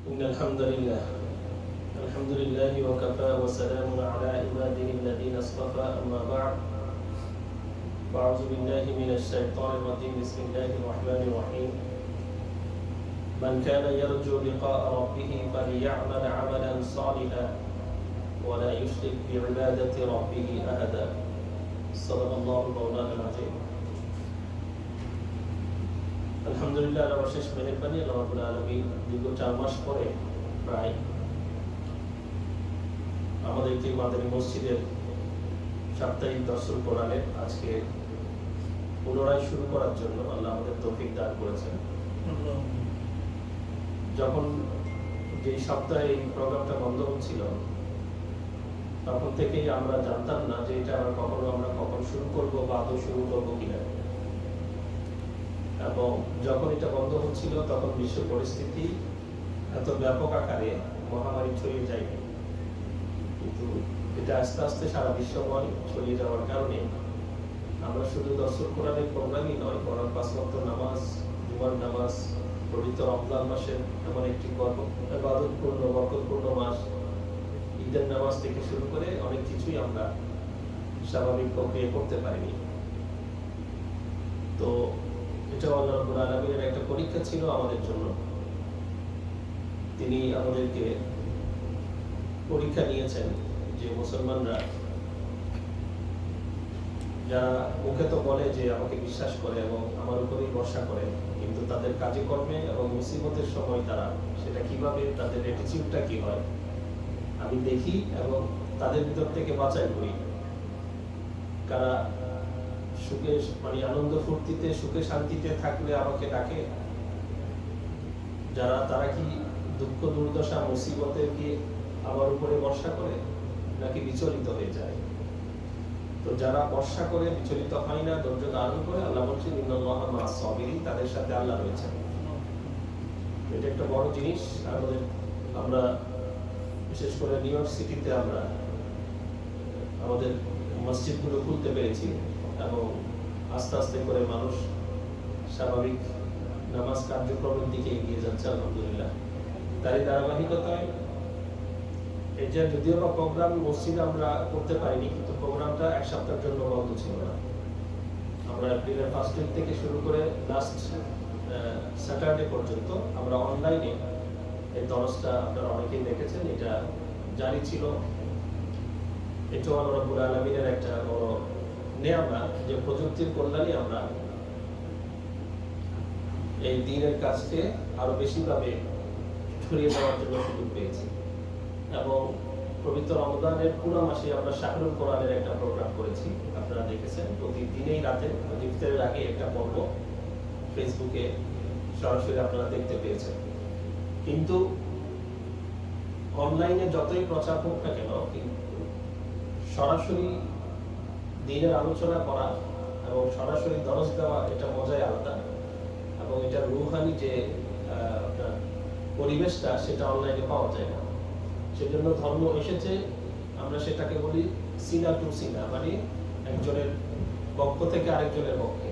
إن الحمد لله وكفى وسلام على عباده الذين اصطفى أما بعد فأعوذ بالله من الشيطان الرجيم بسم الله الرحمن الرحيم من كان يرجو لقاء ربه فليعمل عملا صالحا ولا يشرك بعبادة ربه أحدا صدق الله مولانا العظيم আলহামদুলিল্লাহ আল্লাহর শেষ মেহেরবানি আল্লাহ রাব্বুল আলামিন দীর্ঘ 4 মাস পরে প্রায় আমাদের এই মাদানী মসজিদের সাপ্তাহিক দর্শন কোরআনের আজকে পুনরায় শুরু করার জন্য আল্লাহ আমাদের তৌফিক দান করেছেন। যখন যেই সপ্তাহে এই প্রোগ্রামটা বন্ধ হচ্ছিল তখন থেকেই আমরা জানতাম না যে এটা আমরা কখন শুরু করবো বা আদৌ শুরু করবো কিনা, এবং যখন এটা বন্ধ হচ্ছিল তখন বিশ্ব পরিস্থিতি এত ব্যাপক আকারে মহামারী ছড়িয়ে যায়নি, কিন্তু এটা আস্তে আস্তে সারা বিশ্বময় ছড়িয়ে যাওয়ার কারণে আমরা শুধু দর্শন কোরআনের প্রোগ্রামই নয়, বরং 5 ওয়াক্ত নামাজ, জুমার নামাজ, পবিত্র রমজান মাসের এমন একটি ইবাদতপূর্ণ বরকতপূর্ণ মাস, ঈদের নামাজ থেকে শুরু করে অনেক কিছুই আমরা স্বাভাবিক প্রক্রিয়া করতে পারিনি। তো এটা আল্লাহ রাব্বুল আলামিনের একটা পরীক্ষা ছিল আমাদের জন্য। তিনি আমাদেরকে পরীক্ষা নিয়েছেন যে মুসলমানরা যারা মুখে তো বলে যে আমাকে বিশ্বাস করে এবং আমার উপরেই ভরসা করে, কিন্তু তাদের কাজে কর্মে এবং মুসিবতের সময় তারা সেটা কিভাবে, তাদের অ্যাটিটিউডটা কি হয় আমি দেখি এবং তাদের ভিতর থেকে বাছাই করি। কারা সুখে আনন্দ ফুর্তিতে সুখে শান্তিতে থাকলে আমাকে ডাকে, তারা কি দুঃখ দুর্দশা মুসিবতে গিয়ে আমার উপরে ভরসা করে নাকি বিচলিত হয়ে যায়। তো যারা ভরসা করে বিচলিত হয় না, ধৈর্য ধারণ করে, আল্লাহ বলছেন ইন্নাল্লাহা মা'আস সাবিরিন, তাদের সাথে আল্লাহ রয়েছেন। এটা একটা বড় জিনিস। আমরা বিশেষ করে নিউ ইয়র্ক সিটিতে আমরা আমাদের মসজিদগুলো খুলতে পেরেছি এবং আস্তে আস্তে করে মানুষ স্বাভাবিক নামাজ কার্যক্রমের দিকে এগিয়ে যাচ্ছে আলহামদুলিল্লাহ। তারই ধারাবাহিকতায় এই যে যদিও বা প্রোগ্রাম মসজিদে আমরা করতে পারিনি, কিন্তু প্রোগ্রামটা 1 সপ্তাহের জন্য বন্ধ ছিল না। আমরা এপ্রিলের 1st উইক থেকে শুরু করে লাস্ট স্যাটারডে পর্যন্ত আমরা অনলাইনে এই দরসটা আপনারা অনেকেই দেখেছেন, এটা জারি ছিল। এটা আল্লাহ রাব্বুল আলামিনের একটা বড় নেয়ামত যে প্রযুক্তির কল্যাণে আমরা এই দ্বীনের কাজকে আরো বেশিভাবে ছড়িয়ে দেওয়ার জন্য সুযোগ পেয়েছি। এবং পবিত্র রমজানের পুরো মাসে আমরা শাহরুল কোরআনের একটা প্রোগ্রাম করেছি, আপনারা দেখেছেন। প্রতিদিনই রাতে ইফতারের আগে একটা পর্ব ফেসবুকে সরাসরি আপনারা দেখতে পেয়েছেন। কিন্তু অনলাইনে যতই প্রচার হোক না কেন, কিন্তু সরাসরি দিনের আলোচনা করা এবং সরাসরি দরস দেওয়া, এটা মজাই আলাদা। এবং এটা রুহানি যে পরিবেশটা, সেটা অনলাইনে পাওয়া যায় না। সেজন্য ধর্ম এসেছে, আমরা সেটাকে বলি সিনা টু সিনা, মানে একজনের পক্ষ থেকে আরেকজনের পক্ষে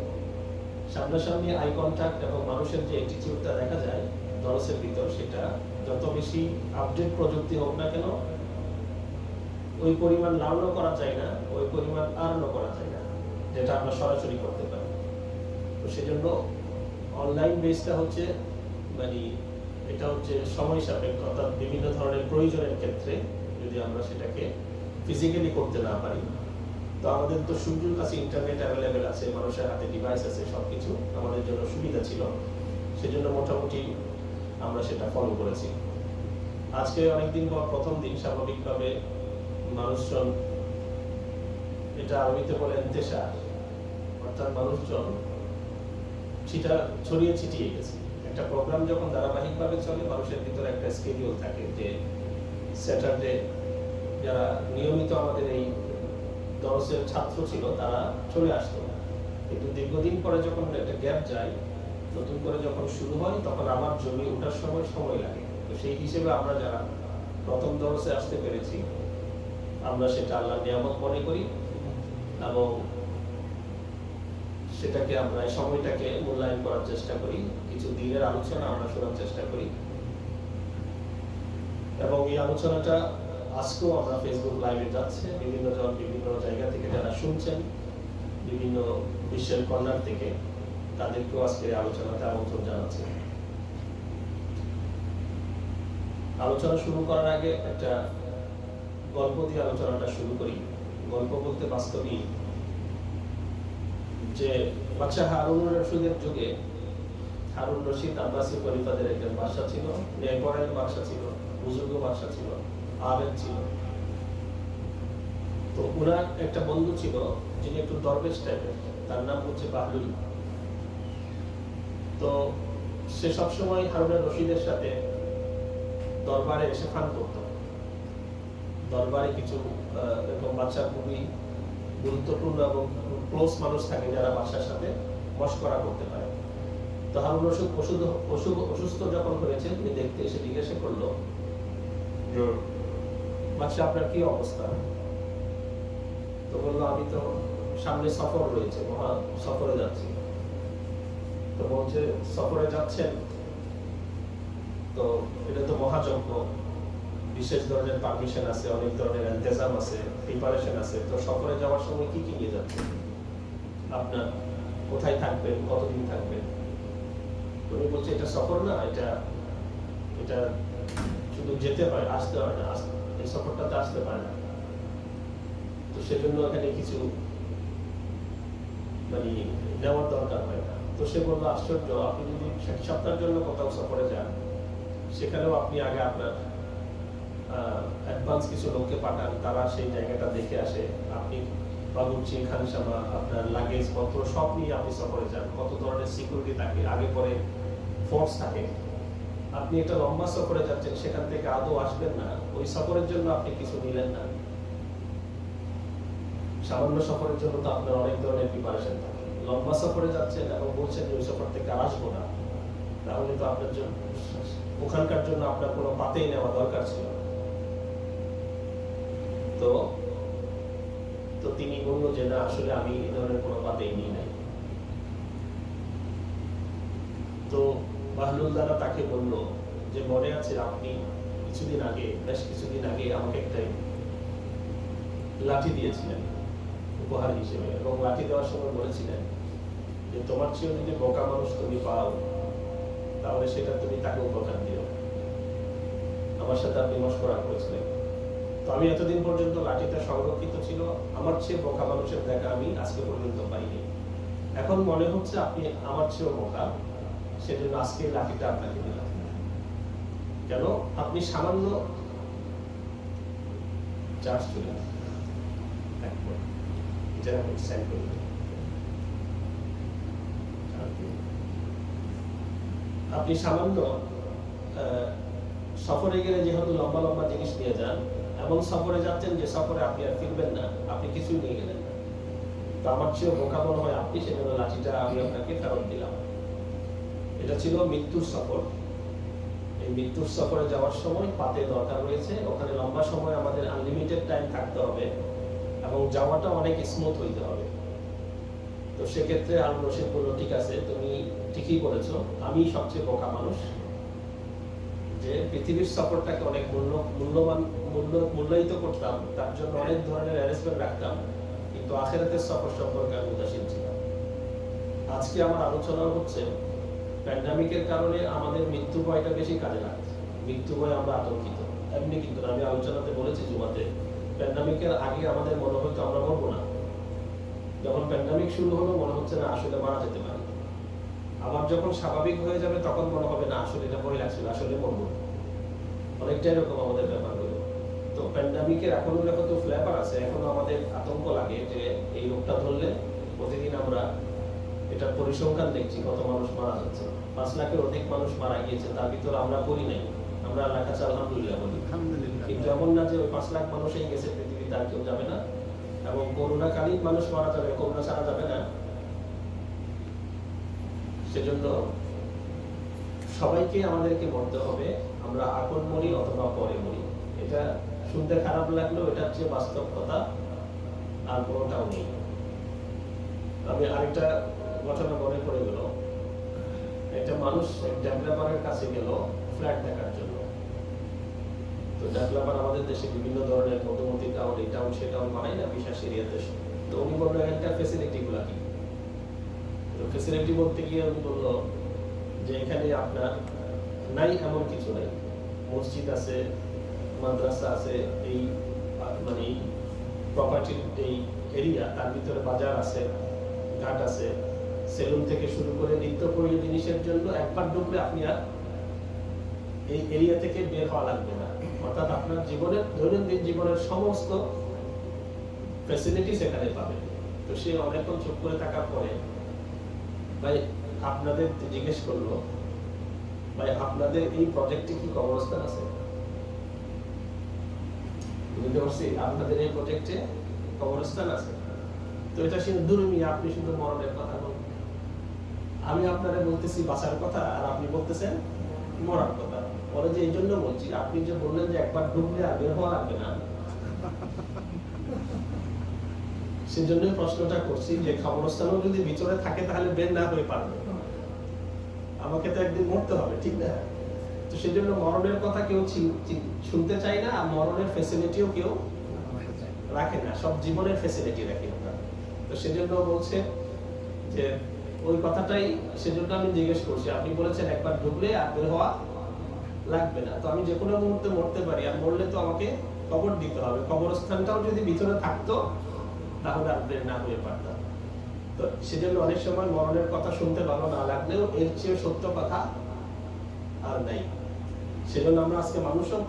সামনাসামনি আই কন্ট্যাক্ট এবং মানুষের যে অ্যাটিটিউডটা দেখা যায় দরসের ভিতর, সেটা যত বেশি আপডেট প্রযুক্তি হোক না কেন, ওই পরিমাণ লার্নও করা যায় না, ওই পরিমাণ আর্নও করা যায় না, যেটা আমরা সরাসরি করতে পারি। তো সেজন্য অনলাইন বেসটা হচ্ছে এটা হচ্ছে সময় সাপেক্ষ, অর্থাৎ বিভিন্ন ধরনের প্রয়োজনের ক্ষেত্রে যদি আমরা সেটাকে ফিজিক্যালি করতে না পারি, তো আমাদের তো সুযোগ আছে, ইন্টারনেট অ্যাভেলেবেল আছে, মানুষের হাতে ডিভাইস আছে, সবকিছু আমাদের জন্য সুবিধা ছিল। সেজন্য মোটামুটি আমরা সেটা ফলো করেছি। আজকে অনেকদিন পর প্রথম দিন স্বাভাবিকভাবে মানুষজন, এটা আরবিতে বলে ইন্তেশার, অর্থাৎ মানুষজন ছড়িয়ে ছিটিয়ে গেছে। একটা প্রোগ্রাম যখন ধারাবাহিকভাবে চলে, মানুষের ভিতরে একটা স্কেডিউল থাকে যে স্যাটারডে যারা নিয়মিত আমাদের এই দরসের ছাত্র ছিল তারা চলে আসতো, কিন্তু দীর্ঘদিন পরে যখন একটা গ্যাপ যায়, নতুন করে যখন শুরু হয়, তখন আবার জমি ওঠার সময় লাগে। তো সেই হিসেবে আমরা যারা প্রথম দরসে আসতে পেরেছি, আমরা সেটা আল্লাহর নিয়ামত মনে করি এবং সেটাকে আমরা সময়টাকে মূল্যায়ন করার চেষ্টা করি, কিছু দিনের আলোচনা আমরা শোনার চেষ্টা করি। এই আলোচনাটা আজকেও আমরা ফেসবুক লাইভে যাচ্ছে, বিভিন্ন জন বিভিন্ন জায়গা থেকে যারা শুনছেন, বিভিন্ন বিশ্বের কর্নার থেকে, তাদেরকেও আজকে আলোচনাতে আমন্ত্রণ জানাচ্ছি। আলোচনা শুরু করার আগে একটা গল্প দিয়ে আলোচনাটা শুরু করি। গল্প বলতে বাস্তবিক যে বাদশাহ হারুন রশিদের যুগে, হারুন রশিদ আব্বাসী খলিফাদের একজন বাদশা ছিল, ন্যায়পরায়ণ বাদশা ছিল, বুজুর্গ বাদশা ছিল, আবেদ ছিল। তো ওনার একটা বন্ধু ছিল যিনি একটু দরবেশ টাইপের, তার নাম হচ্ছে বাহলুল। তো সে সবসময় হারুন রশিদের সাথে দরবারে এসে ফান করত। দরবারে কিছু এরকম বাদশার খুবই গুরুত্বপূর্ণ এবং ক্লোজ মানুষ থাকে যারা বাদশার সাথে মশকরা করতে পারে। তো হারুন রশিদ অসুস্থ যখন হয়েছে, তিনি দেখতে এসে জিজ্ঞাসা করলো, বাদশা আপনার কি অবস্থা? তো বললো, আমি তো সামনে সফর রয়েছে, মহা সফরে যাচ্ছি। তো বলছে, সফরে যাচ্ছেন তো এটা তো মহাযজ্ঞ, বিশেষ ধরনের পারমিশন আছে, অনেক ধরনের ইন্তজাম আছে, প্রিপারেশন আছে। তো সফরে যাওয়ার সময় কি কি নিয়ে যাচ্ছেন? আপনার কোথায় থাকবেন, কতদিন থাকবেন? উনি বলছে, এটা সফর না, এটা শুধু যেতে হয়, আসতে হয় না, এই সফরটাতে আসতে পারে না। তো সেজন্য এখানে কিছু মানে নেওয়ার দরকার হয় না। তো সে বললো, আশ্চর্য, আপনি যদি 6 সপ্তাহের জন্য কোথাও সফরে যান, সেখানেও আপনি আগে আপনার অ্যাডভান্স কিছু লোককে পাঠান, তারা সেই জায়গাটা দেখে আসে। আপনি বাবুর্চি, খানসামা, আপনার লাগেজ পত্র সব নিয়ে আপনি সফরে যান। কত ধরনের সিকিউরিটি থাকে, আগে পরে ফোর্স থাকে। আপনি একটা লম্বা সফরে যাচ্ছেন, সেখান থেকে আদৌ আসবেন না, ওই সফরের জন্য আপনি কিছু নিলেন না। সামান্য সফরের জন্য তো আপনার অনেক ধরনের প্রিপারেশন থাকে। লম্বা সফরে যাচ্ছেন এবং বলছেন যে ওই সফর থেকে আর আসবো না, তাহলে তো আপনার জন্য ওখানকার জন্য আপনার কোনো পাতেই নেওয়া দরকার ছিল। তো তিনি বললো যে না, আসলে আমি এই ধরনের কোনো পাতেই নিই নাই। তো বাহলুল দাদা তাকে বলল যে, মনে আছে আপনি বেশ কিছুদিন আগে আমাকে একটা লাঠি দিয়েছিলেন উপহার হিসেবে, এবং লাঠি দেওয়ার সময় বলেছিলেন যে তোমার চেয়েও যদি বোকা মানুষ তুমি পাও, তাহলে সেটা তুমি তাকে উপহার দিও। আমার সাথে আপনি মশকরা করেছিলেন। তো আমি এতদিন পর্যন্ত লাঠিটা সংরক্ষিত ছিল, আমার চেয়ে বোকা মানুষের দেখা আমি আজকে পর্যন্ত পাইনি। এখন মনে হচ্ছে আপনি আমার চেয়েও বোকা, সেজন্য আজকে লাঠিটা আপনাকে দিলাম। কেন? আপনি সামান্য চার্জ চলে আপনি সামান্য সফরে গেলে যেহেতু লম্বা লম্বা জিনিস নিয়ে যান, এমন সফরে যাচ্ছেন যে সফরে আপনি আর ফিরবেন না, আপনি কিছুই নিয়ে গেলেন না। তো আমার চেয়েও বোকা মনে হয় আপনি, সেজন্য লাঠিটা আমি আপনাকে ফেরত দিলাম। এটা ছিল মৃত্যুর সফর। এই মৃত্যুর সফরে যাওয়ার সময় পাতে দরকার রয়েছে, ওখানে লম্বা সময় আমাদের আনলিমিটেড টাইম থাকতে হবে এবং যাওয়াটা অনেক স্মুথ হইতে হবে। তো সেক্ষেত্রে হারুন রশিদ বলল, ঠিক আছে, তুমি ঠিকই বলেছো, আমি সবচেয়ে বোকা মানুষ যে পৃথিবীর সফরটাকে অনেক মূল্যায়িত করতাম, তার জন্য অনেক ধরনের অ্যারেঞ্জমেন্ট রাখতাম, কিন্তু আখিরাতের সফর সম্পর্কে আমি উদাসীন ছিলাম। আজকে আমার আলোচনা হচ্ছে প্যান্ডামিকের কারণে আমাদের মৃত্যু ভয়টা বেশি কাজে লাগছে। মৃত্যু ভয় আমরা আতঙ্কিত, এমনি কিন্তু আমি আলোচনাতে বলেছি জুমাতে, প্যান্ডামিকের আগে আমাদের মনে হতো আমরা মরবো না। যখন প্যান্ডামিক শুরু হলো মনে হচ্ছে না আসলে মারা যেতে পারি। আবার যখন স্বাভাবিক হয়ে যাবে তখন মনে হবে না আসলে এটা ভয় লাগছিল, আসলে মরবো। অনেকটা এরকম আমাদের ব্যাপারগুলো। তো প্যান্ডামিকের এখনো তো ফ্লেভার আছে, এখনো আমাদের আতঙ্ক লাগে যে এই রোগটা ধরলে প্রতিদিন আমরা এটা পরিসংখ্যান দেখছি কত মানুষ মারা যাচ্ছে। 5 লাখের অধিক মানুষ মারা গিয়েছে, তার ভিতরে আমরা করি নাই, আমরা আল্লাহর কাছে আলহামদুলিল্লাহ বলি। কিন্তু এমন না যে ওই 5 লাখ মানুষই গেছে, পৃথিবীতে আর কেউ যাবে না। এবং করোনাকালীন মানুষ মারা যাবে, করোনা ছাড়া যাবে না। সেজন্য সবাইকে আমাদেরকে বলতে হবে, আমরা এখন মরি অথবা পরে মরি। এটা শুনতে খারাপ লাগলেও এটা হচ্ছে বাস্তব কথা, আর কোনোটাও নেই। আমি আরেকটা ঘটনা মনে পড়ে গেল। একটা মানুষ এক ডেভেলপারের কাছে গেল ফ্ল্যাট দেখার জন্য। তো তো ডেভেলপার আমাদের দেশে বিভিন্ন ধরনের মধুমতি টাউন, এই টাউন সে টাউন বানায় না বিশেষ এরিয়াতে। তো উনি বললো এখানকার ফেসিলিটিগুলো কি। তো ফেসিলিটি বলতে গিয়ে উনি বললো যে এখানে আপনার নাই এমন কিছু নাই, মসজিদ আছে, মাদ্রাসা আছে, এই মানে এই প্রপার্টির এই এরিয়া, তার ভিতরে বাজার আছে, ঘাট আছে, সেলুন থেকে শুরু করে নিত্য প্রয়োজনীয় জিনিসের জন্য একবার ঢুকলে আপনি আর এই এরিয়া থেকে বের হওয়া লাগবে না। অর্থাৎ আপনার জীবনের দৈনন্দিন জীবনের সমস্ত ফ্যাসিলিটিস এখানে পাবেন। তো সে অনেকক্ষণ চুপ করে থাকার পরে ভাই আপনাদের জিজ্ঞেস করলো, ভাই আপনাদের এই প্রজেক্টে কি কবরস্থান আছে? বুঝতে পারছি, আপনাদের এই প্রজেক্টে কবরস্থান আছে? তো এটা শুনে দুর্মি, আপনি শুধু মরণের কথা বলবেন, আমি আপনারা বলতেছি বাঁচার কথা আর আপনি বলতেছেন মরার কথা। পরে যে এই জন্য বলছি, আপনি যে বললেন যে একবার ডুবলে আর বের হওয়া লাগবে না, সেজন্যই প্রশ্নটা করছি যে কবরস্থানও যদি ভিতরে থাকে তাহলে বের না হয়ে পারবে, আমাকে তো একদিন মরতে হবে, ঠিক না? তো সেজন্য মরণের কথা কেউ শুনতে চায় না, আর মরণের ফ্যাসিলিটিও কেউ রাখে না, সব জীবনের ফ্যাসিলিটি রাখি আমরা। তো সেজন্য বলছে যে ওই কথাটাই, সেজন্য আমি জিজ্ঞেস করছি, আপনি বলেছেন একবার ঢুকলে আর বের হওয়া লাগবে না, তো আমি যে কোনো মুহূর্তে মরতে পারি, আর মরলে তো আমাকে কবর দিতে হবে, কবরস্থানটাও যদি ভিতরে থাকতো তাহলে আর বের না হয়ে পারতাম। তো সেজন্য অনেক সময় মরণের কথা শুনতে ভালো না লাগলেও এর চেয়ে সত্য কথা আর নাই। সেজন্য আমরা আজকে মানুষও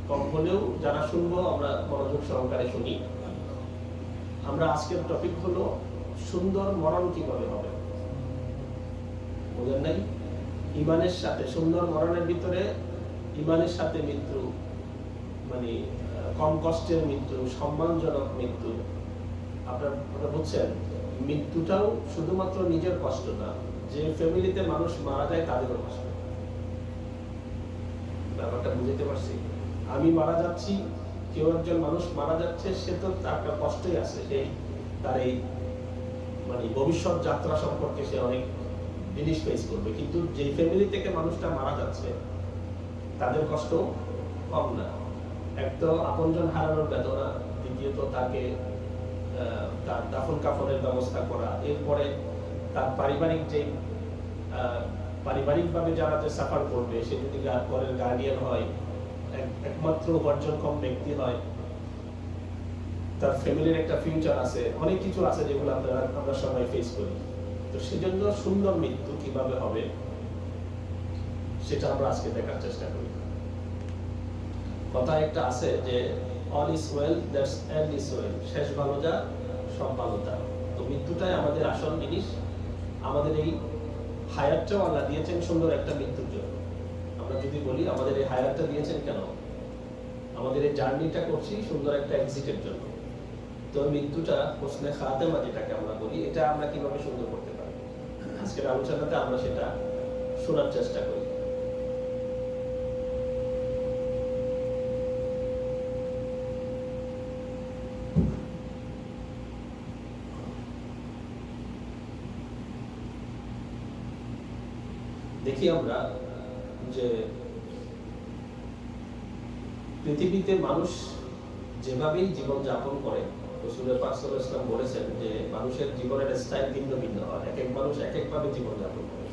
কম হলেও যারা শুনবো আমরা মনোযোগ সহকারে শুনি। আমরা আজকের টপিক হলো সুন্দর মরণ কিভাবে হবে। বুঝেন নাই? ইমানের সাথে সুন্দর মরণের ভিতরে ইমানের সাথে মৃত্যু, মানে কম কষ্টের মৃত্যু, সম্মানজনক মৃত্যু। আপনারা বুঝছেন, মৃত্যুটাও শুধুমাত্র নিজের কষ্ট না, যে ফ্যামিলিতে মানুষ মারা যায় তাদেরও কষ্ট। ব্যাপারটা বুঝতে পারছি? আমি মারা যাচ্ছি, কেউ একজন মানুষ মারা যাচ্ছে, সে তো তার কষ্টই আছে, সেই তার এই মানে ভবিষ্যৎ যাত্রা সম্পর্কে সে অনেক জিনিস ফেস করবে। কিন্তু যে ফ্যামিলি থেকে মানুষটা মারা যাচ্ছে তাদের কষ্ট কম না। এক তো আপনজন হারানোর বেদনা, দ্বিতীয়ত তাকে তার দাফন কাফনের ব্যবস্থা করা, এরপরে তার পারিবারিকভাবে যারা যে সাফার করবে, সে যদি পরের গার্ডিয়ান হয়, একমাত্র উপার্জনক্ষম ব্যক্তি হয়, তার ফ্যামিলির একটা ফিউচার আছে, অনেক কিছু আছে যেগুলো আমরা সবাই ফেস করি। তো সেজন্য সুন্দর মৃত্যু কিভাবে হবে সেটা আমরা আজকে দেখার চেষ্টা করি। কথা একটা আছে যে all is well that's end is well, শেষ ভালো যা সব ভালো তা। তো মৃত্যুটাই আমাদের আসল জিনিস। আমাদের এই হায়াতটাও আল্লাহ দিয়েছেন সুন্দর একটা মৃত্যুর জন্য। আমরা যদি বলি আমাদের এই হায়াতটা দিয়েছেন কেন, আমাদের এই জার্নিটা করছি সুন্দর একটা এক্সিটের জন্য। তো মৃত্যুটা হোসনে খাতেমা যেটাকে আমরা বলি, এটা আমরা কিভাবে সুন্দর করতে পারি, আজকের আলোচনাতে আমরা সেটা শোনার চেষ্টা করি। দেখি আমরা যে পৃথিবীতে মানুষ যেভাবেই জীবন যাপন করে, রাসূল পাক সাল্লাল্লাহু আলাইহি ওয়াসাল্লাম বলেছেন যে মানুষের জীবনের স্টাইল ভিন্ন ভিন্ন হয়, এক এক মানুষ এক একভাবে জীবন যাপন করে।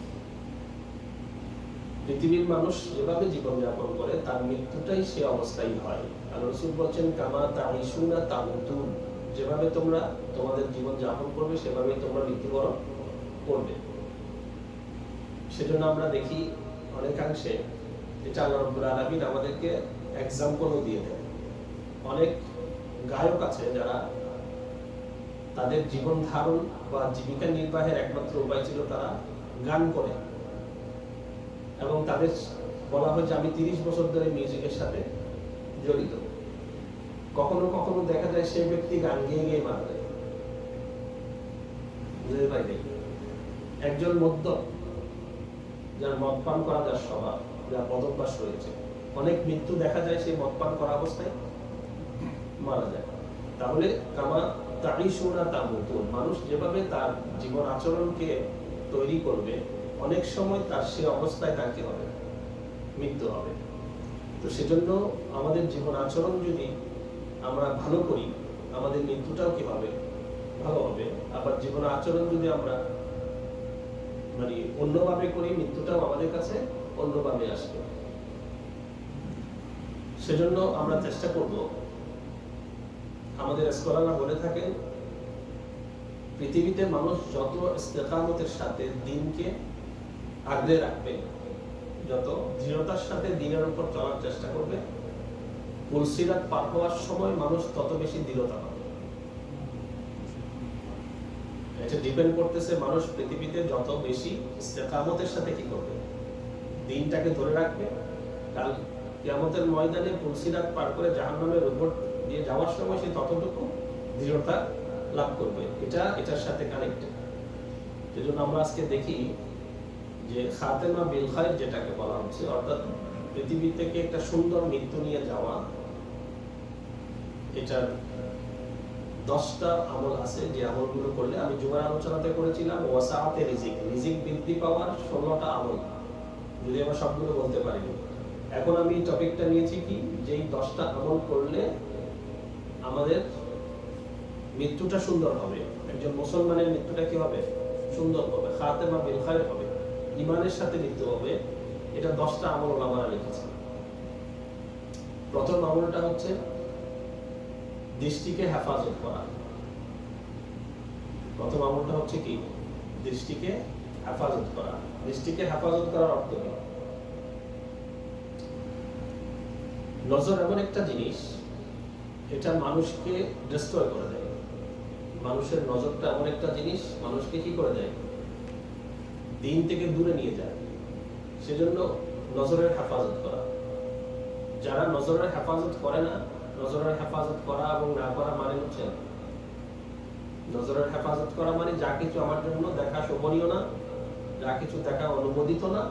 পৃথিবীর মানুষ যেভাবে জীবন যাপন করে তার মৃত্যুটাই সে অবস্থায় হয়। আর রাসূল বলেছেন কামা তাঈশুনা তামুতুন, যেভাবে তোমরা তোমাদের জীবন যাপন করবে সেভাবেই তোমরা মৃত্যুবরণ করবে। সেজন্য আমরা দেখি অনেকাংশে এটা আল্লাহ রাব্বুল আলামিন আমাদেরকে এক্সাম্পলও দিয়ে দেন। অনেক গায়ক আছে যারা তাদের জীবন ধারণ বা জীবিকা নির্বাহের একমাত্র উপায় ছিল তারা গান করে, এবং তাদের বলা হয় যে আমি 30 বছর ধরে মিউজিকের সাথে জড়িত। কখনো কখনো দেখা যায় সেই ব্যক্তি গান গেয়ে গিয়ে মারা যায়। বুঝতে পারি একজন মদ্যপ, যার মদ পান করা যার স্বভাব, যার বদভ্যাস রয়েছে, অনেক মৃত্যু দেখা যায় সেই মদ পান করা অবস্থায় মারা যায়। তাহলে কামা তাঈশুনা তামুতুন, মানুষ যেভাবে তার জীবন আচরণকে তৈরি করবে অনেক সময় তার সে অবস্থায় তাকে হবে মৃত্যু হবে। তো তো সেজন্য আমাদের জীবন আচরণ যদি আমরা ভালো করি, আমাদের মৃত্যুটাও কিভাবে ভালো হবে। আবার জীবন আচরণ যদি আমরা মানে অন্যভাবে করি, মৃত্যুটাও আমাদের কাছে অন্যভাবে আসবে। সেজন্য আমরা চেষ্টা করব, আমাদের স্কলাররা বলে থাকেন পৃথিবীতে মানুষ যত ইস্তেকামতের সাথে দিনকে আগলে রাখবে, যত দৃঢ়তার সাথে দিনের উপর চলার চেষ্টা করবে, পুলসিরাত পার হওয়ার সময় মানুষ তত বেশি দৃঢ়তা পাবে। এটা ডিপেন্ড করতেছে মানুষ পৃথিবীতে যত বেশি ইস্তেকামতের সাথে কি করবে, দিনটাকে ধরে রাখবে। কাল কিয়ামতের ময়দানে পুলসিরাত পার করে জাহান্নামের উপর দিয়ে যাওয়ার সময় সে ততটুকু দৃঢ়তা লাভ করবে। এটার সাথে কানেক্টেড। সেজন্য আমরা আজকে দেখি যে খাতেমা বিল খায়র যেটাকে বলা হচ্ছে, অর্থাৎ পৃথিবী থেকে একটা সুন্দর মৃত্যু নিয়ে যাওয়া, এটার 10টা আমল আছে যে আমলগুলো করলে, আমি জুমার আলোচনাতে করেছিলাম ওয়াসাআতে রিজিক, রিজিক বৃদ্ধি পাওয়ার 16টা আমল, যদি আমরা সবগুলো বলতে পারিনি। এখন আমি টপিকটা নিয়েছি কি, যেই 10টা আমল করলে আমাদের মৃত্যুটা সুন্দর হবে, একজন মুসলমানের মৃত্যুটা কি হবে, সুন্দর হবে, খাতেমা বিল খায়র হবে, ঈমানের সাথে মৃত্যু হবে। এটা 10টা আমল ওলামারা লিখেছে। প্রথম আমলটা হচ্ছে দৃষ্টিকে হেফাজত করা। প্রথম আমলটা হচ্ছে কি, দৃষ্টিকে হেফাজত করা। দৃষ্টিকে হেফাজত করার অর্থ কি? নজর এমন একটা জিনিস, এটা মানুষকে ডিস্ট্রয় করে দেয়। মানুষের নজরটা এমন একটা জিনিস, মানুষকে কি করে দেয়, দিন থেকে দূরে নিয়ে যায়। সেজন্য নজরের হেফাজত করা। যারা নজরের হেফাজত করে না, নজরের হেফাজত করা এবং না করা মানে হচ্ছে, নজরের হেফাজত করা মানে যা কিছু আমার জন্য দেখা শোভনীয় না, যা কিছু দেখা অনুমোদিত না,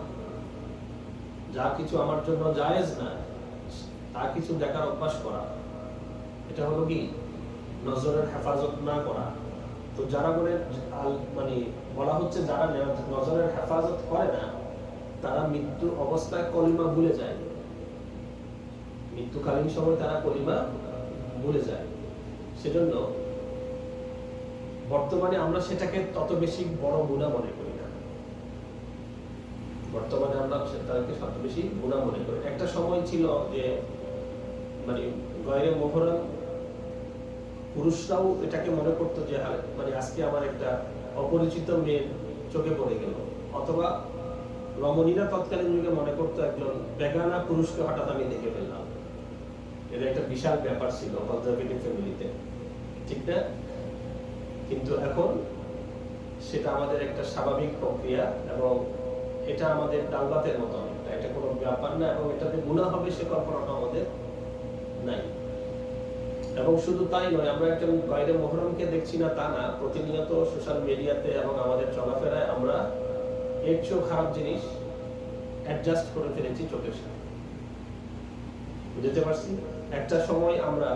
যা কিছু আমার জন্য জায়েজ না, তা কিছু দেখার অভ্যাস করা, এটা হলো কি নজরের হেফাজত না করা। তো যারা মানে বলা হচ্ছে যারা নজরের হেফাজত করে না, তারা মৃত্যুর অবস্থায় কলিমা ভুলে যায়, মৃত্যুকালীন সময় তারা কলিমা ভুলে যায়। সেজন্য বর্তমানে আমরা সেটাকে তত বেশি বড় গুনাহ মনে করি না। বর্তমানে আমরা সেটাকে তত বেশি গুনাহ মনে করি। একটা সময় ছিল যে মানে গয়রে মুহররম পুরুষরাও এটাকে মনে করতো যে মানে আজকে আমার একটা অপরিচিত মেয়ের চোখে পড়ে গেল, অথবা রমণীরা তৎকালীন যুগে মনে করতো একজন বেগানা পুরুষকে হঠাৎ আমি দেখে ফেললাম। এটা একটা বিশাল ব্যাপার ছিল কনজারভেটিভ ফ্যামিলিতে, ঠিক না? কিন্তু এখন সেটা আমাদের একটা স্বাভাবিক প্রক্রিয়া, এবং এটা আমাদের ডালভাতের মতো, এটা কোনো ব্যাপার না, এবং এটাতে গুনাহ হবে সে কল্পনাটা আমাদের নাই। এবং শুধু তাই নয়, আমরা একজন বাইরে মুহররমকে দেখছি না তা না, প্রতিনিয়ত সোশ্যাল মিডিয়াতে এবং আমাদের চলাফেরায় আমরা এর চেয়েও খারাপ জিনিস অ্যাডজাস্ট করে ফেলেছি চোখের সাথে। বুঝতে পারছি? একটা সময় আমরা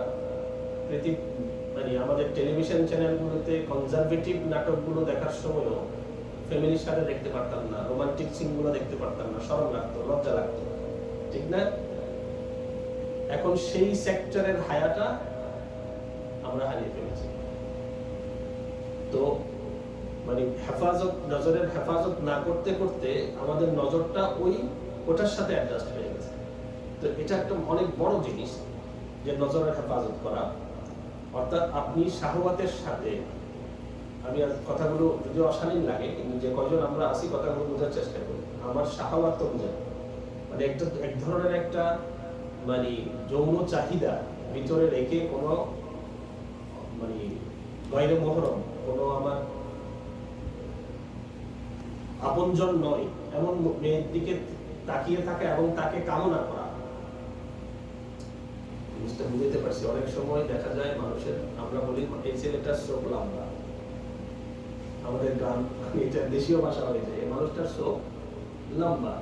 মানে আমাদের টেলিভিশন চ্যানেলগুলোতে কনজারভেটিভ নাটকগুলো দেখার সময়ও ফ্যামিলির সাথে দেখতে পারতাম না, রোমান্টিক সিনগুলো দেখতে পারতাম না, শরম লাগতো, লজ্জা লাগতো, ঠিক না? এখন সেই সেক্টরের হায়াটা আমরা হারিয়ে ফেলেছি। তো মানে হেফাজত, নজরের হেফাজত না করতে করতে আমাদের নজরটা ওটার সাথে অ্যাডজাস্ট হয়ে গেছে। তো এটা একটা অনেক বড় জিনিস যে নজরের হেফাজত করা। অর্থাৎ আপনি শাহওয়াতের সাথে, আমি কথাগুলো যদি অশালীন লাগে কিন্তু যে কয়জন আমরা আসি কথাগুলো বোঝার চেষ্টা করি, আমার শাহওয়াত তো বোঝা মানে এক ধরনের একটা মানে যৌন চাহিদা ভিতরে রেখে কোনো মানে গয়রে মুহররম, কোনো আমার আপনজন নয় এমন মেয়ের দিকে তাকিয়ে থাকা এবং তাকে কামনা করা। জিনিসটা বুঝতে পারছি। অনেক সময় দেখা যায় মানুষের, আমরা বলি এই ছেলেটার চোখ লম্বা, আমাদের গান এটা দেশীয় ভাষা হয়ে যায়, এই মানুষটার চোখ লম্বা।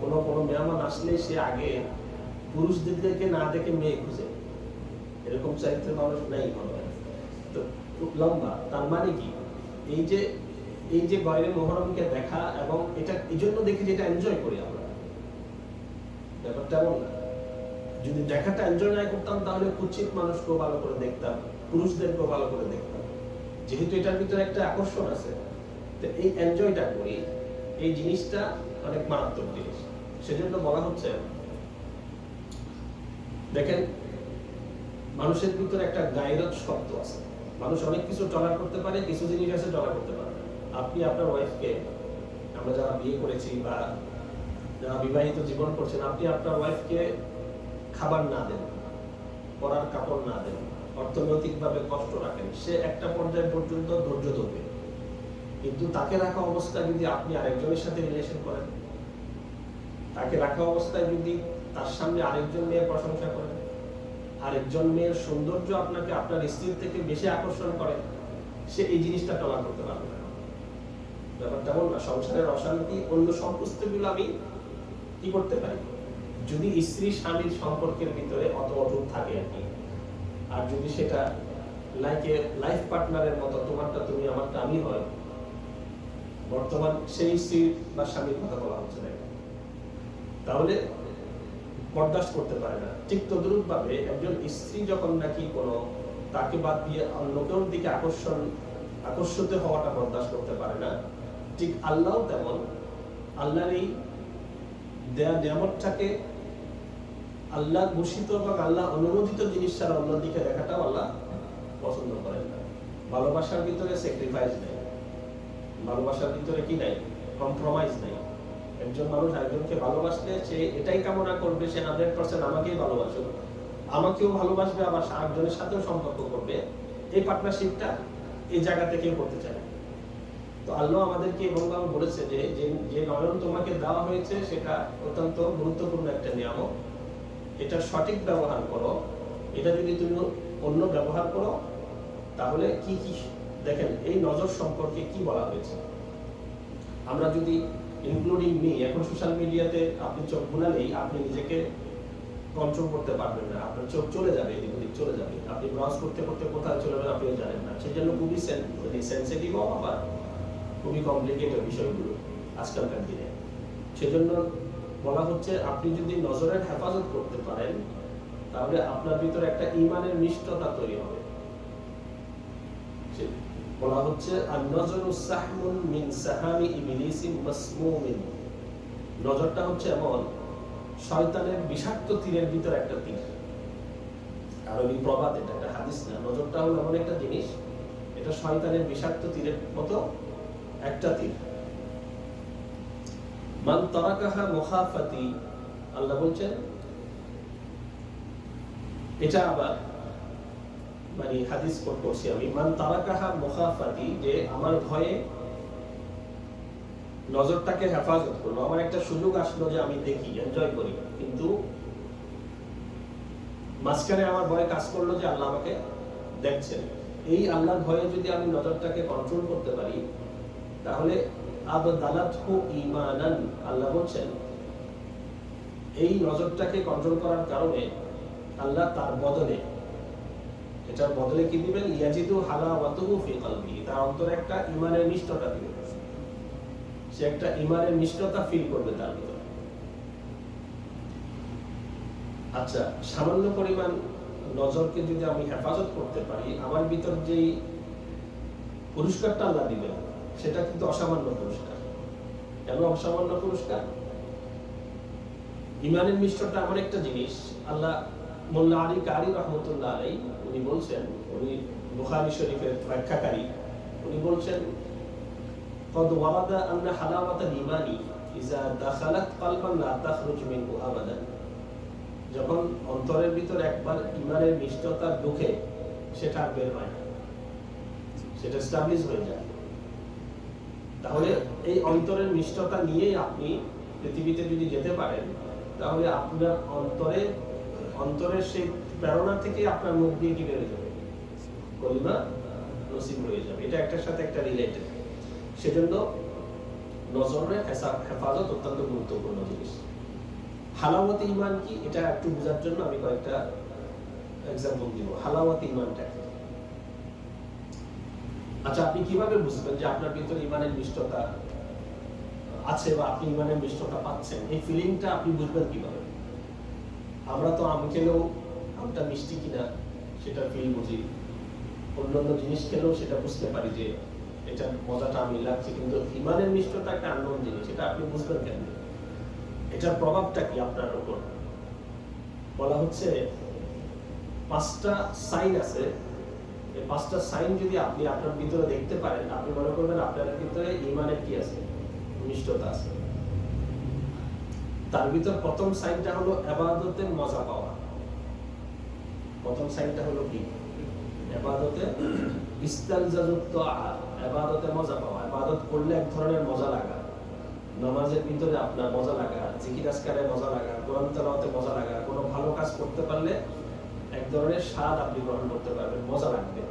কোনো মেহমান আসলে সে আগে পুরুষদেরকে না দেখে মেয়ে খুঁজে, এরকম চারিত্রের মানুষ নাই মনে হয়। তো লম্বা তার মানে কি, এই যে গয়রে মুহররমকে দেখা, এবং এটা এই জন্য দেখি যেটা এনজয় করি আমরা, ব্যাপারটা এমন না। যদি দেখাটা এনজয় না করতাম তাহলে কুচিত মানুষকেও ভালো করে দেখতাম, পুরুষদেরকেও ভালো করে দেখতাম। যেহেতু এটার ভিতরে একটা আকর্ষণ আছে, তো এই এনজয়টা করি, এই জিনিসটা অনেক মারাত্মক জিনিস। সেজন্য বলা হচ্ছে, দেখেন মানুষের ভিতরে একটা গায়রত শব্দ আছে। মানুষ অনেক কিছু টলার করতে পারে, কিছু জিনিস আছে টলার করতে পারে না। আপনি আপনার ওয়াইফকে, আমরা যারা বিয়ে করেছি বা যারা বিবাহিত জীবন করছেন, আপনি আপনার ওয়াইফকে খাবার না দেন, পরার কাপড় না দেন, অর্থনৈতিকভাবে কষ্ট রাখেন, সে একটা পর্যায় পর্যন্ত ধৈর্য ধরবে। কিন্তু তাকে রাখা অবস্থায় যদি আপনি আরেকজনের সাথে রিলেশন করেন, তাকে রাখা অবস্থায় যদি তার সামনে আরেকজন মেয়ের প্রশংসা করেন, আরেকজন মেয়ের সৌন্দর্য আপনাকে আপনার স্ত্রীর থেকে বেশি আকর্ষণ করে, সে এই জিনিসটা টলা করতে পারবে না। ব্যাপারটা এমন না, সংসারের অশান্তি অন্য সম্পৃক্তগুলো আমি কি করতে পারি, যদি স্ত্রী স্বামীর সম্পর্কের ভিতরে অত অটুট থাকে আর কি। আর যদি সেটা লাইফ পার্টনারের মতো তোমারটা তুমি আমারটা আমি হয়, বর্তমান সেই স্ত্রী বা স্বামীর কথা বলা হচ্ছে না, তাহলে বরদাস্ত করতে পারে না। ঠিক তদ্রুপ ভাবে একজন স্ত্রী যখন নাকি কোনো তাকে বাদ দিয়ে অন্য কেউ দিকে আকর্ষিত হওয়াটা বরদাস্ত করতে পারে না, ঠিক আল্লাহ তেমন আল্লাহর এই দেয়া নিয়ামতটাকে আল্লাহ ঘোষিত বা আল্লাহ অনুমোদিত জিনিস ছাড়া অন্যদিকে দেখাটাও আল্লাহ পছন্দ করেন না। ভালোবাসার ভিতরে স্যাক্রিফাইস নেই, ভালোবাসার ভিতরে কি নাই, কম্প্রোমাইজ নেই। একজন মানুষ আরেকজনকে ভালোবাসলে সে এটাই কামনা করবে সে 100% আমাকেই ভালোবাসুক, আমাকেও ভালোবাসবে, আবার আরেকজনের সাথেও সম্পর্ক করবে। এই পার্টনারশিপটা এই জায়গা থেকে করতে চায়। তো আল্লাহ আমাদেরকে এমনভাবে বলেছে যে যে নয়ন তোমাকে দেওয়া হয়েছে সেটা অত্যন্ত গুরুত্বপূর্ণ একটা নিয়ামত, এটা সঠিক ব্যবহার করো। এটা যদি তুমি অন্য ব্যবহার করো তাহলে কি কি দেখেন এই নজর সম্পর্কে কি বলা হয়েছে। আমরা যদি ইনক্লুডিং মি, এখন সোশ্যাল মিডিয়াতে আপনি চোখ বুলালেই আপনি নিজেকে কন্ট্রোল করতে পারবেন না, আপনার চোখ চলে যাবে, এদিক ওদিক চলে যাবে, আপনি ব্রাউজ করতে করতে কোথায় চলে যাবেন আপনিও জানেন না। সেই জন্য খুবই সেন্সিটিভ আবার খুবই কমপ্লিকেটেড বিষয়গুলো আজকালকার দিনে। সেজন্য বলা হচ্ছে আপনি যদি নজরের হেফাজত করতে পারেন তাহলে আপনার ভিতরে একটা ঈমানের নিষ্ঠতা তৈরি হবে। বলা হচ্ছে আন-নজরু সাহমুন মিন সাহামি ইবলিসি মাসমুমিন, নজরটা হচ্ছে এমন শয়তানের বিষাক্ত তীরের ভিতরে একটা তীর। আরবি প্রবাদ, এটা একটা হাদিস না। নজরটা হলো এমন একটা জিনিস, এটা শয়তানের বিষাক্ত তীরের মতো একটা তীর। মান তারাকাহা মুখাফাতি, আল্লাহ বলছেন এটা আবার মানে হাদিস কোট করছি আমি, মান তারাকাহা মুখাফাতি, যে আমার ভয়ে নজরটাকে হেফাজত করলো। আমার একটা সুযোগ আসলো যে আমি দেখি, এনজয় করি, কিন্তু মাঝখানে আমার ভয় কাজ করলো যে আল্লাহ আমাকে দেখছেন। এই আল্লাহর ভয়ে যদি আমি নজরটাকে কন্ট্রোল করতে পারি তাহলে আবদালাতহু ঈমানান, আল্লাহ বলছেন এই নজরটাকে কন্ট্রোল করার কারণে আল্লাহ তার বদলে, এটার বদলে কি দিবেন, ইয়াজিদু হালাওয়াতুহু ফি কলবি, তার অন্তরে একটা ঈমানের নিষ্ঠতা দিবেন, সে একটা ঈমানের নিষ্ঠতা ফিল করবে তার ভিতরে। আচ্ছা, সামান্য পরিমাণ নজরকে যদি আমি হেফাজত করতে পারি, আমার ভিতর যেই পুরস্কারটা আল্লাহ দিবেন সেটা কিন্তু অসামান্য পুরস্কার। কেন অসামান্য পুরস্কার? ঈমানের নিষ্ঠতা এমন একটা জিনিস, আল্লাহ মোল্লা আলী কারি রহমতুল্লাহ আলাইহি উনি বলছেন, উনি বুখারী শরীফের ব্যাখ্যাকারী, উনি বলছেন قد ورد أن حلاوة الإيمان إذا دخلت قلبا لا تخرج منه أبدا, যখন অন্তরের ভিতর একবার ঈমানের নিষ্ঠতা ঢুকে সেটা আর বের হয় না, সেটা এস্টাবলিশ হয়ে যায়। তাহলে এই অন্তরের নিষ্ঠতা নিয়েই আপনি পৃথিবীতে যদি যেতে পারেন তাহলে আপনার অন্তরের সেই প্রেরণা থেকে আপনার মুখ দিয়ে কি বেরিয়ে যাবে, কলিমা নসিব হয়ে যাবে। এটা একটার সাথে একটা রিলেটেড। সেজন্য নজরের হেফাজত অত্যন্ত গুরুত্বপূর্ণ জিনিস। হালাওয়াত ঈমান কি এটা একটু বোঝার জন্য আমি কয়েকটা এক্সাম্পল দিব। হালাওয়াত ঈমানটা, আচ্ছা আপনি কিভাবে বুঝবেন যে আপনার ভিতরে ঈমানের নিষ্ঠতা আছে বা আপনি ঈমানের নিষ্ঠতা পাচ্ছেন? এই ফিলিংটা আপনি বুঝবেন কিভাবে? আমরা তো আম খেলেও আমটা মিষ্টি কিনা সেটা ফিল বুঝি, অন্যান্য জিনিস খেলেও সেটা বুঝতে পারি যে এটা মজাটা আমি লাগছে, কিন্তু ইমানের মিষ্টতা একটা আননোন জিনিস, সেটা আপনি বুঝবেন কেন? এটার প্রভাবটা কি আপনার উপর? বলা হচ্ছে 5টা সাইন আছে, এই 5টা সাইন যদি আপনি আপনার ভিতরে দেখতে পারেন, আপনি মনে করবেন আপনার ভিতরে ইমানের কি আছে, মিষ্টতা আছে। তার ভিতর প্রথম সাইনটা হলো ইবাদতের মজা পাওয়া। প্রথম সাইনটা হলো কি? ইবাদতে ইস্তালজাযুত ইবাদতে মজা পাওয়া। ইবাদত করলে এক ধরনের মজা লাগা, নামাজের ভিতরে আপনার মজা লাগা, জিকির আজকারে মজা লাগা, কোরআন তেলাওয়াতে মজা লাগা, কোনো ভালো কাজ করতে পারলে এক ধরনের স্বাদ আপনি গ্রহণ করতে পারবেন, মজা লাগবে।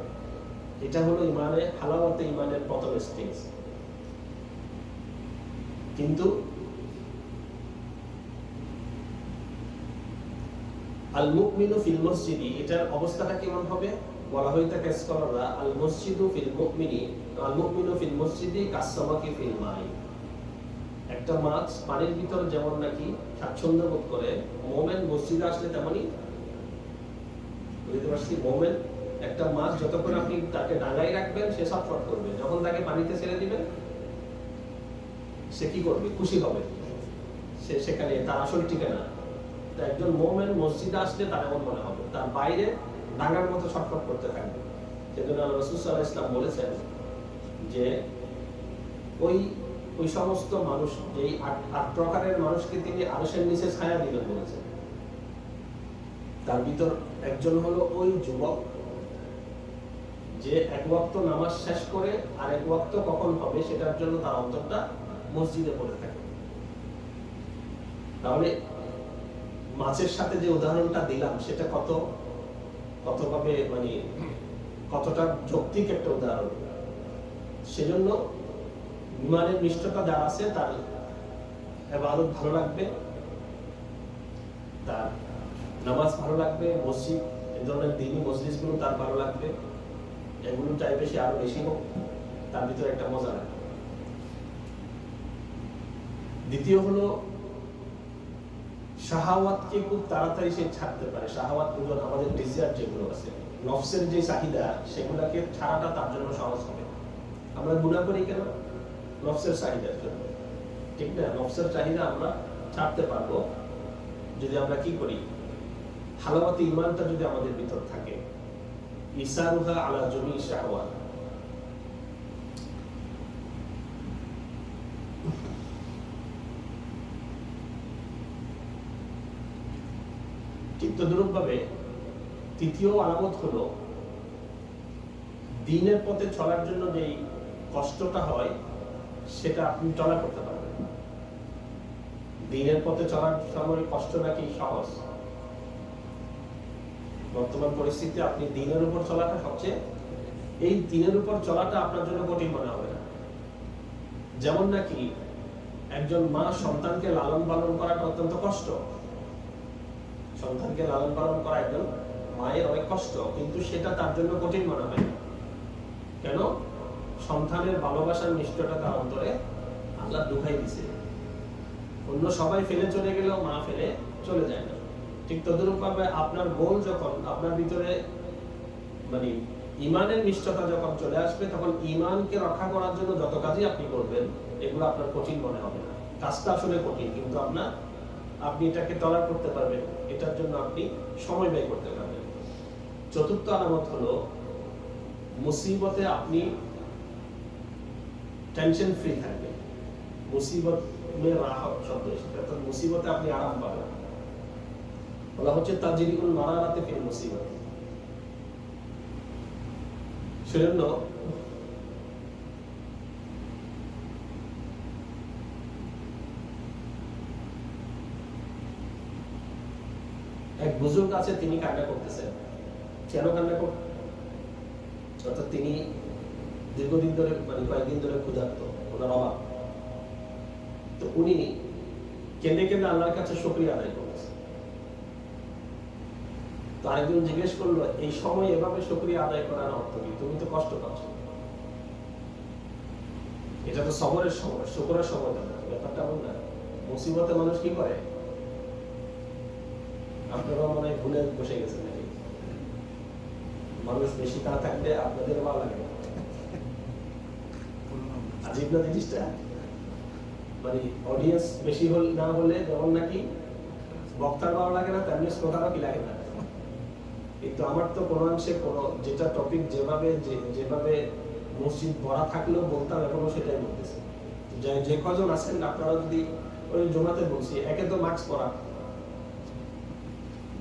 এটা হলো ইমানে হালাওয়াতে ইমানের প্রথম স্টেজ। কিন্তু আল মুমিনু ফিল মসজিদি, এটার অবস্থাটা কেমন হবে? বলা হয়ে থাকে স্কলাররা, আল মসজিদু ফিল মুমিনি আল মুমিনু ফিল মসজিদি কাসসামাকি ফিল মাই। একটা মাছ পানির ভিতর যেমন নাকি স্বাচ্ছন্দ্য বোধ করে, মুমিন মসজিদে আসলে তেমনই। বুঝতে পারছি? মুমিন একটা মাছ যতক্ষণ আপনি তাকে ডাঙায় রাখবেন সে ছটফট করবে, যখন তাকে পানিতে ছেড়ে দিবেন সে কি করবে? খুশি হবে, সে সেখানে তার আসল ঠিকানা। একজন মুমিন মসজিদে আসলে তার এমন মনে হবে, তার বাইরে ডাঙার মতো ছটফট করতে থাকবে। সেজন্য রাসূল সাল্লাল্লাহু আলাইহি ওয়াসাল্লাম বলেছেন যে ওই সমস্ত মানুষ, যেই 8 প্রকারের মানুষকে তিনি আরশের নিচে ছায়া দিবেন বলেছেন, তার ভিতর একজন হলো ওই যুবক যে এক ওয়াক্ত নামাজ শেষ করে আর এক ওয়াক্ত কখন হবে সেটার জন্য তার অন্তরটা মসজিদে পড়ে থাকে। তাহলে মাছের সাথে যে উদাহরণটা দিলাম সেটা কতভাবে মানে কতটা যৌক্তিক একটা উদাহরণ। সেজন্য ইমানের মিষ্টতা যার আছে তার ইবাদত ভালো লাগবে, তার নামাজ ভালো লাগবে, মসজিদ এই ধরনের দ্বীনি মজলিসগুলো তার ভালো লাগবে, এগুলো চাইবে সে আরো বেশি হোক, তার ভিতরে একটা মজা লাগবে। দ্বিতীয় হলো শাহাওয়াতকে খুব তাড়াতাড়ি সে ছাড়তে পারে। শাহাওয়াতগুলো আমাদের ডিজায়ার যেগুলো আছে, নফসের যে চাহিদা, সেগুলোকে ছাড়াটা তার জন্য সহজ হবে। আমরা গুনাহ করি কেন? নফসের চাহিদার জন্য, ঠিক না? নফসের চাহিদা আমরা ছাড়তে পারবো যদি আমরা কি করি? হালাওয়াতে ঈমানটা যদি আমাদের ভিতর থাকে, ইসারুহা আলা জমি শাহওয়াত। ঠিক তদ্রূপভাবে তৃতীয় আলামত হলো দ্বীনের পথে চলার জন্য যেই কষ্টটা হয় সেটা আপনি চলা করতে পারবেন। দ্বীনের পথে চলার সময় কষ্ট নাকি সহজ? বর্তমান পরিস্থিতিতে আপনি দ্বীনের উপর চলাটা সবচেয়ে, এই দ্বীনের উপর চলাটা আপনার জন্য কঠিন মনে হবে না। যেমন নাকি একজন মা সন্তানকে লালন পালন করাটা অত্যন্ত কষ্ট, সন্তানকে লালন পালন করা একজন মায়ের অনেক কষ্ট, কিন্তু সেটা তার জন্য কঠিন মনে হয় না। কেন? সন্তানের ভালোবাসার নিষ্ঠতা তার অন্তরে আল্লাহ ঢুকাই দিছে। অন্য সবাই ফেলে চলে গেলেও মা ফেলে চলে যায় না। ঠিক তদ্রূপভাবে আপনার গোল যখন আপনার ভিতরে মানে ইমানের নিষ্ঠতা যখন চলে আসবে, তখন ইমানকে রক্ষা করার জন্য যত কাজই আপনি করবেন এগুলো আপনার কঠিন মনে হবে না। কাজটা আসলে কঠিন, কিন্তু আপনি এটাকে টলার করতে পারবেন, এটার জন্য আপনি সময় ব্যয় করতে পারবেন। চতুর্থ আলামত হলো মুসিবতে আপনি টেনশন ফ্রি থাকবেন। মুসিবত মে রাহত শব্দ এসেছে, অর্থাৎ মুসিবতে আপনি আরাম পাবেন। বলা হচ্ছে তাজরিকুল মারারাতে ফিল মুসিবত। সেজন্য এক বুজুর্গ আছে, তিনি কান্না করতেছেন। কেন কান্না করতেন? অর্থাৎ তিনি দীর্ঘদিন ধরে মানে কয়েকদিন ধরে ক্ষুধার্ত, ওনার অভাব। তো উনি কেঁদে কেঁদে আল্লাহর কাছে শুকরিয়া আদায় করতেছেন। তো আরেকজন জিজ্ঞেস করলো, এই সময় এভাবে শুকরিয়া আদায় করার অর্থ কি? তুমি তো কষ্ট পাচ্ছ, এটা তো সবরের সময়, শুকরের সময়। ব্যাপারটা এমন না। মুসিবতে মানুষ কি করে? আপনারাও মনে হয় ভুলে বসে গেছেন নাকি? মানুষ বেশি না থাকলে আপনাদের ভালো লাগে না? আজীব না জিনিসটা? মানে অডিয়েন্স বেশি না হলে যেমন নাকি বক্তার ভালো লাগে না, তেমনি শ্রোতারও কি লাগে না। কিন্তু আমার তো কোনো অংশে কোনো যেটা টপিক যেভাবে মসজিদ ভরা থাকলেও বলতাম, এখনো সেটাই বলতেছি। যে কজন আছেন আপনারা যদি ওই জমাতে বলছি, একে তো মাস্ক পরা,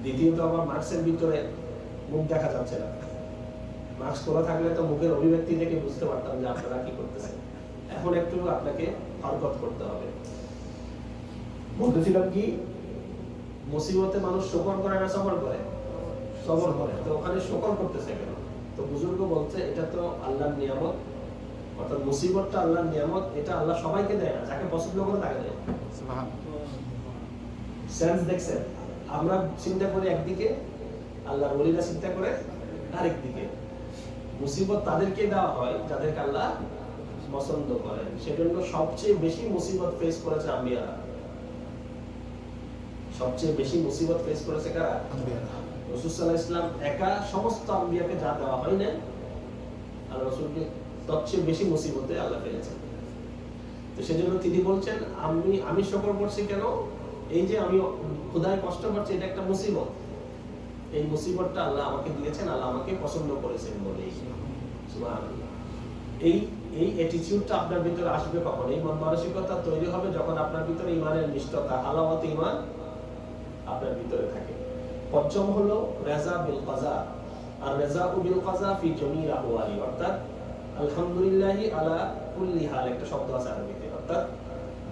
দ্বিতীয়ত আবার মাস্কের ভিতরে মুখ দেখা যাচ্ছে না। মাস্ক পরা থাকলে তো মুখের অভিব্যক্তি দেখে বুঝতে পারতাম যে আপনারা কি করতেছেন। এখন একটু আপনাকে হরকত করতে হবে। বলতেছিলাম কি, মুসিবতে মানুষ শকর করে না সবর করে? সবর করে। তো ওখানে শকর করতেছে কেন? তো বুজুর্গ বলছে এটা তো আল্লাহর নিয়ামত, অর্থাৎ মুসিবতটা আল্লাহর নিয়ামত। এটা আল্লাহ সবাইকে দেয় না, যাকে পছন্দ করে তাকে দেয়। সেন্স দেখছেন? আমরা চিন্তা করি একদিকে, আল্লাহর ওলিরা চিন্তা করে আরেক দিকে। মুসিবত তাদেরকে দেওয়া হয় যাদেরকে আল্লাহ পছন্দ করেন। সেজন্য সবচেয়ে বেশি মুসিবত ফেস করেছে আম্বিয়ারা। সবচেয়ে বেশি মুসিবত ফেস করেছে কারা? রাসূল সাল্লাল্লাহু আলাইহি ওয়াসাল্লাম একা সমস্ত আম্বিয়াকে যা দেওয়া হয় না, আর রাসূলকে সবচেয়ে বেশি মুসিবতে আল্লাহ ফেলেছেন। তো সেজন্য তিনি বলছেন, আমি শুকর করছি কেন? এই যে আমি খোদায় কষ্ট করছি, এটা একটা মুসিবত। এই মুসিবতটা আল্লাহ আমাকে দিয়েছেন, আল্লাহ আমাকে পছন্দ করেছেন বলেই। সুবহানাল্লাহ। এই অ্যাটিটিউডটা আপনার ভিতরে আসবে কখন? এই মন মানসিকতা তৈরি হবে যখন আপনার ভিতরে ঈমানের নিষ্ঠতা, হালাওয়াত ঈমান আপনার ভিতরে থাকে। পঞ্চম হলো রাজা বিল কাজা। আর রাজা বিল কাজা ফি জামিল আহওয়ালি, অর্থাৎ আলহামদুলিল্লাহি আলা কুল্লি হাল, একটা শব্দ আছে আরবিতে, অর্থাৎ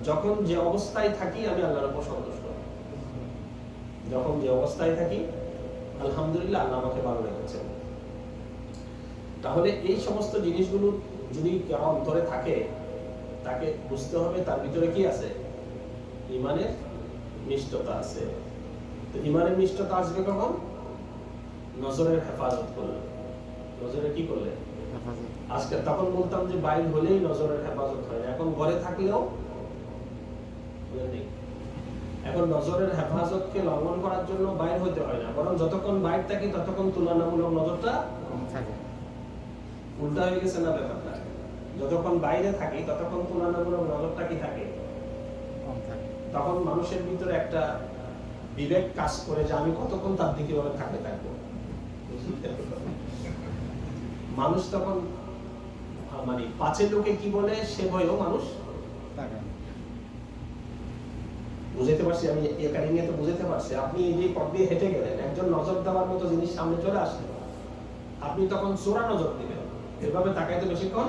যখন যে অবস্থায় থাকি আমি আল্লাহর উপর সন্তুষ্ট। যখন যে অবস্থায় থাকি আলহামদুলিল্লাহ, আল্লাহ আমাকে ভালো রেখেছেন। তাহলে এই সমস্ত জিনিসগুলো যদি কারো অন্তরে থাকে, তাকে বুঝতে হবে তার ভিতরে কি আছে? ঈমানের নিষ্ঠতা আছে। তো ঈমানের নিষ্ঠতা আসবে কখন? নজরের হেফাজত করলে। নজরের কি করলে? আজকে তখন বলতাম যে বাইরে হলেই নজরের হেফাজত হয়, এখন ঘরে থাকলেও। এখন নজরের হেফাজতকে লঙ্ঘন করার জন্য বাইরে হইতে হয় না, বরং যতক্ষণ বাইরে থাকি ততক্ষণ তুলনামূলক নজরটা কম থাকে। উল্টা হয়ে গেছে না ব্যাপারটা? যতক্ষণ বাইরে থাকি ততক্ষণ তুলনামূলক নজরটা কি থাকে? কম থাকে। তখন মানুষের ভিতরে একটা বিবেক কাজ করে যে আমি কতক্ষণ তার দিকে ভাবে থাকবো। মানুষ তখন মানে পাঁচের লোকে কি বলে সে ভয়েও মানুষ বুঝাইতে পারছি। আমি এখানে নিয়ে তো বুঝাইতে পারছি। আপনি এই যে পথ দিয়ে হেঁটে গেলেন, একজন নজর দেওয়ার মতো জিনিস সামনে চলে আসলে আপনি তখন চোরা নজর দিবেন। এভাবে তাকাইতে বেশিক্ষণ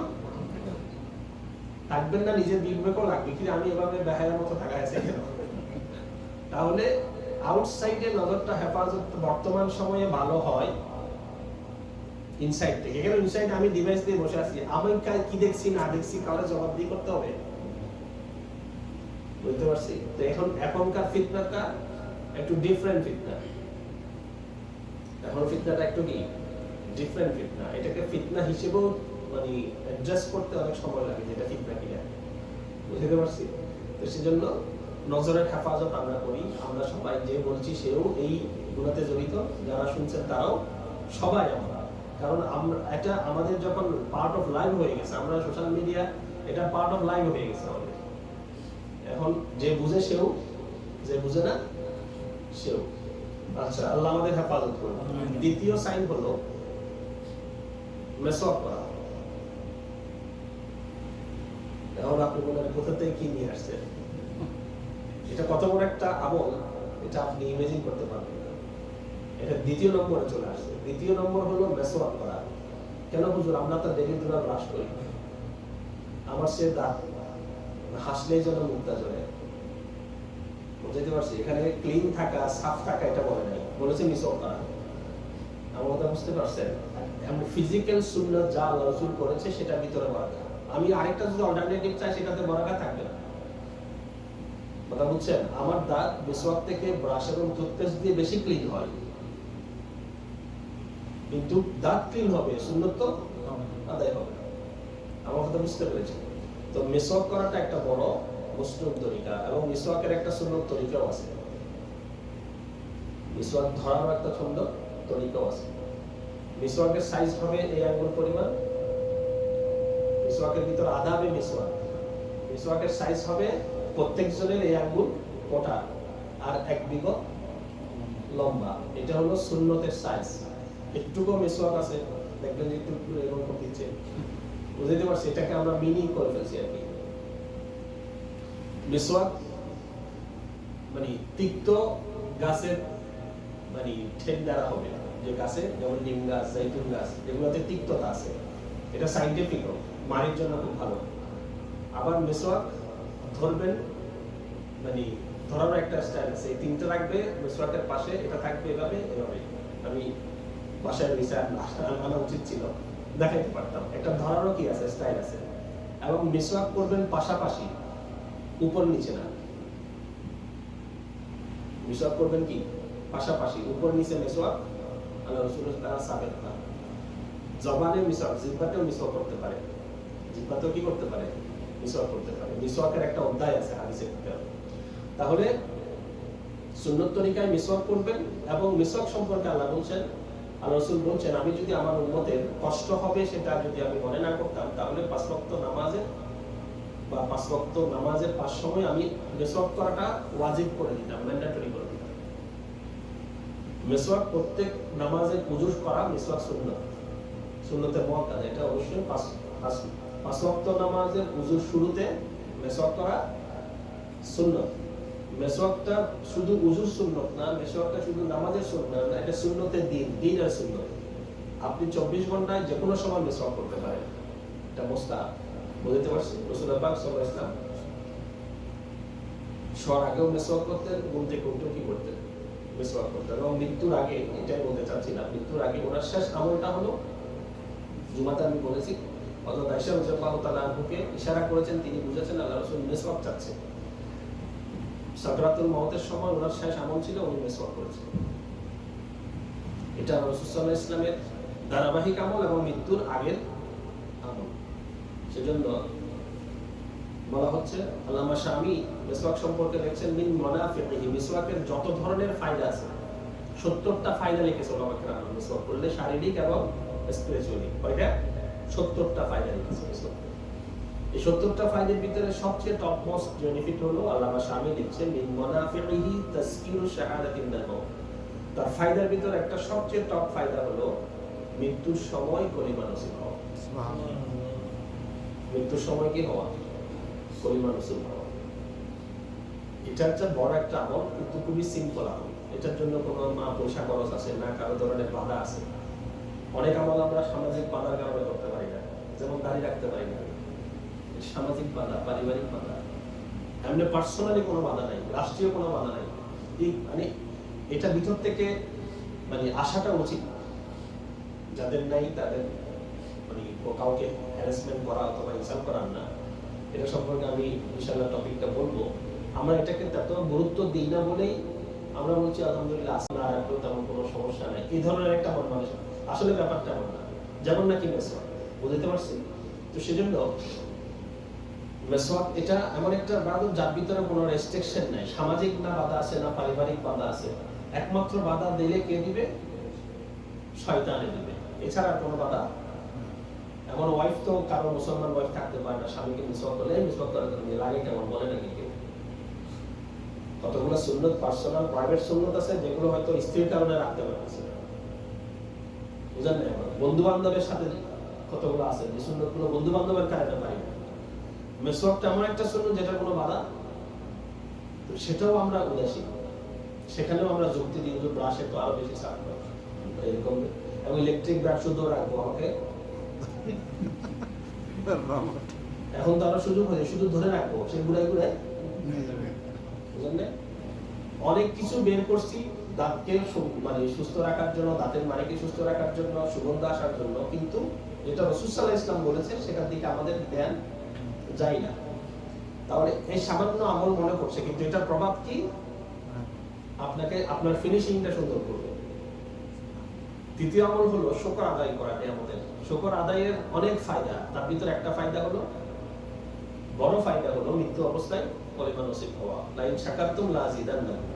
থাকবেন না, নিজের বিবেকও লাগবে কি আমি এভাবে বেহায়ার মতো তাকায় আছি কেন। তাহলে আউটসাইডে নজরটা হেফাজত বর্তমান সময়ে ভালো হয় ইনসাইড থেকে। কেন? ইনসাইড আমি ডিভাইস দিয়ে বসে আছি, আমি কি দেখছি না দেখছি কারো জবাব দিয়ে করতে হবে। বুঝতে পারছি? তো এখনকার ফিতনাটা একটু ডিফারেন্ট ফিতনা। এখন ফিতনাটা একটু কি ডিফারেন্ট ফিতনা। এটাকে ফিতনা হিসেবেও মানে অ্যাডজাস্ট করতে অনেক সময় লাগে, যেটা ফিতনা কিনা। বুঝতে পারছি? তো সেজন্য নজরের হেফাজত আমরা করি। আমরা সবাই, যে বলছি সেও এই গুণাতে জড়িত, যারা শুনছেন তারাও, সবাই আমরা। কারণ আমরা এটা আমাদের যখন পার্ট অফ লাইফ হয়ে গেছে, আমরা সোশ্যাল মিডিয়া এটা পার্ট অফ লাইফ হয়ে গেছে আমাদের। এখন যে বুঝে সেও, যে বুঝে না সেও। আচ্ছা, আল্লাহ আমাদের হেফাজত করুন। দ্বিতীয় সাইন হলো মেসওয়াক করা। এখন আপনি বলেন কোথা থেকে কি নিয়ে আসছেন? এটা কত বড় একটা আমল, এটা আপনি ইমেজিন করতে পারবেন না। এটা দ্বিতীয় নম্বরে চলে আসছে। দ্বিতীয় নম্বর হলো মেসওয়াক করা। কেন হুজুর? আমরা তো ডেলি দুবার ব্রাশ করি, আমার সে দাঁত হাসলেই যেন মুক্তা জলে। বুঝতে পারছি? এখানে ক্লিন থাকা, সাফ থাকা এটা বলে নাই, বলেছে মিসওয়াক করা। আমার কথা বুঝতে পারছেন? এমন ফিজিক্যাল সুন্নাত যা আল্লাহ রাসূল করেছে সেটার ভিতরে বরাকা। আমি আরেকটা যদি অল্টারনেটিভ চাই, সেটাতে বরাকা থাকবে না। কথা বুঝছেন? আমার দাঁত মিসওয়াক থেকে ব্রাশ এবং টুথপেস্ট দিয়ে বেশি ক্লিন হয়, কিন্তু দাঁত ক্লিন হবে, সুন্নাত তো আদায় হবে। আমার কথা বুঝতে পেরেছেন? তো মিসওয়াক করাটা একটা বড় মুসনুদ তরিকা, এবং মিসওয়াকের একটা সুন্নাত তরিকাও আছে। মিসওয়াক ধরার একটা সুন্দর তরিকাও আছে। মিসওয়াকের সাইজ হবে এই আঙ্গুল পরিমাণ, মিসওয়াকের ভিতর আদাবে মিসওয়াক, মিসওয়াকের সাইজ হবে প্রত্যেকজনের এই আঙ্গুল কোটা আর এক বিগত লম্বা। এটা হলো সুন্নতের সাইজ। একটুকু মিসওয়াক আছে, দেখবেন যে একটু এরকম দিচ্ছে, বুঝতে পারছি, এটাকে আমরা মিনি করে ফেলছি আর কি। মিসওয়াক মানে তিক্ত গাছের মানে ঠেক দ্বারা হবে, যে গাছে যেমন নিম গাছ, জাইতুন গাছ, এগুলোতে তিক্ততা আছে, এটা সাইন্টিফিক, মাড়ির জন্য খুব ভালো। আবার মিসওয়াক ধরবেন মানে ধরার একটা স্টাইল আছে, এই তিনটা রাখবে মিসওয়াকের পাশে, এটা থাকবে এভাবে এভাবে। আমি বাসায় রিসার্চ আনা উচিত ছিল, দেখাইতে পারতাম। একটা ধরারও কি আছে, স্টাইল আছে। এবং মিসওয়াক করবেন পাশাপাশি, উপর নিচে না। মিসওয়াক করবেন কি পাশাপাশি, উপর নিচে মিসওয়াক আল্লাহ রাসূলের দ্বারা সাবেত না। জবানে মিসওয়াক, জিহ্বাতেও মিসওয়াক করতে পারে, জিহ্বাতেও কি করতে পারে, মিসওয়াক করতে পারে। মিসওয়াকের একটা অধ্যায় আছে হাদিসে কিতাবে। তাহলে সুন্নত তরিকায় মিসওয়াক করবেন। এবং মিসওয়াক সম্পর্কে আল্লাহ বলছেন, আল্লাহ রাসূল বলছেন, আমি যদি আমার উম্মতের কষ্ট হবে সেটা যদি আমি মনে না করতাম, তাহলে পাঁচ ওয়াক্ত নামাজের বা পাঁচ ওয়াক্ত নামাজের 5 সময় আমি মিসওয়াক করাটা ওয়াজিব করে দিতাম, ম্যান্ডেটরি করে দিতাম। মিসওয়াক প্রত্যেক নামাজে ওযু করা মিসওয়াক সুন্নাত, সুন্নতের মুআক্কাদ। এটা অবশ্যই পাঁচ ওয়াক্ত নামাজের ওযুর শুরুতে মিসওয়াক করা সুন্নাত। মিসওয়াকটা শুধু ওযুর সুন্নাত না, মিসওয়াকটা শুধু নামাজের সুন্নাত না, এটা সুন্নতের দিনের সুন্নাত। আপনি 24 ঘন্টায় যে কোনো সময় মিসওয়াক করতে পারেন, এটা মুস্তাহাব। বুঝতে পারছেন? রাসূল পাক সাল্লাল্লাহু আলাইহি ওয়াসাল্লাম শোয়ার আগেও মিসওয়াক করতেন, ঘুম থেকে উঠেও কি করতেন, মিসওয়াক করতেন। এবং মৃত্যুর আগে, এটাই বলতে চাচ্ছিলাম, মৃত্যুর আগে ওনার শেষ আমলটা হলো, জুমাতে আমি বলেছি, হযরত আয়েশা রাদিয়াল্লাহু তাআলা আনহাকে ইশারা করেছেন, তিনি বুঝেছেন আল্লাহ রাসূল মিসওয়াক চাচ্ছেন। সাকরাতুল মউতের সময় ওনার শেষ আমল ছিল উনি মিসওয়াক করেছেন। এটা রাসূল সাল্লাল্লাহু আলাইহি ওয়াসাল্লামের ধারাবাহিক আমল এবং মৃত্যুর আগের আমল। সেজন্য বলা হচ্ছে, আল্লামা শামী মিসওয়াক সম্পর্কে লিখছেন, মিন মুনাফিহি, মিসওয়াকের যত ধরনের ফায়দা আছে 70টা ফায়দা লিখেছে ওলামা কেরাম। মিসওয়াক করলে শারীরিক এবং স্পিরিচুয়ালি কয়টা, 70টা ফায়দা লিখেছে মিসওয়াক। এই 70টা ফায়দার ভিতরে সবচেয়ে টপ মোস্ট বেনিফিট হলো, আল্লামা শামী লিখছেন, মিন মুনাফিহি তাসকিরু শাহাদাতিন নাবুওয়া। তার ফায়দার ভিতরে একটা সবচেয়ে টপ ফায়দা হলো মৃত্যুর সময় কলিমা নসিব হওয়া। সুবহানাল্লাহ। মৃত্যুর সময় কি হওয়া, কলিমা নসিব হওয়া। এটা একটা বড় একটা আমল, কিন্তু খুবই সিম্পল আমল। এটার জন্য কোনো না পয়সা খরচ আছে, না কারো ধরনের বাধা আছে। অনেক আমল আমরা সামাজিক বাধার কারণে করতে পারি না, যেমন দাঁড়িয়ে রাখতে পারি না, সামাজিক বাধা, পারিবারিক বাধা। এমনি পার্সোনালি কোনো বাধা নাই, রাষ্ট্রীয় কোনো বাধা নাই। মানে এটা ভিতর থেকে মানে আশাটা উচিত। যাদের নাই তাদের মানে কাউকে হ্যারাসমেন্ট করা অথবা ইনসাল্ট করার না। এটা সম্পর্কে আমি ইনশাআল্লাহ টপিকটা বলবো। আমরা এটাকে তত গুরুত্ব দিই না বলেই আমরা বলছি আলহামদুলিল্লাহ আসলে আর একটু তেমন কোনো সমস্যা নাই, এই ধরনের একটা মন মানুষ। আসলে ব্যাপারটা এমন না, যেমন নাকি মেসওয়াক, বুঝতে পারছি? তো সেজন্য মেসওয়াক এটা এমন একটা বাধা যার ভিতরে কোনো রেস্ট্রিকশন নাই, সামাজিক না বাধা আছে, না পারিবারিক বাধা আছে। একমাত্র বাধা দিলে কে দিবে? শয়তানে দিবে, এছাড়া কোনো বাধা। এমন ওয়াইফ তো কারো মুসলমান ওয়াইফ থাকতে পারে না, স্বামীকে মিসওয়াক করলে মিসওয়াক করার জন্য লাগে কেমন, বলে নাকি কেউ? কতগুলো সুন্নত, পার্সোনাল প্রাইভেট সুন্নত আছে যেগুলো হয়তো স্ত্রীর কারণে রাখতে পারছে না, বুঝেন না? বন্ধু বান্ধবের সাথে কতগুলো আছে যে সুন্নতগুলো বন্ধু বান্ধবের কারণে পাই না। মিসওয়াকটা এমন একটা সুন্নত যেটার কোনো বাধা, তো সেটাও আমরা উদাসীন, সেখানেও আমরা যুক্তি দিই যে ব্রাশে তো আরো বেশি সাফ হয় এরকম, এবং ইলেকট্রিক ব্রাশ শুধু রাখবো আমাকে, এখন তো আরো সুযোগ হয়েছে, শুধু ধরে রাখবো, সে ঘুরাই ঘুরাই, বুঝলেন না? অনেক কিছু বের করছি দাঁতকে মানে সুস্থ রাখার জন্য, দাঁতের মাড়িকে সুস্থ রাখার জন্য, সুগন্ধ আসার জন্য, কিন্তু যেটা রাসূল সাল্লাল্লাহু আলাইহি ওয়াসাল্লাম বলেছে সেটার দিকে আমাদের ধ্যান যায় না। তাহলে এই সামান্য আমল মনে করছে, কিন্তু এটার প্রভাব কি? আপনাকে আপনার ফিনিশিংটা সুন্দর করবে। তৃতীয় আমল হলো শুকর আদায় করা। আমাদের শুকর আদায়ের অনেক ফায়দা, তার ভিতরে একটা ফায়দা হলো, বড় ফায়দা হলো মৃত্যু অবস্থায় কলিমা নসিব হওয়া। লাইন শাকারতুম লা আযীদান্নাকুম।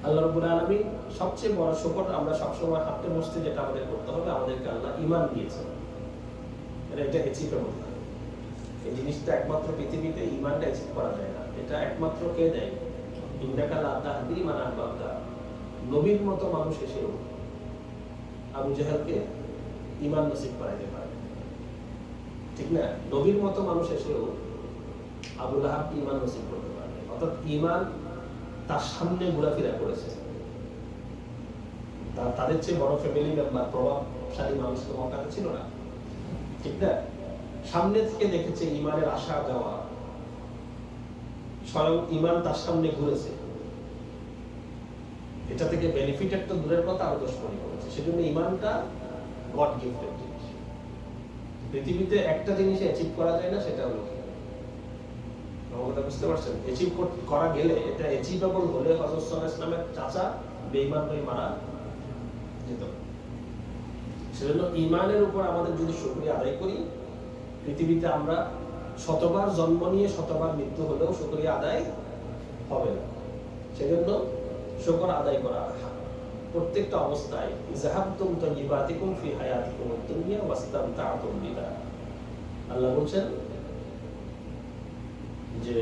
আল্লাহ রাব্বুল আলামিন সবচেয়ে বড় শুকর আমরা সবসময় হাঁটতে বসতে যেটা আমাদের করতে হবে, আমাদেরকে আল্লাহ ঈমান দিয়েছেন, এটা অ্যাচিভেবল না। এই জিনিসটা একমাত্র পৃথিবীতে ঈমানটা অ্যাচিভ করা যায় না, এটা একমাত্র কে দেয়? ইন্নাকা লা তাহদি মান আহবাবতা। নবীর মতো মানুষ এসেও আবু জাহেলকে ঈমান নসিব করাইতে পারে, ঠিক না? নবীর মতো মানুষ এসেও আবু লাহাবকে ঈমান নসিব করতে পারে, অর্থাৎ ঈমান তার সামনে ঘোরাফেরা করেছে। তাদের চেয়ে বড় ফ্যামিলি মেম্বার, প্রভাবশালী মানুষ তো মক্কাতে ছিল না, ঠিক না? সামনে থেকে দেখেছে ঈমানের আশা যাওয়া, স্বয়ং ঈমান তার সামনে ঘুরেছে। এটা থেকে বেনিফিটেড তো দূরের কথা, আরো দুশ্মনী করেছে। সেজন্য ঈমানটা গড গিফটেড জিনিস। পৃথিবীতে একটা জিনিস অ্যাচিভ করা যায় না, সেটা হলো কি? কথা বুঝতে পারছেন? অ্যাচিভ করা গেলে, এটা অ্যাচিভেবল হলে হযরত সাল্লাল্লাহু আলাইহি ওয়াসাল্লামের চাচা বেঈমান হয়ে মারা যেত। সেজন্য ঈমানের উপর আমাদের যদি শুকরিয়া আদায় করি, পৃথিবীতে আমরা শতবার জন্ম নিয়ে শতবার মৃত্যু হলেও শুকরিয়া আদায় হবে না। সেজন্য শুকর আদায় করা প্রত্যেকটা অবস্থায়। যাহাবতুম তাইয়্যিবাতিকুম ফি হায়াতিকুম আদ-দুনিয়া ওয়াস্তামতা'তুম বিহা। আল্লাহ বলেন যে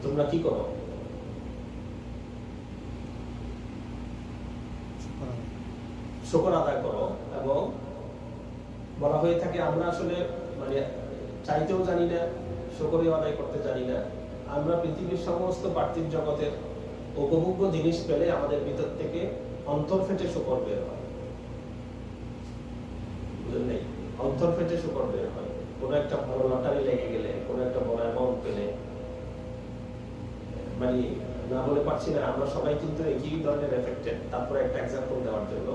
তোমরা কি করো? শুকর আদায় করো। এবং বলা হয়ে থাকে আমরা আসলে মানে চাইতেও জানি না, শুকরিয়া আদায় করতে জানি না। আমরা পৃথিবীর সমস্ত পার্থিব জগতের উপভোগ্য জিনিস পেলে আমাদের ভিতর থেকে অন্তর ফেটে শুকর বের হয়, বুঝলেন? অন্তর ফেটে শুকর বের হয়। কোনো একটা বড় লটারি লেগে গেলে, কোনো একটা বড় অ্যামাউন্ট পেলে, মানে না বলে পারছি না, আমরা সবাই কিন্তু একই ধরনের এফেক্টেড। তারপরে একটা এক্সাম্পল দেওয়ার জন্য,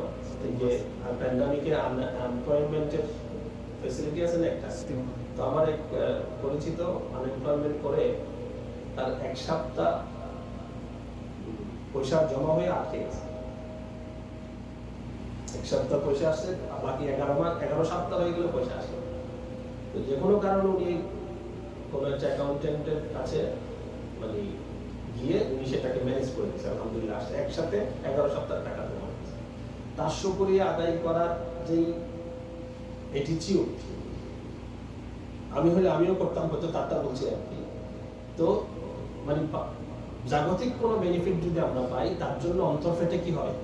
যে প্যান্ডামিকে আনএমপ্লয়মেন্টের ফ্যাসিলিটি আছে না একটা, তো আমার এক পরিচিত আনএমপ্লয়মেন্ট করে তার এক সপ্তাহ পয়সা জমা হয়ে আটকে গেছে। এক সপ্তাহ পয়সা আসছে, বাকি 11 সপ্তাহ হয়ে গেলে পয়সা আসে। তো যে কোনো কারণে উনি কোনো একটা অ্যাকাউন্টেন্টের কাছে মানে গিয়ে উনি সেটাকে ম্যানেজ করে দিয়েছে, আলহামদুলিল্লাহ আসছে। একসাথে 11 সপ্তাহ টাকা জমা হয়েছে। তার শুকরিয়া আদায় করার যেই অ্যাটিটিউড, আমি হলে আমিও করতাম, হয়তো তারটা বলছি আর কি। তো মানে জাগতিক কোনো বেনিফিট যদি আমরা পাই, তার জন্য অন্তর ফেটে কি হয়,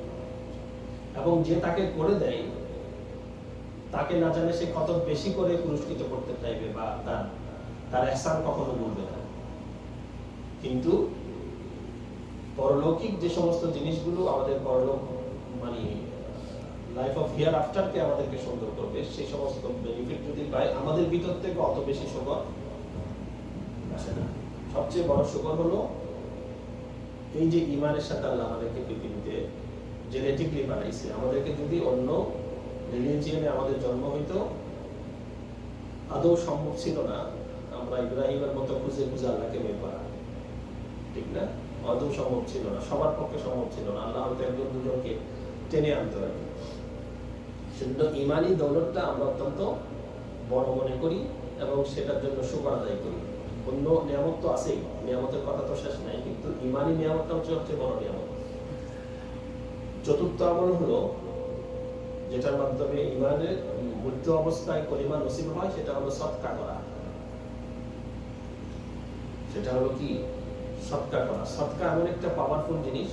এবং যে তাকে করে দেয় তাকে না জানে সে কত বেশি করে পুরস্কৃত করতে চাইবে, বা তার ihsan কখনো ভুলবে না। কিন্তু পরলৌকিক যে সমস্ত জিনিসগুলো আমাদের পরলোক মানে লাইফ অফ হিয়ার আফটারকে আমাদেরকে সুন্দর করবে, সেই সমস্ত বেনিফিট যদি পাই, আমাদের ভিতর থেকে অত বেশি শুকর আসে না। সবচেয়ে বড় শুকর হলো এই যে ঈমানের সাথে আল্লাহ আমাদেরকে পৃথিবীতে জেনেটিকলি বানাইছে। আমাদেরকে যদি অন্য রিলিজিয়নে আমাদের জন্ম হইতো, আদৌ সম্ভব ছিল না আমরা ইব্রাহিমের মতো খুঁজে খুঁজে আল্লাহকে বের করা, ঠিক না? আদৌ সম্ভব ছিল না, সবার পক্ষে সম্ভব ছিল না। আল্লাহ হয়তো একজন দুজনকে টেনে আনতে পারে। সেজন্য ঈমানি দৌলতটা আমরা অত্যন্ত বড় মনে করি এবং সেটার জন্য শুকর আদায় করি। অন্য নিয়ামত তো আছেই, নিয়ামতের কথা তো শেষ নাই, কিন্তু ঈমানি নিয়ামতটা হচ্ছে সবচেয়ে বড় নিয়ামত। চতুর্থ আমল হলো যেটার মাধ্যমে ঈমানের মৃত্যু অবস্থায় কলিমা নসিব হয়, সেটা হলো সদকা করা। সেটা হলো কি? সদকা করা। সদকা এমন একটা পাওয়ারফুল জিনিস।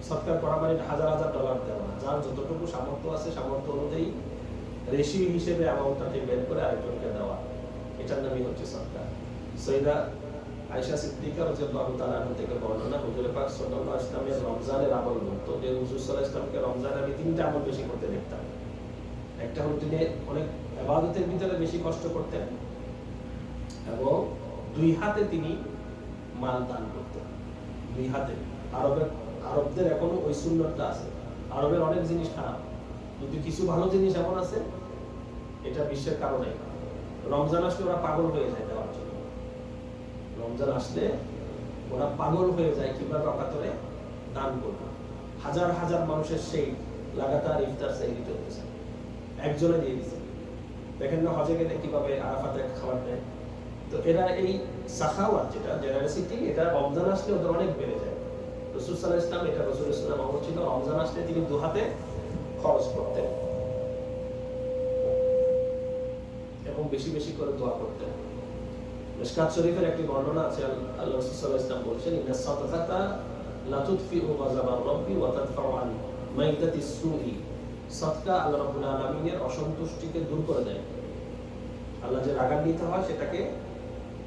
সদকা করা মানে হাজার হাজার ডলার দেওয়া না, যার যতটুকু সামর্থ্য আছে সামর্থ্য অনুযায়ী রেশিও হিসেবে অ্যামাউন্টটাকে বের করে আরেকজনকে দেওয়া, এটার নামই হচ্ছে সদকা। সৈয়দা আয়েশা সিদ্দিকা রাদিয়াল্লাহু তাআলা আনহা থেকে বর্ণনা, হুজুর পাক সাল্লাল্লাহু আলাইহি ওয়াসাল্লামের রমজানের আমল বলতো যে হুজুর সাল্লাল্লাহু আলাইহি ওয়াসাল্লামকে রমজানে আমি 3টা আমল বেশি করতে দেখতাম। একটা হলো তিনি অনেক ইবাদতের ভিতরে বেশি কষ্ট করতেন, এবং 2 হাতে তিনি মাল দান করতেন। 2 হাতে। আরবদের এখনো ওই সুন্নতটা আছে। আরবের অনেক জিনিস খারাপ, কিন্তু কিছু ভালো জিনিস এমন আছে, এটা বিশ্বের কারণে। রমজান আসলে ওরা পাগল হয়ে যায় দেওয়ার জন্য। রমজান আসলে ওরা পাগল হয়ে যায় কিভাবে অকাতরে দান করবে। হাজার হাজার মানুষের সেই লাগাতার ইফতার সেহরি চলতেছে, একজনে দিয়ে দিচ্ছে। দেখেন না হজে গেলে কিভাবে আরাফাতে খাবার দেয়। তো এরা এই সাখাওয়াত যেটা জেনারেসিটি, এটা রমজান আসলে ওদের অনেক বেড়ে যায়। রাসূল সাল্লাল্লাহু আলাইহি ওয়াসাল্লাম, এটা রাসূলের সুন্নাহ আমল ছিল, রমজান আসলে তিনি দুহাতে খরচ করতেন এবং বেশি বেশি করে দোয়া করতেন। মিশকাত শরীফের একটি বর্ণনা আছে, আল্লাহ রাসূল সাল্লাল্লাহু আলাইহি ওয়াসাল্লাম বলেছেন, ইন্না সাদাকাতা লা তুদফিউ গাযাবার রাব্বি ওয়া তাদফাউ আন মাইদাতিস সুই। সাদকা আল্লাহ রাব্বুল আলামিনের অসন্তুষ্টিকে দূর করে দেয়, আল্লাহ যে রাগান্বিত হয় সেটাকে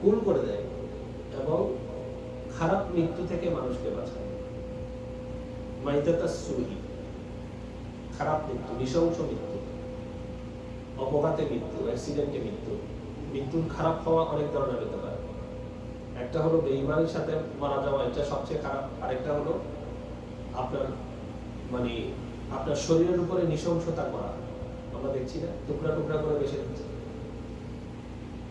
কুল করে দেয় এবং খারাপ মৃত্যু থেকে মানুষকে বাঁচায়। মাইদাতাস সুই, খারাপ মৃত্যু, নৃশংস মৃত্যু, অপঘাতে মৃত্যু, অ্যাক্সিডেন্টে মৃত্যু। মৃত্যুর খারাপ হওয়া অনেক ধরনের হতে পারে। একটা হলো বেঈমানের সাথে মারা যাওয়া, এটা সবচেয়ে খারাপ। আরেকটা হলো আপনার মানে আপনার শরীরের উপরে নৃশংসতা করা, আমরা দেখছি না, টুকরা টুকরা করে বেশি হচ্ছে।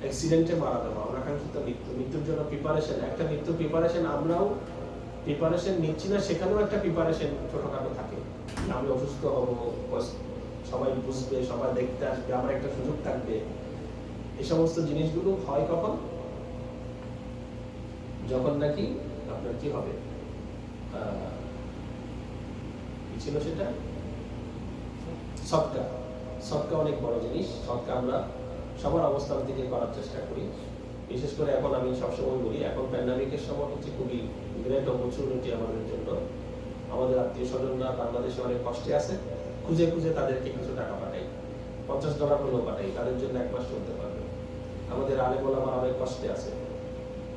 অ্যাক্সিডেন্টে মারা যাওয়া, অনাকাঙ্ক্ষিত মৃত্যু, মৃত্যুর জন্য প্রিপারেশন, একটা মৃত্যু প্রিপারেশন, আমরাও প্রিপারেশন নিচ্ছি না, সেখানেও একটা প্রিপারেশন ছোটখাটো থাকে। আমি অসুস্থ হব, সবাই বুঝবে, সবাই দেখতে আসবে, আমার একটা সুযোগ থাকবে। এই সমস্ত জিনিসগুলো হয় কখন? যখন নাকি আপনার কি হবে, কি ছিল সেটা, সদকা। সদকা অনেক বড় জিনিস। সদকা আমরা সবার অবস্থান থেকে করার চেষ্টা করি। বিশেষ করে এখন আমি সবসময় বলি, এখন প্যান্ডামিকের সময় হচ্ছে খুবই গ্রেট অপরচুনিটি আমাদের জন্য। আমাদের আত্মীয় স্বজনরা বাংলাদেশে অনেক কষ্টে আছে, খুঁজে খুঁজে তাদেরকে কিছু টাকা পাঠাই, $50 হলেও পাঠাই, তাদের জন্য এক মাস চলতে পারবে। আমাদের আলেম ওলামা অনেক কষ্টে আছে।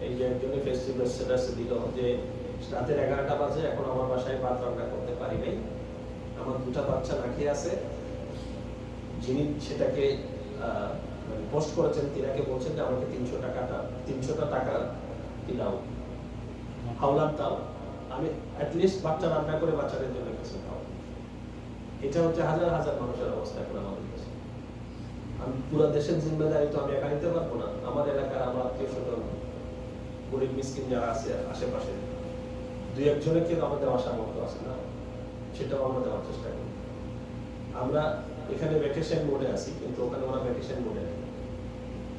এই যে একজনে ফেস্টিভ্যাল স্ট্যাটাসে দিল যে রাতের 11টা বাজে, এখন আমার বাসায় ভাত রান্না করতে পারি নাই, আমার 2টা বাচ্চা না খেয়ে আছে। যিনি সেটাকে পোস্ট করেছেন তিনাকে বলছেন যে আমাকে 300টা টাকা দিলাও, হাওলাত দাও, আমি অ্যাটলিস্ট বাচ্চা রান্না করে বাচ্চাদের জন্য কিছু খাও। এটা হচ্ছে হাজার হাজার মানুষের অবস্থা এখন আমাদের দেশে। আমি পুরো দেশের জিম্মেদারি তো আমি একা নিতে পারবো না। আমার এলাকার আমার আত্মীয় স্বজন, গরিব মিসকিন যারা আছে আশেপাশে, 2-1 জনকে আমাদের আশার মতো আছে না, সেটাও আমরা দেওয়ার চেষ্টা করি। আমরা এখানে ভ্যাকেশন মোডে আছি, কিন্তু ওখানে ওরা ভ্যাকেশন মোডে নেই।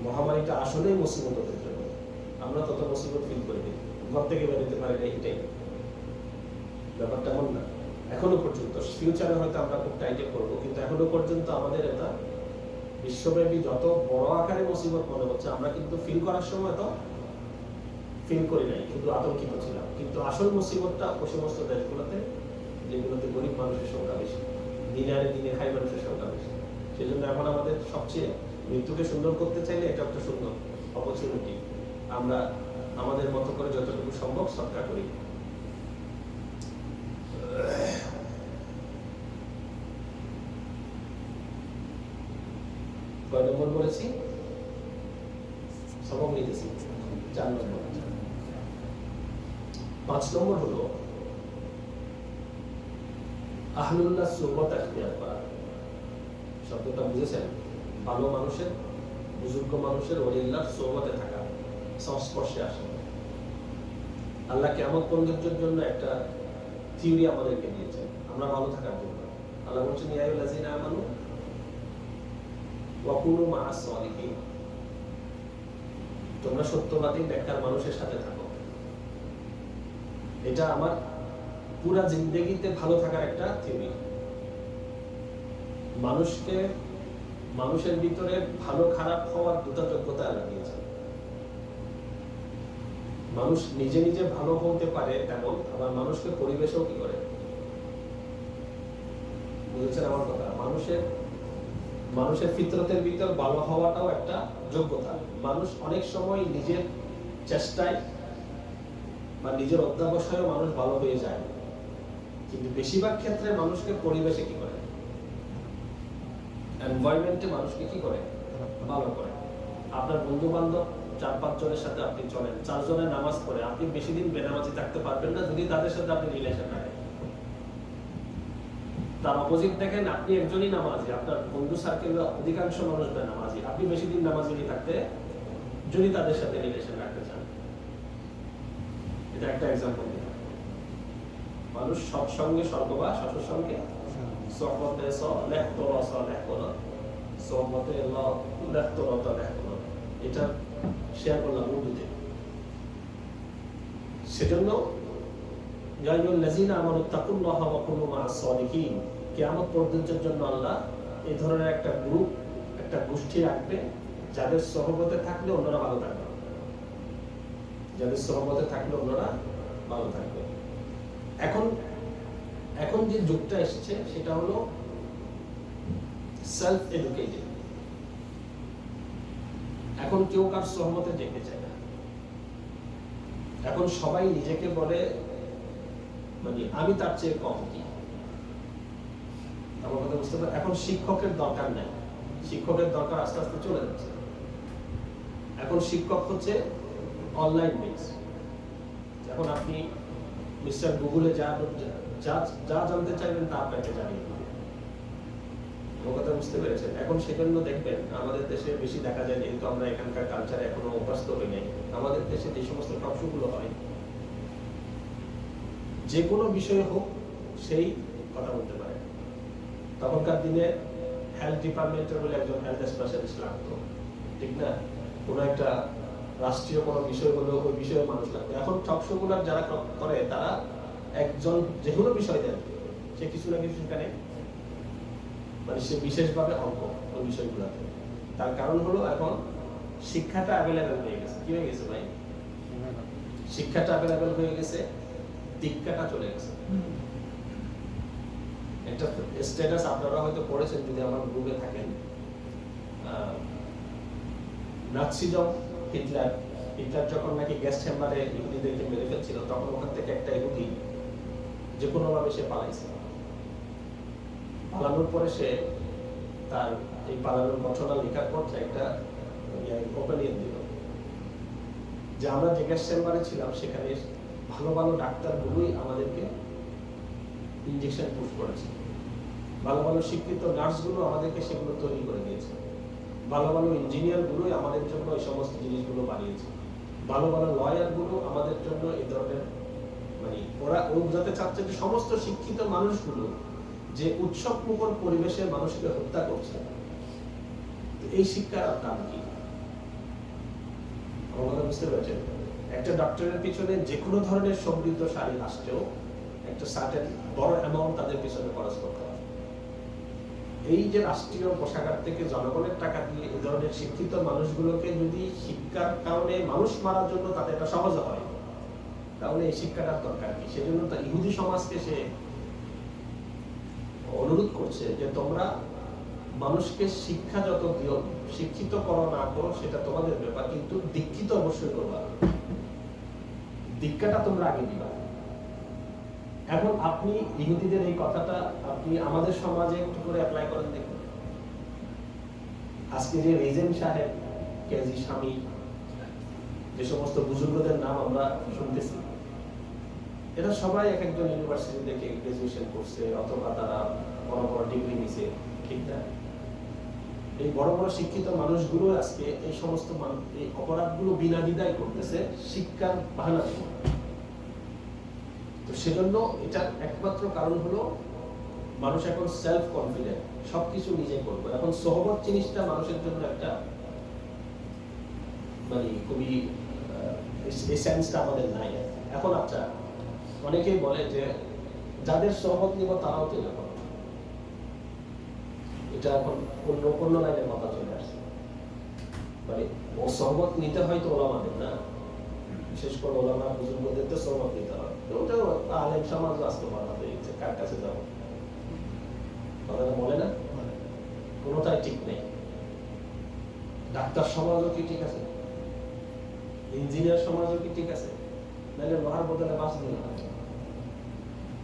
মহামারীটা আসলেই মুসিবত ওদের জন্য, আমরা তত মুসিবত ফিল করিনি, ঘর থেকে বেরোতে পারি না, এটাই ব্যাপারটা। এমন না এখনো পর্যন্ত, ফিউচারে হয়তো আমরা খুব টাইটে করবো, কিন্তু এখনো পর্যন্ত আমাদের এটা বিশ্বব্যাপী যত বড় আকারে মুসিবত মনে হচ্ছে, আমরা কিন্তু ফিল করার সময় তো ফিল করি নাই, কিন্তু আতঙ্কিত ছিলাম। কিন্তু আসল মুসিবতটা ওই সমস্ত দেশগুলোতে যেগুলোতে গরিব মানুষের সংখ্যা বেশি, দিনে আনে দিনে খাই মানুষের সংখ্যা বেশি। সেই জন্য এখন আমাদের সবচেয়ে মৃত্যুকে সুন্দর করতে চাইলে এটা একটা সুন্দর অপরচুনিটি। আমরা আমাদের মতো করে যতটুকু সম্ভব সদকা করি। কয় নম্বর বলেছি? সবক নিতেছি 4 নম্বর। 5 নম্বর হলো আহলুল্লাহ সুহবত ইখতিয়ার করা। শব্দটা বুঝেছেন? ভালো মানুষের, বুজুর্গ মানুষের, ওলিল্লাহর সুহবতে থাকা, সংস্পর্শে আসা। আল্লাহ কিয়ামত পর্যন্তের জন্য একটা থিওরি আমাদেরকে দিয়েছেন আমরা ভালো থাকার জন্য। আল্লাহ বলছেন, ইয়া আইয়ুহাল্লাযীনা আমানু ওয়া কুনু মা'আস সালিহিন, তোমরা সত্যবাদী নেককার মানুষের সাথে থাকো। এটা আমার পুরা জিন্দেগিতে ভালো থাকার একটা থিওরি। মানুষের ভিতরে ভালো খারাপ হওয়ার 2টা যোগ্যতা আল্লাহ দিয়েছেন। মানুষ নিজে নিজে ভালো হতে পারে তেমন, আবার মানুষকে পরিবেশও কি করে, বুঝেছেন আমার কথা? মানুষের ফিতরতের ভিতর ভালো হওয়াটাও একটা যোগ্যতা। মানুষ অনেক সময় নিজের চেষ্টায় বা নিজের অধ্যবসায়ে মানুষ ভালো হয়ে যায়, কিন্তু বেশিরভাগ ক্ষেত্রে মানুষকে পরিবেশে কি করে, এনভায়রনমেন্টে মানুষকে কি করে, ভালো করে। আপনার বন্ধু বান্ধব 4-5 জনের সাথে আপনি চলেন, 4 জনের নামাজ পড়ে, আপনি বেশি দিন বেনামাজি থাকতে পারবেন না যদি তাদের সাথে আপনি রিলেশন রাখেন। তার অপোজিট দেখেন, আপনি একজনই নামাজি, আপনার বন্ধু সার্কেলের অধিকাংশ মানুষ বেনামাজি, আপনি বেশি দিন নামাজি থাকতে যদি তাদের সাথে রিলেশন রাখতে চান। এটা একটা এক্সাম্পল দিলাম। মানুষ সৎসঙ্গে সর্ববাস, অসৎসঙ্গে সহবতে সলেহ তোরা সলেহ কোন, সহবতে লহ তোরা তলেহ কোন। এটা শেয়ার করলাম উর্দুতে। সেজন্য ইয়া আইয়ুহাল্লাযীনা আমানুত্তাকুল্লাহা ওয়া কুনু মা'আস সাদিকিন, কিয়ামত পর্যন্তের জন্য আল্লাহ এই ধরনের একটা গ্রুপ, একটা গোষ্ঠী রাখবে যাদের সহবতে থাকলে অন্যরা ভালো থাকবে, যাদের সহবতে থাকলে অন্যরা ভালো থাকবে। এখন এখন যে যুগটা এসেছে সেটা হলো সেলফ এডুকেটেড। এখন কেউ কার সহমতে যেতে চায় না। এখন সবাই নিজেকে বলে মানে আমি তার চেয়ে কম কি। আমার কথা বুঝতে পারে? এখন শিক্ষকের দরকার নাই, শিক্ষকের দরকার আস্তে আস্তে চলে যাচ্ছে। এখন শিক্ষক হচ্ছে অনলাইন বেস। এখন আপনি মিস্টার গুগলে যা যা যা জানতে চাইবেন তা আপনাকে জানিয়ে দেবে। আমার কথা বুঝতে পেরেছেন? এখন সেজন্য দেখবেন আমাদের দেশে বেশি দেখা যায়, যেহেতু আমরা এখানকার কালচারে এখনো অভ্যস্ত হই নাই, আমাদের দেশে যে সমস্ত টকশোগুলো হয়, যে কোনো বিষয় হোক সেই কথা বলতে পারে। তখনকার দিনে হেলথ ডিপার্টমেন্টের বলে একজন হেলথ স্পেশালিস্ট লাগতো, ঠিক না? কোনো একটা রাষ্ট্রীয় কোনো বিষয় হলো ওই বিষয়ে মানুষ লাগতো। এখন টকশোগুলার যারা করে তারা একজন যে কোনো বিষয় দেন, সে কিছু না কিছু সেখানে মানে সে বিশেষভাবে অঙ্ক ওই বিষয়গুলোতে। তার কারণ হলো এখন শিক্ষাটা অ্যাভেলেবেল হয়ে গেছে। কি হয়ে গেছে ভাই? শিক্ষাটা অ্যাভেলেবেল হয়ে গেছে, দীক্ষাটা চলে গেছে। একটা স্ট্যাটাস আপনারা হয়তো পড়েছেন যদি আমার গ্রুপে থাকেন, নাৎসিজম হিটলার যখন নাকি গ্যাস চেম্বারে ইহুদিদেরকে মেরে ফেলছিল, তখন ওখান থেকে একটা ইহুদি যে কোনোভাবে সে পালাইছে। পালানোর পরে সে তার এই পালানোর ঘটনা লেখার পর একটা ওপিনিয়ন দিল যে আমরা যে গ্যাস চেম্বারে ছিলাম সেখানে ভালো ভালো ডাক্তারগুলোই আমাদেরকে ইনজেকশন পুশ করেছে, ভালো ভালো শিক্ষিত নার্সগুলো আমাদেরকে সেগুলো তৈরি করে দিয়েছে, ভালো ভালো ইঞ্জিনিয়ারগুলোই আমাদের জন্য এই সমস্ত জিনিসগুলো বানিয়েছে, ভালো ভালো লয়ারগুলো আমাদের জন্য এই ধরনের মানে ওরা বোঝাতে চাচ্ছে যে সমস্ত শিক্ষিত মানুষগুলো যে উৎসব মুখর পরিবেশে মানুষকে হত্যা করছে, এই শিক্ষার দাম কি? আমার কথা বুঝতে পারছেন? একটা ডক্টরের পিছনে যে কোনো ধরনের সমৃদ্ধশালী রাষ্ট্রেও একটা সার্টেন বড় অ্যামাউন্ট তাদের পিছনে খরচ করতে হয়। এই যে রাষ্ট্রীয় কোষাগার থেকে জনগণের টাকা দিয়ে এই ধরনের শিক্ষিত মানুষগুলোকে যদি শিক্ষার কারণে মানুষ মারার জন্য তাদের এটা সহজ হয়, তাহলে এই শিক্ষাটার দরকার কি? সেজন্য তো ইহুদি সমাজকে সে অনুরোধ করছে যে তোমরা মানুষকে শিক্ষা যত দিও, শিক্ষিত করো না করো সেটা তোমাদের ব্যাপার, কিন্তু দীক্ষিত অবশ্যই করবা, দীক্ষাটা তোমরা আগে দিবা। এখন আপনি ইহুদিদের এই কথাটা আপনি আমাদের সমাজে একটু করে অ্যাপ্লাই করেন দেখুন। আজকে যে রেজেন্ট সাহেব, কেজি স্বামী, যে সমস্ত বুজুর্গদের নাম আমরা শুনতেছি, এরা সবাই এক একজন ইউনিভার্সিটি থেকে গ্রাজুয়েশন করছে অথবা তারা বড় বড় ডিগ্রি নিছে, ঠিক না? এই বড় বড় শিক্ষিত মানুষগুলো আজকে এই সমস্ত এই অপরাধগুলো বিনা দ্বিধায় করতেছে শিক্ষার বাহানা দিয়ে। তো সেজন্য এটার একমাত্র কারণ হলো মানুষ এখন সেলফ কনফিডেন্ট, সবকিছু নিজে করবে। এখন সোহবত জিনিসটা মানুষের জন্য একটা মানে খুবই এই সেন্সটা আমাদের নাই এখন। আচ্ছা, অনেকেই বলে যে যাদের সোহবত নিব তারাও তো এরকম, এটা এখন অন্য লাইনের কথা চলে আসছে। মানে ও সোহবত নিতে হয় তো ওলামাদের, না? বিশেষ করে ওলামা বুজুর্গদের তো সোহবত নিতে হয়। ওটা আলেম সমাজ আসতে বানাতে ইচ্ছে, কার কাছে যাবো? কথাটা বলে না, কোনোটাই ঠিক নেই। ডাক্তার সমাজও কি ঠিক আছে? ইঞ্জিনিয়ার সমাজও কি ঠিক আছে? নাহলে লোহার বদলে বাস দিল।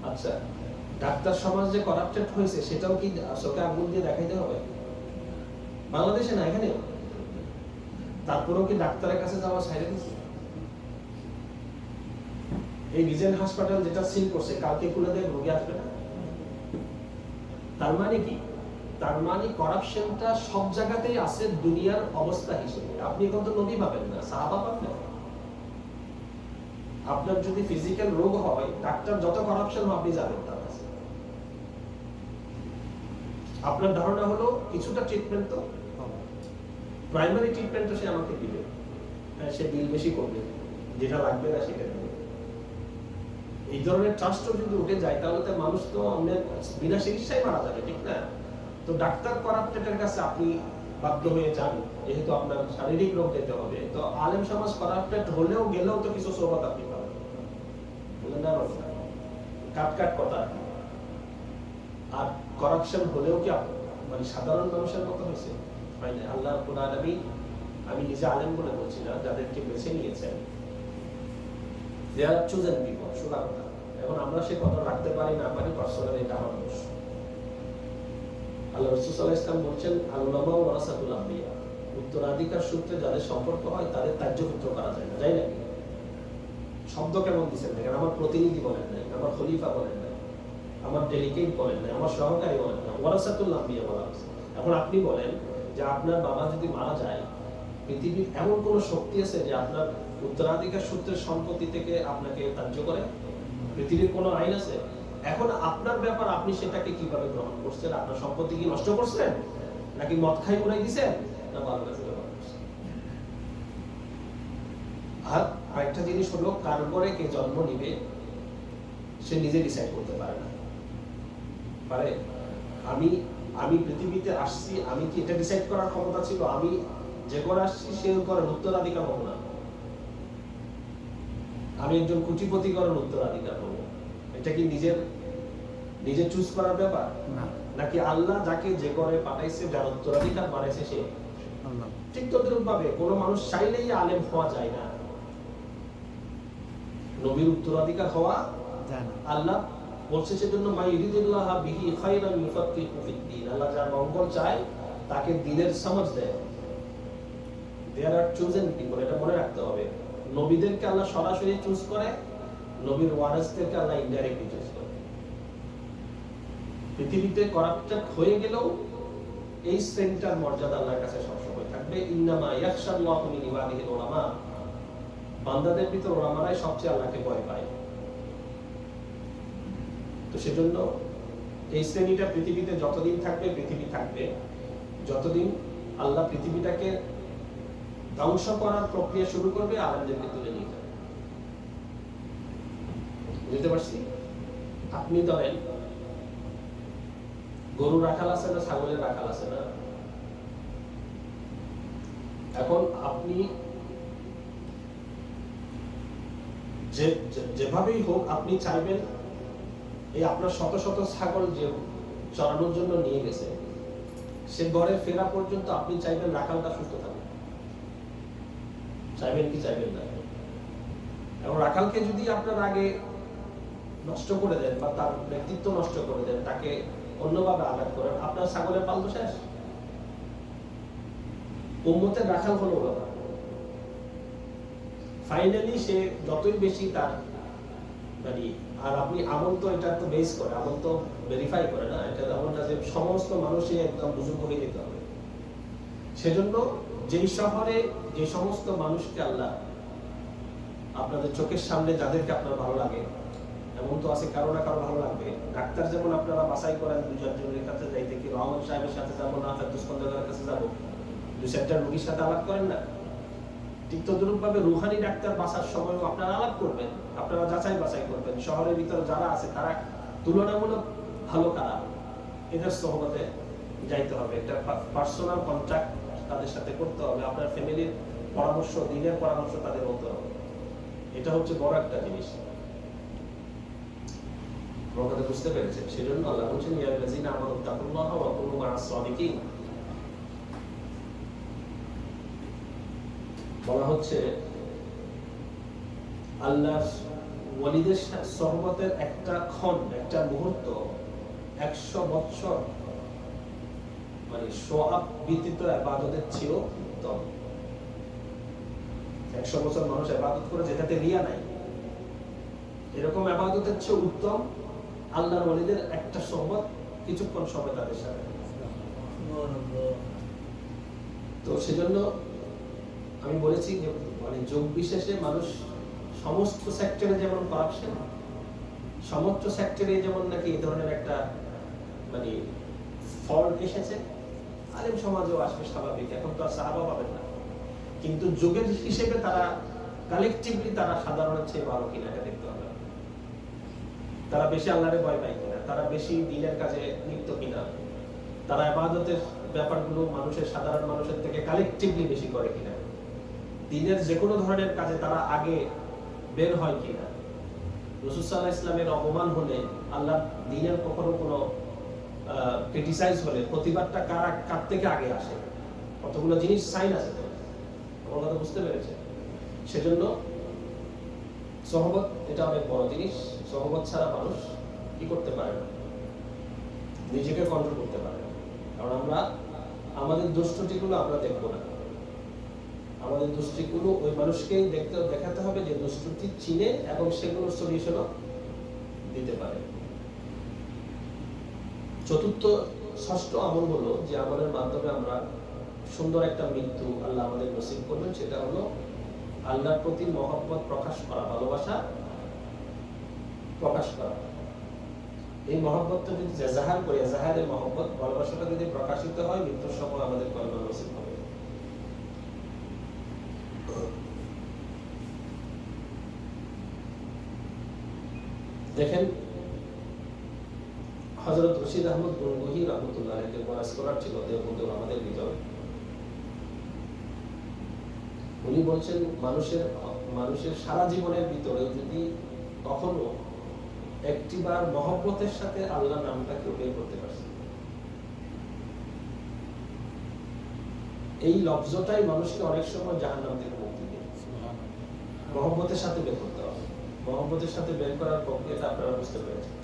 আচ্ছা, ডাক্তার সমাজ যে করাপ্টেড হয়েছে সেটাও কি চোখে আগুন দিয়ে দেখাইতে হবে? বাংলাদেশে না, এখানেও। তারপরেও কি ডাক্তারের কাছে যাওয়া ছাইড়ে দিচ্ছে? এই রিজেন্ট হাসপাতাল যেটা সিল করছে, কালকে খুলে দেয়, রোগী আসবে না। তার মানে কি? তার মানে করাপশনটা সব জায়গাতেই আছে দুনিয়ার অবস্থা হিসেবে। আপনি এখন তো নবী পাবেন না, সাহাবা পাবেন। আপনার যদি ফিজিক্যাল রোগ হয়, ডাক্তার যত করাপশন হয় আপনি যাবেন তার কাছে। আপনার ধারণা হলো কিছুটা ট্রিটমেন্ট তো প্রাইমারি ট্রিটমেন্ট তো সে আমাকে দিবে, সে বিল বেশি করবে, যেটা লাগবে না সেটা দিবে। এই ধরনের ট্রাস্টও যদি উঠে যায় তাহলে তো মানুষ তো অনেক বিনা চিকিৎসায় মারা যাবে, ঠিক না? তো ডাক্তার করাপ্টেডের কাছে আপনি বাধ্য হয়ে যান, যেহেতু আপনার শারীরিক রোগ যেতে হবে, তো আলেম সমাজ করাপ্টেড হলেও গেলেও তো কিছু সওয়াব আপনি পাবেন, বুঝলেন না? কাট কথা। আর করাপশন হলেও কি মানে সাধারণ মানুষের মতো হয়েছে? মানে আল্লাহ রাব্বুল আলামিন, আমি নিজে আলেম বলে বলছি না, যাদেরকে বেছে নিয়েছেন, they are chosen people, শোনা কথা। এখন আমরা সে কথা রাখতে পারি না পারি, পার্সোনালি এটা আমার দোষ। আল্লাহ রাসূল সাল্লাল্লাহু আলাইহি ওয়াসাল্লাম বলছেন, আল উলামা ওয়ারাসাতুল আম্বিয়া, উত্তরাধিকার সূত্রে যাদের সম্পর্ক হয় তাদের ত্যায্যপুত্র করা যায় না, যাই না? শব্দ কেমন দিচ্ছেন দেখেন, আমার প্রতিনিধি বলেন নাই, আমার খলিফা বলেন নাই, আমার ডেলিগেট বলেন নাই, আমার সহকারী বলেন না, ওয়ারাসাতুল আম্বিয়া বলা হয়েছে। এখন আপনি বলেন যে আপনার বাবা যদি মারা যায়, পৃথিবীর এমন কোন শক্তি আছে যে আপনার উত্তরাধিকার সূত্রের সম্পত্তি থেকে আপনাকে ত্যায্য করে? পৃথিবীর কোনো আইন আছে? এখন আপনার ব্যাপার, আপনি সেটাকে কিভাবে গ্রহণ করছেন? আপনার সম্পত্তি কি নষ্ট করছেন, নাকি মদ খাই উড়াই দিছেন, না ভালো কাজে ব্যবহার করছেন? আর আরেকটা জিনিস হলো, কার ঘরে কে জন্ম নিবে সে নিজে ডিসাইড করতে পারে না, পারে? আমি পৃথিবীতে আসছি, আমি কি এটা ডিসাইড করার ক্ষমতা ছিল আমি যে ঘরে আসছি সে ঘরের উত্তরাধিকার হবো না? আমি একজন কোটিপতি ঘরের উত্তরাধিকার হবো? এটা কি নিজে চুজ করার ব্যাপার? নাকি আল্লাহ যাকে যে ঘরে পাঠাইছে, যার উত্তরাধিকার বানাইছে সে? ঠিক তদ্রুপ ভাবে কোনো মানুষ চাইলেই আলেম হওয়া যায় না, নবীর উত্তরাধিকার হওয়া যায় না। আল্লাহ বলছে সেজন্য মা ইউরিদুল্লাহ বিহি খায়রান ইউফাক্কিহু ফিদ্দীন, আল্লাহ যার মঙ্গল চায় তাকে দ্বীনের সমঝ দেয়। দেয়ার আর চোজেন পিপল, এটা মনে রাখতে হবে। নবীদেরকে আল্লাহ সরাসরি চুজ করে, নবীর ওয়ারিসদেরকে আল্লাহ ইনডাইরেক্টলি চুজ করে। পৃথিবীতে করাপ্টেড হয়ে গেলেও এই শ্রেণীটার মর্যাদা আল্লাহর কাছে সবসময় থাকবে। ইন্নামা ইয়াখশাল্লাহু মিন ইবাদিহিল উলামা, বান্দাদের ভিতর উলামারাই সবচেয়ে আল্লাহকে ভয় পায়। তো সেজন্য এই শ্রেণীটা পৃথিবীতে যতদিন থাকবে, পৃথিবী থাকবে, যতদিন আল্লাহ পৃথিবীটাকে ধ্বংস করার প্রক্রিয়া শুরু করবে, আলেমদেরকে তুলে নিয়ে যাবে। বুঝতে পারছি? আপনি ধরেন গরু রাখাল আছে না, ছাগলের রাখাল আছে না? এখন আপনি যেভাবেই হোক আপনি চাইবেন এই আপনার শত শত ছাগল যে চড়ানোর জন্য নিয়ে গেছে, সে ঘরে ফেরা পর্যন্ত আপনি চাইবেন রাখালটা সুস্থ থাকুক। চাইবেন কি চাইবেন না? এবং রাখালকে যদি আপনার আগে নষ্ট করে দেন বা তার ব্যক্তিত্ব নষ্ট করে দেন, তাকে অন্যভাবে আঘাত করেন, আপনার ছাগলের পাল তো শেষ। উম্মতের রাখাল হলো বাবা। ফাইনালি সে যতই বেশি তার মানে, আর আপনি আমল তো এটা তো বেস করে, আমল তো ভেরিফাই করে না, এটা এমন না যে সমস্ত মানুষই একদম বুজুর্গ হয়ে যেতে হবে। সেজন্য যেই শহরে যে সমস্ত মানুষকে আল্লাহ আপনাদের চোখের সামনে, যাদেরকে আপনার ভালো লাগে, এমন তো আছে কারো না কারো ভালো লাগবে। ডাক্তার যেমন আপনারা বাছাই করেন দুজনের কাছে যাইতে, কি রহমান সাহেবের সাথে যাবো না ফেরদৌস খন্দকারের কাছে যাবো, দুই চারটা রোগীর সাথে আলাপ করেন না? ঠিক তদ্রুপ ভাবে রুহানি ডাক্তার বাছার সময়ও আপনারা আলাপ করবেন, আপনারা যাচাই বাছাই করবেন শহরের ভিতরে যারা আছে তারা তুলনামূলক ভালো কারা, এদের সহবতে যাইতে হবে। একটা পার্সোনাল কন্ট্যাক্ট তাদের সাথে করতে হবে, আপনার ফ্যামিলির পরামর্শ, দিনের পরামর্শ তাদের বলতে হবে। এটা হচ্ছে বড় একটা জিনিস। কথা বুঝতে পেরেছেন? সেজন্য আল্লাহ বলছেন ইয়া আল্লাযীনা আমানু তাকুল্লাহা ওয়া কুনু মা'আস সাদিকিন। বলা হচ্ছে আল্লাহর ওয়ালিদের সহবতের একটা ক্ষণ, একটা মুহূর্ত 100 বছর মানে সোয়াব ব্যতীত ইবাদতের চেয়েও উত্তম। 100 বছর মানুষ ইবাদত করে যেটাতে রিয়া নাই, এরকম ইবাদতের চেয়ে উত্তম আল্লাহর ওয়ালিদের একটা সহবত, কিছুক্ষণ সময় তাদের সাথে। তো সেজন্য আমি বলেছি যে মানে যোগ বিশেষে মানুষ সমস্ত সেক্টরে যেমন করাপশন, সমস্ত সেক্টরে যেমন নাকি এই ধরনের একটা মানে ফল্ট এসেছে, আলেম সমাজেও আসবে স্বাভাবিক। এখন তো আর সাহাবা পাবেন না, কিন্তু যুগের হিসেবে তারা কালেকটিভলি তারা সাধারণের চেয়ে ভালো কিনা এটা দেখতে হবে। তারা বেশি আল্লাহরে ভয় পায় কিনা, তারা বেশি দিনের কাজে লিপ্ত কিনা, তারা ইবাদতের ব্যাপারগুলো মানুষের সাধারণ মানুষের থেকে কালেকটিভলি বেশি করে কিনা, দিনের যে কোনো ধরনের কাজে তারা আগে বের হয় কিনা, রাসূল সাল্লাল্লাহু আলাইহি ওয়াসাল্লামের অপমান হলে, আল্লাহ দিনের কখনো কোনো ক্রিটিসাইজ হলে প্রতিবাদটা কার থেকে আগে আসে, কতগুলো জিনিস সাইন আছে তো, আমার কথা বুঝতে পেরেছে? সেজন্য সহবত এটা অনেক বড় জিনিস। সহবত ছাড়া মানুষ কি করতে পারে না, নিজেকে কন্ট্রোল করতে পারে না। কারণ আমরা আমাদের দুষ্টটিগুলো আমরা দেখবো না, আমাদের দুষ্টটিগুলো ওই মানুষকেই দেখাতে হবে যে দুষ্টটি চিনে এবং সেগুলোর সলিউশনও দিতে পারে। ষষ্ঠ আমল হলো যে আমলের মাধ্যমে আমরা সুন্দর একটা মৃত্যু আল্লাহ আমাদের নসিব করবেন, সেটা হলো আল্লাহর প্রতি মহব্বত প্রকাশ করা, ভালোবাসা প্রকাশ করা। এই মহব্বতটা যদি এজাহার করি, এজাহারের মহব্বত ভালোবাসাটা যদি প্রকাশিত হয়, মৃত্যুর সময় আমাদের কল্যাণ নসিব হবে। দেখেন হযরত রশিদ আহমদ গঙ্গোহী রাহমাতুল্লাহ আলাইহি, যে বড় স্কলার ছিল দেওবন্দি আমাদের ভিতরে, উনি বলছেন মানুষের সারা জীবনের ভিতরে যদি কখনো একটিবার মহব্বতের সাথে আল্লাহর নামটা কেউ বের করতে পারছে, এই লফজটাই মানুষকে অনেক সময় জাহান্নাম থেকে মুক্তি দেয়। মহব্বতের সাথে বের করতে হবে। মহব্বতের সাথে বের করার প্রক্রিয়াটা আপনারা বুঝতে পেরেছেন।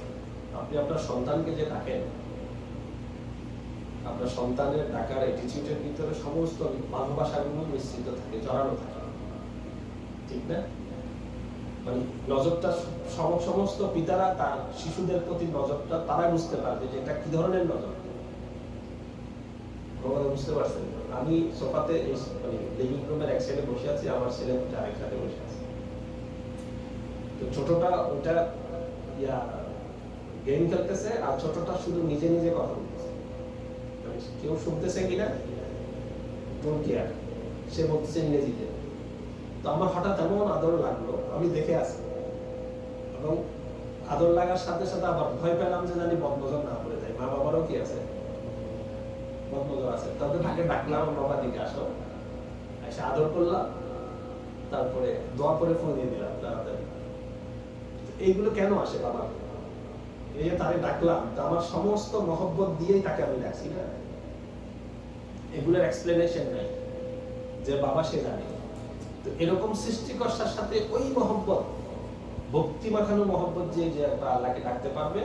আপনি আপনার সন্তানকে যে ডাকেন, আপনার সন্তানের ডাকার অ্যাটিটিউডের ভিতরে সমস্ত ভালোবাসাগুলো মিশ্রিত থাকে, জড়ানো থাকে, ঠিক না? মানে নজরটা সমস্ত পিতারা তার শিশুদের প্রতি নজরটা তারা বুঝতে পারবে যে এটা কি ধরনের নজর। বুঝতে পারছেন? আমি সোফাতে লিভিং রুমের এক সাইডে বসে আছি, আমার ছেলে আরেক সাইডে বসে আছে। তো ছোটটা ওটা গেম খেলতেছে, আর ছোটটা শুধু নিজে নিজে কথা বলতেছে, কেউ শুনতেছে কিনা ডোন্ট কেয়ার, সে বলতেছে ইংরেজিতে। তো আমার হঠাৎ এমন আদর লাগলো, আমি দেখে আসি, এবং আদর লাগার সাথে সাথে আবার ভয় পেলাম যে জানি বদনজর না পড়ে যায়। মা বাবারও কি আছে, বদনজর আছে। তবে তাকে ডাকলাম, বাবা দিকে আসো, এসে আদর করলাম, তারপরে দোয়া করে ফোন দিয়ে দিলাম তাড়াতাড়ি। এইগুলো কেন আসে বাবা? এই যে তারে ডাকলাম, আমার সমস্ত মহব্বত দিয়েই তাকে আমি ডাকছি না, এগুলোর এক্সপ্লেনেশন নাই যে বাবা সে জানে। তো এরকম সৃষ্টিকর্তার সাথে ওই মহব্বত, ভক্তি মাখানো মহব্বত যে আল্লাহকে ডাকতে পারবে,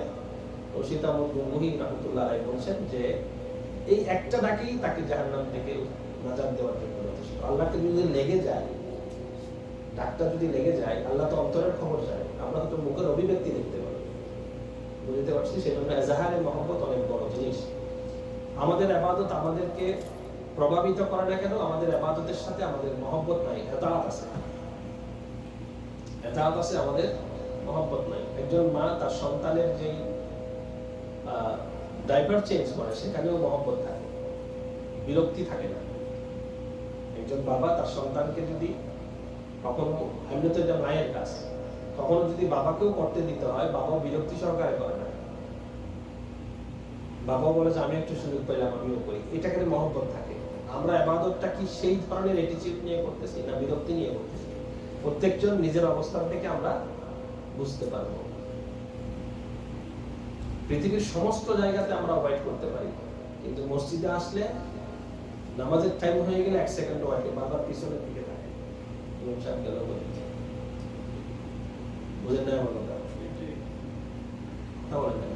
রশিদ আহমদ গঙ্গোহী রাহমাতুল্লাহ আলাইহি বলছেন যে এই একটা ডাকেই তাকে জাহান্নাম থেকে নাজাত দেওয়ার জন্য যথেষ্ট। আল্লাহকে যদি লেগে যায়, ডাকটা যদি লেগে যায়, আল্লাহ তো অন্তরের খবর যায়, আমরা তো মুখের অভিব্যক্তি দেখতে পারি, বুঝতে পারছি। সেজন্য এজাহারের মহব্বত অনেক বড় জিনিস। আমাদের ইবাদত আমাদেরকে প্রভাবিত করে না কেন? আমাদের ইবাদতের সাথে আমাদের মহব্বত নাই, এতাআত আছে, এতাআত আছে, আমাদের মহব্বত নাই। একজন মা তার সন্তানের যেই ডাইপার চেঞ্জ করে, সেখানেও মহব্বত থাকে, বিরক্তি থাকে না। একজন বাবা তার সন্তানকে যদি কখনো, এমনি তো এটা মায়ের কাজ, কখনো যদি বাবাকেও করতে দিতে হয়, বাবাও বিরক্তি সহকারে করে না, বাবাও বলে যে আমি একটু সুযোগ পেলাম আমিও করি, এটাকে মহব্বত থাকে। আমরা ইবাদতটা কি সেই ধরনের অ্যাটিটিউড নিয়ে করতেছি না বিরক্তি নিয়ে করতেছি? প্রত্যেকজন নিজের অবস্থান থেকে আমরা বুঝতে পারবো। পৃথিবীর সমস্ত জায়গাতে আমরা অ্যাভয়েড করতে পারি, কিন্তু মসজিদে আসলে নামাজের টাইম হয়ে গেলে 1 সেকেন্ড ওয়াইকে বাবার পিছনের দিকে থাকে, ইমাম সাহেব গেল বলে, বুঝেন না আমার কথা? বলেন না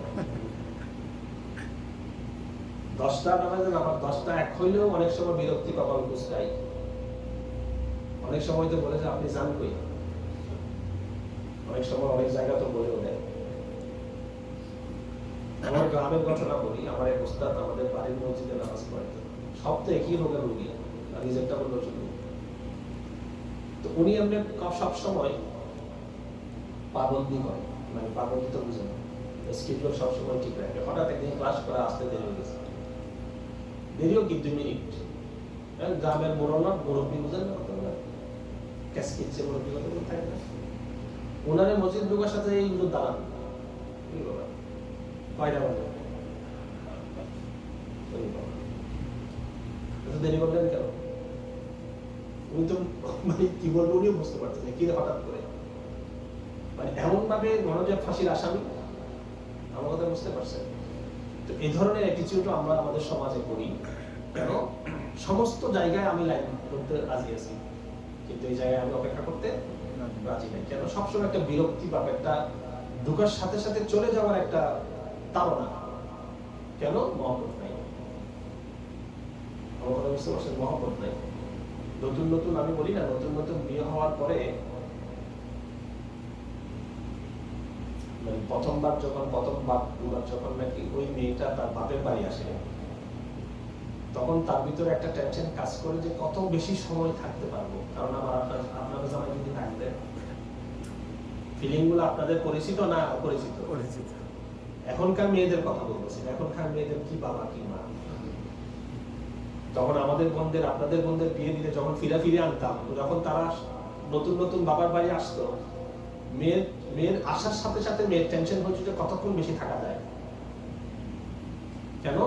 10টা নামাজে আবার 10টা 1 হইলেও অনেক সময় বিরক্তি কপাল কুঁচকাই। অনেক সময় তো বলে যে আপনি জান কই, অনেক সময় অনেক জায়গা তো বলেও দেয়। আমার গ্রামের ঘটনা বলি, আমার এক ওস্তাদ আমাদের বাড়ির মসজিদে নামাজ পড়াইতো, সব তো একই রোগের রোগী, আর নিজেরটা বললো শুধু। তো উনি এমনি সব সময় পাবন্দি করে, মানে পাবন্দি তো বুঝেন, স্কিপগুলো সবসময় ঠিক রাখে। হঠাৎ একদিন ক্লাস করা আসতে দেরি হয়ে গেছে, দেরিও কি 2 মিনিট। গ্রামের মুরব্বী বুঝেন না, ক্যাসকিচ্ছে মুরব্বী কথা থাকে না, ওনারে মসজিদ ঢোকার সাথে এইগুলো দাঁড়ান, কি বাবা কয়টা বাজে দেরি করলেন কেন? উনি তো মানে কি বলবো উনিও বুঝতে পারছেন না কি হঠাৎ করে মানে এমন ভাবে মনোযোগ ফাঁসির আসামি। আমার কথা বুঝতে পারছেন? তো এই ধরনের অ্যাটিটিউডও আমরা আমাদের সমাজে করি। কেন? সমস্ত জায়গায় আমি লাইন করতে রাজি আছি, কিন্তু এই জায়গায় আমি অপেক্ষা করতে রাজি নাই। কেন? সবসময় একটা বিরক্তি পাবে, একটা ঢুকার সাথে সাথে চলে যাওয়ার একটা তাড়না। কেন? মহব্বত নাই। আমার কথা বুঝতে পারছেন? মহব্বত নাই। নতুন নতুন আমি বলি না, নতুন নতুন বিয়ে হওয়ার পরে প্রথমবার দুবার যখন নাকি ওই মেয়েটা তার বাপের বাড়ি আসে, তখন তার ভিতরে একটা টেনশন কাজ করে যে কত বেশি সময় থাকতে পারবো। কারণ আপনাদের জামাই যদি থাকবে, ফিলিং গুলো আপনাদের পরিচিত না অপরিচিত? পরিচিত। এখনকার মেয়েদের কথা বলতেছি, এখনকার মেয়েদের কি বাবা কি মা। তখন আমাদের বোনদের আপনাদের বোনদের বিয়ে দিলে যখন ফিরে আনতাম, যখন তারা নতুন নতুন বাবার বাড়ি আসতো, মেয়ের আসার সাথে সাথে মেয়ের টেনশন হচ্ছে যে কতক্ষণ বেশি থাকা যায়। কেন?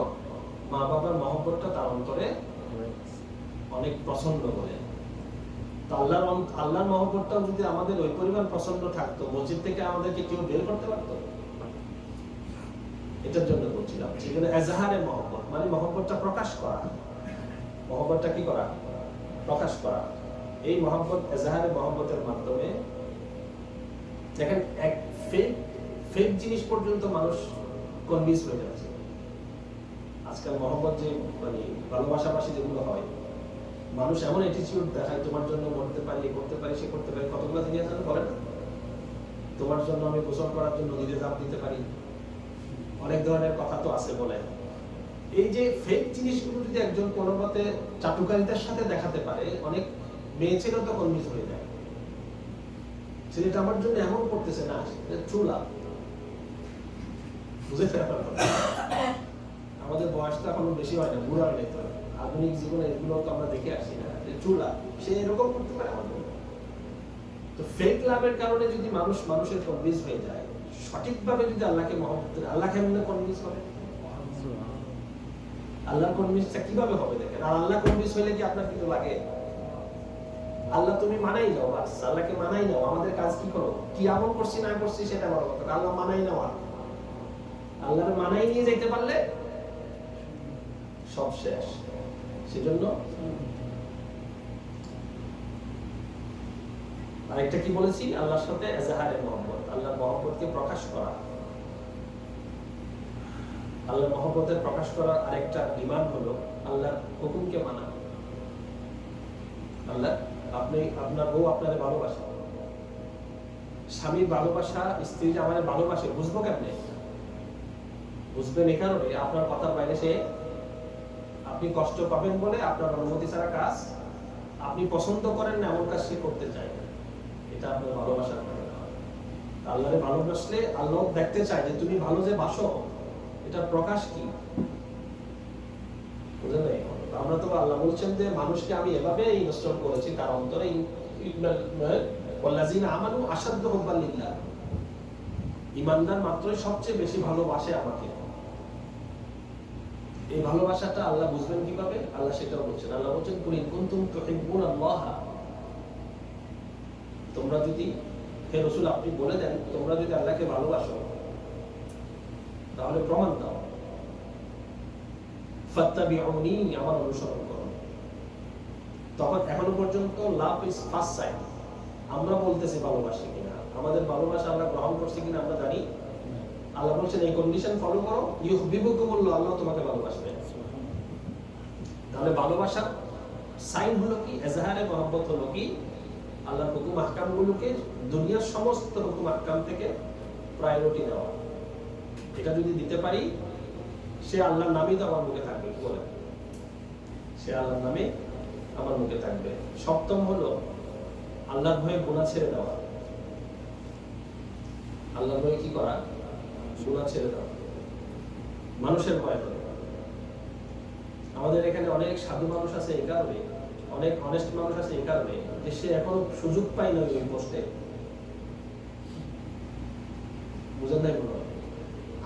মা বাবার মহব্বতটা তার অন্তরে অনেক প্রচন্ড করে। তো আল্লাহর মহব্বতটাও যদি আমাদের ওই পরিমাণ প্রচন্ড থাকতো, মসজিদ থেকে আমাদেরকে কেউ বের করতে পারতো? এটার জন্য বলছিলাম সেখানে এজাহারে মহব্বত মানে মহব্বতটা প্রকাশ করা। মহব্বতটা কি করা? প্রকাশ করা। এই মহব্বত এজাহারে মহব্বতের মাধ্যমে দেখেন এক ফেক জিনিস পর্যন্ত মানুষ কনভিন্স হয়ে যাচ্ছে। আজকাল মহব্বত যে মানে ভালোবাসাবাসী যেগুলো হয়, মানুষ এমন অ্যাটিটিউড দেখায়, তোমার জন্য মরতে পারি, করতে পারি, সে করতে পারি, কতগুলো জিনিস আছে বলে না? তোমার জন্য আমি গোসল করার জন্য নদীতে ঝাঁপ দিতে পারি, অনেক ধরনের কথা তো আছে বলে। এই যে ফেক জিনিসগুলো যদি একজন কোনো মতে চাটুকারিতার সাথে দেখাতে পারে, অনেক মেয়ে ছেলে তো কনভিন্স হয়ে যায় ছেলেটা আমার জন্য এমন করতেছে না, ট্রু লাভ। বুঝেছেন? আমাদের বয়স তো এখনো বেশি হয় না, বুড়া হয়ে তো আধুনিক জীবনে এগুলো তো আমরা দেখে আসি না। ট্রু লাভ সে এরকম করতে পারে আমাদের। তো ফেক লাভের কারণে যদি মানুষের কনভিন্স হয়ে যায়, সঠিকভাবে যদি আল্লাহকে মহব্বত করে, আল্লাহ কেমনে কনভিন্স হবে? আল্লাহর কনভিন্সটা কিভাবে হবে দেখেন। আর আল্লাহ কনভিন্স হইলে কি আপনার কিছু লাগে? আল্লাহ তুমি মানাই যাও, বাস আল্লাহকে মানাই নাও। আমাদের কাজ কি করো, কি আমল করছি না করছি সেটা বড় কথা, আল্লাহ মানাই নেওয়া। আল্লাহর মানাই নিয়ে যেতে পারলে সব শেষ। সেজন্য আরেকটা কি বলেছি, আল্লাহর সাথে এজাহারে মহব্বত, আল্লাহর মহব্বতকে প্রকাশ করা। আল্লাহর মহব্বতের প্রকাশ করার আরেকটা ডিমান্ড হলো আল্লাহর হুকুমকে মানা। আল্লাহ আপনার বউ আপনারে ভালোবাসে, স্বামীর ভালোবাসা স্ত্রী যে আমাদের ভালোবাসে বুঝবো কেমনে? বুঝবেন এই কারণে আপনার কথার বাইরে সে, আপনি কষ্ট পাবেন বলে আপনার অনুমতি ছাড়া কাজ আপনি পছন্দ করেন না এমন কাজ সে করতে চায় না, এটা আপনার ভালোবাসার কারণে। আল্লাহরে ভালোবাসলে আল্লাহ দেখতে চায় যে তুমি ভালো যে বাসো, এটা প্রকাশ কি? বুঝলেন? আমরা তো আল্লাহ বলছেন যে মানুষকে আমি এভাবে ইনস্টল করেছি তার অন্তরে ওয়াল্লাযিনা আমানু আশাদ্দু হুব্বান লিল্লাহ, ঈমানদার মাত্রই সবচেয়ে বেশি ভালোবাসে আমাকে। এই ভালোবাসাটা আল্লাহ বুঝবেন কিভাবে? আল্লাহ সেটাও বলছেন। আল্লাহ বলছেন কুল ইন কুনতুম তুহিব্বুনাল্লাহ, তোমরা যদি, হে রাসূল আপনি বলে দেন, তোমরা যদি আল্লাহকে ভালোবাসো তাহলে প্রমাণ দাও, ফাত্তাবিউনি, আমার অনুসরণ করো। তখন এখনো পর্যন্ত লাভ ইজ ফার্স্ট সাইট। আমরা বলতেছি ভালোবাসি কিনা, আমাদের ভালোবাসা আমরা গ্রহণ করছি কিনা আমরা জানি। আল্লাহ বলছেন এই কন্ডিশন ফলো করো, ইউহিব্বুকুমুল্লাহ, আল্লাহ তোমাকে ভালোবাসবে। তাহলে ভালোবাসার সাইন হলো কি? এজাহারে মহব্বত হলো কি? আল্লাহর হুকুম আহকামগুলোকে দুনিয়ার সমস্ত হুকুম আহকাম থেকে প্রায়োরিটি দেওয়া। এটা যদি দিতে পারি, সে আল্লাহর নামই তো আমার মুখে থাকবে। কি বলে? সে আল্লাহর নামে আমার মুখে থাকবে। সপ্তম হলো আল্লাহর ভয়ে গুনাহ ছেড়ে দেওয়া। আল্লাহর ভয়ে কি করা? গুনাহ ছেড়ে দেওয়া, মানুষের ভয় করে। আমাদের এখানে অনেক সাধু মানুষ আছে এই কারণে, অনেক অনেস্ট মানুষ আছে এই কারণে যে সে এখনো সুযোগ পায় না ওই পোস্টে। বুঝেন নাই? বলো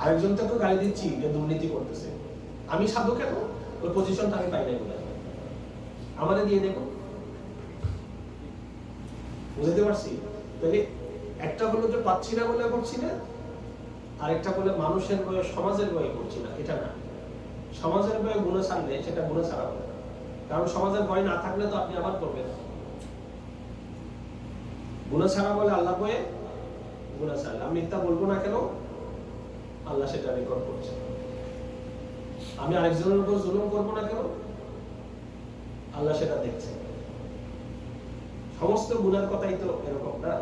আরেকজনকে তো গালি দিচ্ছি যে দুর্নীতি করতেছে, আমি সাধু কেন? ওই পজিশনটা আমি পাই নাই বলে আমারে দিয়ে দেখো। বুঝতে পারছি? তাহলে একটা হলো যে পাচ্ছি না বলে করছি না, আরেকটা বলে মানুষের বয়ে সমাজের বয়ে করছি না, এটা না। সমাজের বয়ে গুণে ছাড়লে সেটা গুণে ছাড়া হবে, কারণ সমাজের ভয় না থাকলে তো আপনি আবার করবেন। গুণা ছাড়া বলে আল্লাহ বয়ে গুণা ছাড়লে আমি মিথ্যা বলবো না কেন, আল্লাহ সেটা রেকর্ড করছে। আমি আরেকজনের উপর জুলুম করবো না কেন, আল্লাহ সেটা দেখছে। সমস্ত গুনার কথাই তো এরকম না।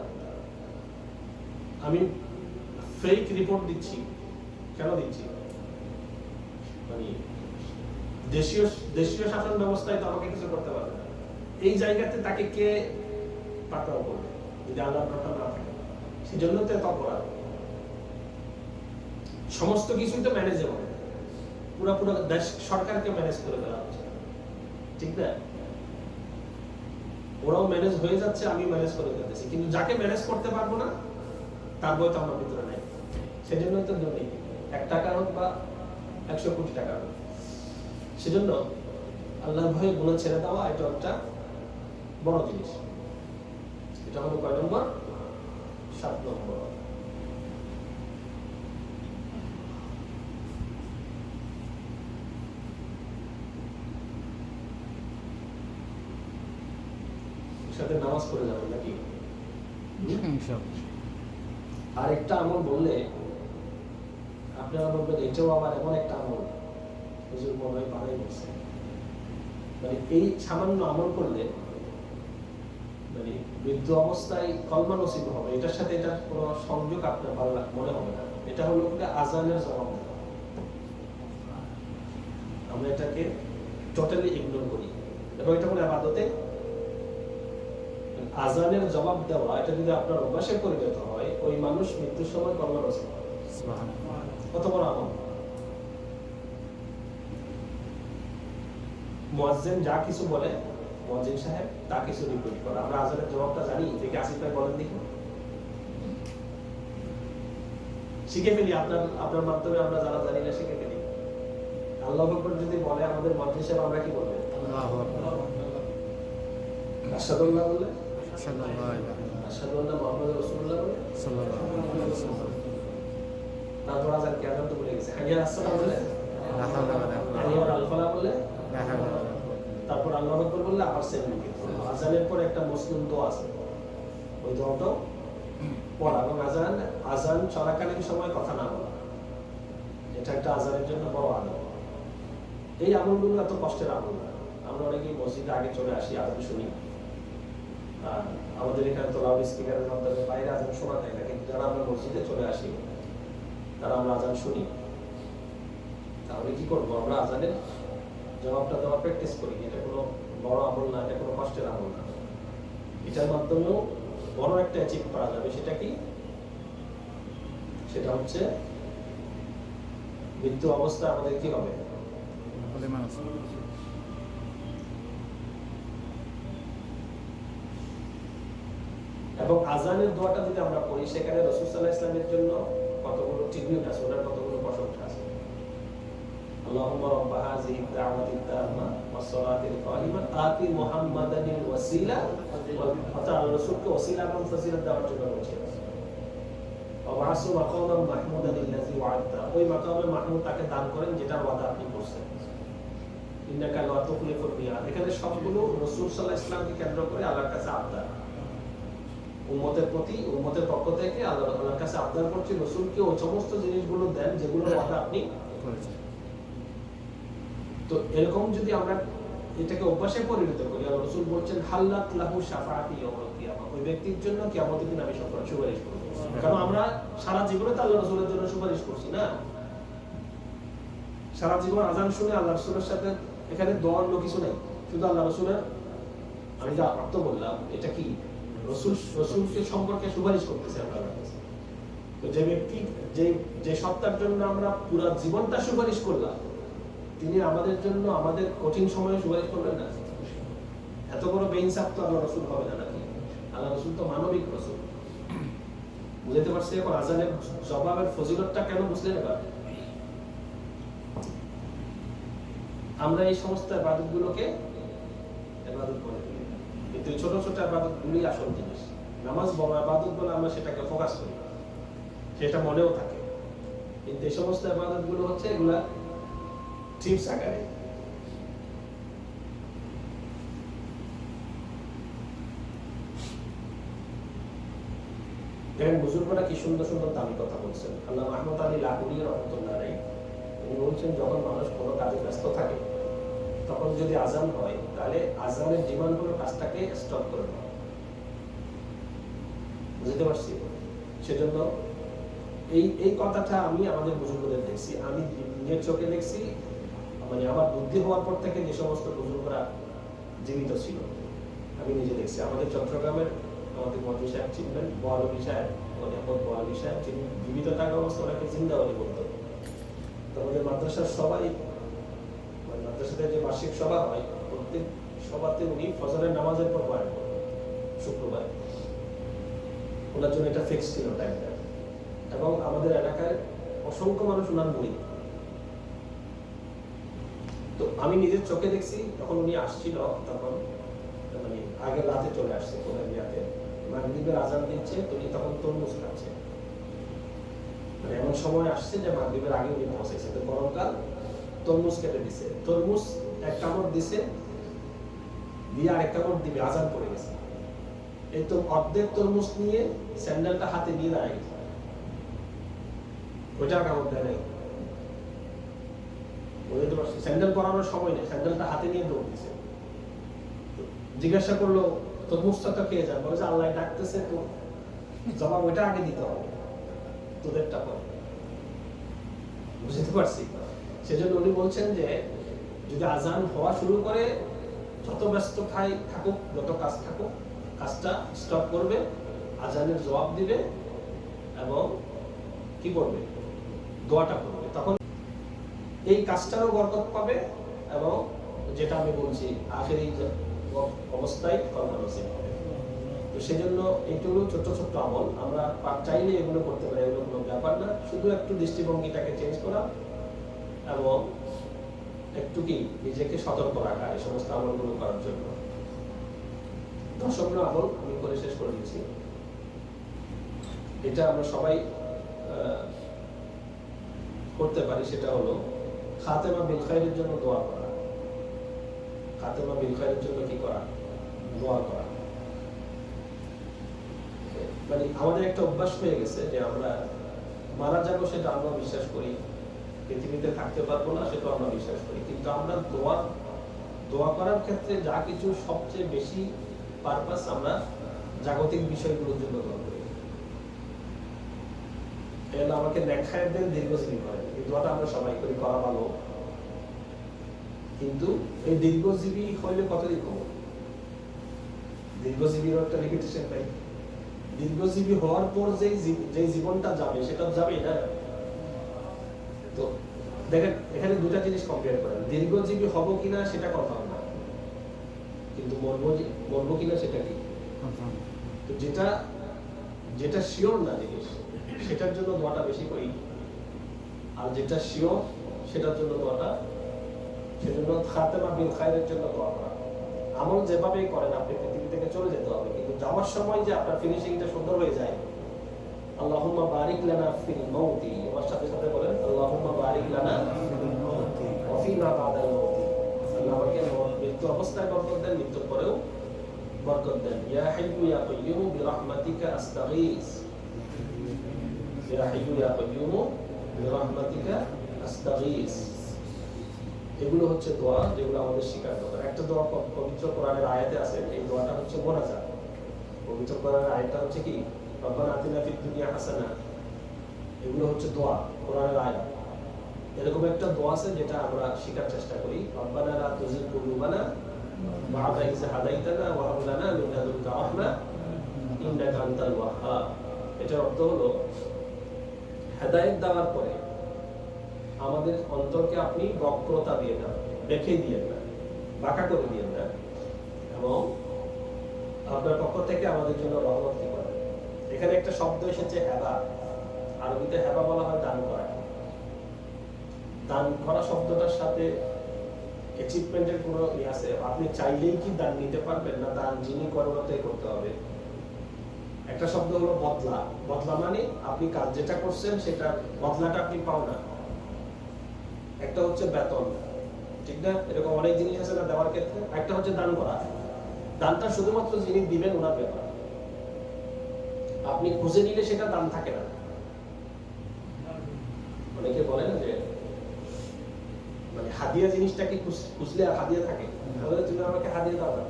আমি ফেক রিপোর্ট দিচ্ছি, কেন দিচ্ছি? মানে দেশীয় শাসন ব্যবস্থায় তো আমাকে কিছু করতে পারবে না, এই জায়গাতে তাকে কে পাকড়াও করবে যদি আল্লাহর কথা না থাকে? সেজন্য তো এত অপরাধ। সমস্ত কিছুই তো ম্যানেজেবল, পুরো দেশ সরকারকে ম্যানেজ করে দেওয়া হচ্ছে, ঠিক না? ওরাও ম্যানেজ হয়ে যাচ্ছে, আমি ম্যানেজ করে দিতেছি, কিন্তু যাকে ম্যানেজ করতে পারবো না তার বই তো আমার ভিতরে নেই। সেজন্যই তো নেই, 1 টাকা হোক বা 100 কোটি টাকা হোক। সেজন্য আল্লাহর ভয়ে গুনাহ ছেড়ে দেওয়া এটা একটা বড় জিনিস। এটা হলো কয় নম্বর? 7 নম্বর। সাথে নামাজ পড়ে যাবেন নাকি? আর একটা আমল বললে আপনারা বলবেন এটাও আবার এমন একটা আমল হুজুর মনে হয় বানাই বলছে। মানে এই সামান্য আমল করলে মানে বৃদ্ধ অবস্থায় কলমা নসিব হবে, এটার সাথে এটার কোনো সংযোগ আপনার ভালো মনে হবে না। এটা হলো আজানের জবাব দেওয়া। আমরা এটাকে টোটালি ইগনোর করি এবং এটা হলো ইবাদতে। আজানের জবাব দেওয়া এটা যদি আপনার অভ্যাসে পরিণত হয়, ওই মানুষ মৃত্যুর সময় কলমা নসিব হবে। কত বড় আমল! মুয়াজ্জিন যা কিছু বলে, মুয়াজ্জিন সাহেব তা কিছু রিপিট করে। আমরা আজানের জবাবটা জানি, দেখি আসিফ ভাই বলেন দেখি, শিখে ফেলি। আপনার মাধ্যমে আমরা যারা জানি না শিখে ফেলি। আল্লাহু আকবার যদি বলে আমাদের মুয়াজ্জিন সাহেব, আমরা কি বলবো? আল্লাহু আকবার। আশহাদুল্লাহ বলে, আশহাদুল্লাহ মুহাম্মাদুর রাসূলুল্লাহ বলে, সাল্লাল্লাহু আলাইহি ওয়াসাল্লাম। তারপর আজান কি আজান তো বলে গেছে, হাইয়া আসসালাম বলে, লা হাওলা ওয়ালা কুওয়াতা আল ফালাহ বলে, লা হাওলা। তারপর আল্লাহু আকবার বললে আবার সেম। আজানের পর একটা মুসলিম দোয়া আছে, ওই দোয়াটাও পড়া এবং আজান চলাকালীন সময় কথা না বলা, এটা একটা আজানের জন্য বড় আমল। এই আমলগুলো এত কষ্টের আমল না। আমরা অনেকেই মসজিদে আগে চলে আসি, আজান শুনি। আমাদের এখানে তো লাউড স্পিকারের মাধ্যমে বাইরে আজান শোনা যায় না, কিন্তু যারা আমরা মসজিদে চলে আসি তারা আমরা আজান শুনি। তাহলে কি করবো? আমরা আজানের জবাবটা দেওয়ার প্র্যাকটিস করি। এটা কোনো বড় আমল না, এটা কোনো কষ্টের আমল না। এটার মাধ্যমেও বড় একটা অ্যাচিভ করা যাবে। সেটা কি? সেটা হচ্ছে মৃত্যু অবস্থায় আমাদের কি হবে? এবং আজানের দোয়াটা যদি আমরা পড়ি, সেখানে রাসূল সাল্লাল্লাহু আলাইহি ওয়াসাল্লামের জন্য কতগুলো ট্রিবিউট আছে, ওনার কতগুলো প্রশংসা আছে। আল্লাহুম্মা রাব্বা হাযিহি দাওয়াতি তাম্মা ওয়াস সালাতিল কাইমা আতি মুহাম্মাদানিল ওয়াসিলা ওয়া তাআলা রাসূলকে ওসিলা এবং ফজিলত দেওয়ার জন্য বলেছেন। ওয়াসু মাকামান মাহমুদান আল্লাযী ওয়া'আদতা, ওই মাকামে মাহমুদ তাকে দান করেন যেটার ওয়াদা আপনি করছেন। ইন্নাকা লা তুখলিফুল মিয়াদ। এখানে সবগুলো রাসূল সাল্লাল্লাহু আলাইহি ওয়াসাল্লামকে কেন্দ্র করে আল্লাহর কাছে আবদার। উম্মতের প্রতি, উম্মতের পক্ষ থেকে আল্লাহর কাছে আবদার করছি রাসূলকে ওই সমস্ত জিনিসগুলো দেন যেগুলোর ওয়াদা আপনি করেছেন। তো এরকম যদি আমরা এটাকে অভ্যাসে পরিণত করি, আর রাসূল বলছেন হাল্লাত লাহু শাফাআতি ইয়াউমাল কিয়ামা, ওই ব্যক্তির জন্য কিয়ামতের দিন আমি সুপারিশ করব। কারণ আমরা সারা জীবনে তো আল্লাহ রাসূলের জন্য সুপারিশ করছি না। সারা জীবন আজান শুনে আল্লাহ রাসূলের সাথে এখানে দোয়ার কিছু নেই, শুধু আল্লাহ রাসূলের। আমি যা অর্থ বললাম এটা কি? রাসূলকে সম্পর্কে সুপারিশ করতেছে আল্লাহর কাছে। তো যে ব্যক্তি যে সত্তার জন্য আমরা পুরো জীবনটা সুপারিশ করলাম, তিনি আমাদের জন্য আমাদের কঠিন সময়ে সুপারিশ করবেন না? এত বড় বেইনসাফ তো আল্লাহ রাসূল হবে না নাকি? আল্লাহ রাসূল তো মানবিক রাসূল। বুঝতে পারছি এখন আজানের জবাবের ফজিলতটা কেন বুঝলেন এবার? আমরা এই সমস্ত ইবাদতগুলোকে ইবাদত করে ফেলি, কিন্তু এই ছোট ছোট ইবাদতগুলোই আসল জিনিস। নামাজ বড় ইবাদত বলে আমরা সেটাকে ফোকাস করি, সেটা মনেও থাকে, কিন্তু এই সমস্ত ইবাদতগুলো হচ্ছে এগুলা টিপস আকারে। দেখেন বুজুর্গরা কি সুন্দর সুন্দর দামি কথা বলছেন। আল্লামা আহমদ আলী লাহুরি রহমতুল্লাহ আলাইহি উনি বলছেন, যখন মানুষ কোনো কাজে ব্যস্ত থাকে তখন যদি আজান হয় তাহলে আজানের ডিমান্ড হলো কাজটাকে স্টপ করে দেওয়া। বুঝতে পারছি? সেজন্য এই কথাটা আমি আমাদের বুজুর্গদের দেখছি, আমি নিজের চোখে দেখছি, মানে আমার বুদ্ধি হওয়ার পর থেকে যে সমস্ত বুজুর্গরা জীবিত ছিল আমি নিজে দেখছি। আমাদের চট্টগ্রামের আমাদের মন্ত্রী সাহেব ছিলেন বোয়ালি সাহেব, অধ্যাপক বোয়ালি সাহেব, তিনি জীবিত থাকা অবস্থা ওনাকে জিন্দাবাদী বলতো। তো আমাদের মাদ্রাসার সবাই, মানে মাদ্রাসাতে যে বার্ষিক সভা হয় প্রত্যেক সভাতে উনি ফজরের নামাজের পর বয়ান করতেন শুক্রবার। ওনার জন্য এটা ফিক্স ছিল টাইমটা, এবং আমাদের এলাকায় অসংখ্য মানুষ ওনার মুরিদ। তো আমি নিজের চোখে দেখছি যখন উনি আসছিল, তখন মানে আগের রাতে চলে আসছে কোলাবিয়াতে, মাগরিবের আজান দিচ্ছে, উনি তখন তরমুজ খাচ্ছে। মানে এমন সময় আসছে যে মাগরিবের আগে উনি পৌঁছেছে, তো গরমকাল, তরমুজ কেটে দিছে, তরমুজ এক কামড় দিছে, দিয়ে আরেক কামড় দিবে, আজান পড়ে গেছে। এই তো অর্ধেক তরমুজ নিয়ে স্যান্ডেলটা হাতে নিয়ে দাঁড়ায় গেছে, ওইটা কামড় দেয় নাই। বুঝতে পারছি? স্যান্ডেল পরানোর সময় নেই, স্যান্ডেলটা হাতে নিয়ে দৌড় দিছে। জিজ্ঞাসা করলো তরমুজটা তো খেয়ে যান, বলে যে আল্লাহ ডাকতেছে, তো জবাব ওইটা আগে দিতে হবে, তোদেরটা পরে। বুঝতে পারছি? সেজন্য উনি বলছেন যে যদি আজান হওয়া শুরু করে, যত ব্যস্ত থাকুক, যত কাজ থাকুক, কাজটা স্টপ করবে, আজানের জবাব দিবে এবং কি করবে, দোয়াটা করবে। তখন এই কাজটারও বরকত পাবে, এবং যেটা আমি বলছি আখেরি অবস্থায় কল্যাণ নসিব হবে। তো সেজন্য এইগুলো ছোট্ট ছোট্ট আমল আমরা চাইলে এগুলো করতে পারি, এগুলো কোনো ব্যাপার না। শুধু একটু দৃষ্টিভঙ্গিটাকে চেঞ্জ করা এবং একটু কি নিজেকে সতর্ক রাখা এই সমস্ত আমলগুলো করার জন্য। 10 আমল আমি করে শেষ করে দিচ্ছি। এটা আমরা সবাই করতে পারি, সেটা হলো খাতেমা বিল খায়রের জন্য দোয়া করা। খাতেমা বিল খায়রের জন্য কি করা? দোয়া করা। মানে আমাদের একটা অভ্যাস হয়ে গেছে যে আমরা মারা যাবো সেটা আমরা বিশ্বাস করি, পৃথিবীতে থাকতে পারবো না সেটা আমরা বিশ্বাস করি, কিন্তু আমরা দোয়া করার ক্ষেত্রে যা কিছু সবচেয়ে বেশি পারপাস আমরা জাগতিক বিষয়গুলোর জন্য দোয়া করি। এগুলো আমাকে নেখায় দেন, দীর্ঘজীবী করেন, এই দোয়াটা আমরা সবাই করি, করা ভালো। কিন্তু এই দীর্ঘজীবী হইলে কতদিন হবো? দীর্ঘজীবীর একটা লিমিটেশন নাই। দীর্ঘজীবী হওয়ার পর যে জীবনটা যাবে সেটা যাবেই না। তো দেখেন এখানে দুটা জিনিস কম্পেয়ার করেন, দীর্ঘজীবী হব কিনা সেটা কনফার্ম না, কিন্তু মরবো কিনা সেটা কি। তো যেটা শিওর না জিনিস সেটার জন্য দোয়াটা বেশি করি, আর যেটা শিওর সেটার জন্য দোয়াটা, সেজন্য খাতেমা বিল খায়রের জন্য দোয়া করা। আমল যেভাবেই করেন আপনি পৃথিবী থেকে চলে যেতে হবে, কিন্তু যাওয়ার সময় যে আপনার ফিনিশিংটা সুন্দর হয়ে যায়। আল্লাহুম্মা বারিক লানা ফিল মাউতি, আমার সাথে সাথে বলেন আল্লাহুম্মা বারিক লানা ওয়া ফিমা বাদাল মাউতি। আল্লাহ আমাকে মৃত্যু অবস্থায় বরকত দেন, মৃত্যুর পরেও বরকত দেন। ইয়া হাইয়্যু ইয়া কাইয়্যুম বিরহমাতিকা আস্তাগীস, ইয়া হাইয়্যু ইয়া কাইয়্যুম বিরহমাতিকা আস্তাগীস। এগুলো হচ্ছে দোয়া যেগুলো আমাদের শিকার দরকার। একটা দোয়া পবিত্র কোরআনের আয়াতে আছে, এই দোয়াটা হচ্ছে মোনাজাত। পবিত্র কোরআনের আয়াতটা হচ্ছে কি রব্বানা আতিনা ফিদ দুনিয়া হাসানা, এগুলো হচ্ছে দোয়া কোরআনের আয়াত। এরকম একটা দোয়া আছে যেটা আমরা শিখার চেষ্টা করি, রব্বানা লা তুযিগ কুলুবানা বা'দা ইয হাদাইতানা ওয়া হাব লানা মিন লাদুনকা রাহমা ইন্নাকা আনতাল ওয়াহ্হাব। এটার অর্থ হলো হেদায়েত দেওয়ার পরে আমাদের অন্তরকে আপনি বক্রতা দিয়ে না, রেখে দিয়ে না, বাঁকা করে দিয়ে না, এবং আপনার পক্ষ থেকে আমাদের জন্য রহমত করেন। এখানে একটা শব্দ এসেছে হেবা, আরবিতে হেবা বলা হয় দান করা। দান করা শব্দটার সাথে অ্যাচিভমেন্টের কোনো আছে? আপনি চাইলেই কি দান নিতে পারবেন, না দান যিনি করতে করতে হবে? একটা শব্দ হলো বদলা। বদলা মানে আপনি কাজ যেটা করছেন সেটা বদলাটা আপনি পাও না। একটা হচ্ছে বেতন, ঠিক না? এরকম অনেক জিনিস আছে না দেওয়ার ক্ষেত্রে। একটা হচ্ছে দান করা। দানটা শুধুমাত্র যিনি দিবেন ওনার ব্যাপার, আপনি খুঁজে নিলে সেটা দান থাকে না। অনেকে বলে না যে মানে হাদিয়া জিনিসটা কি খুঁজলে আর হাদিয়া থাকে? তাহলে তুমি আমাকে হাদিয়া দাও না।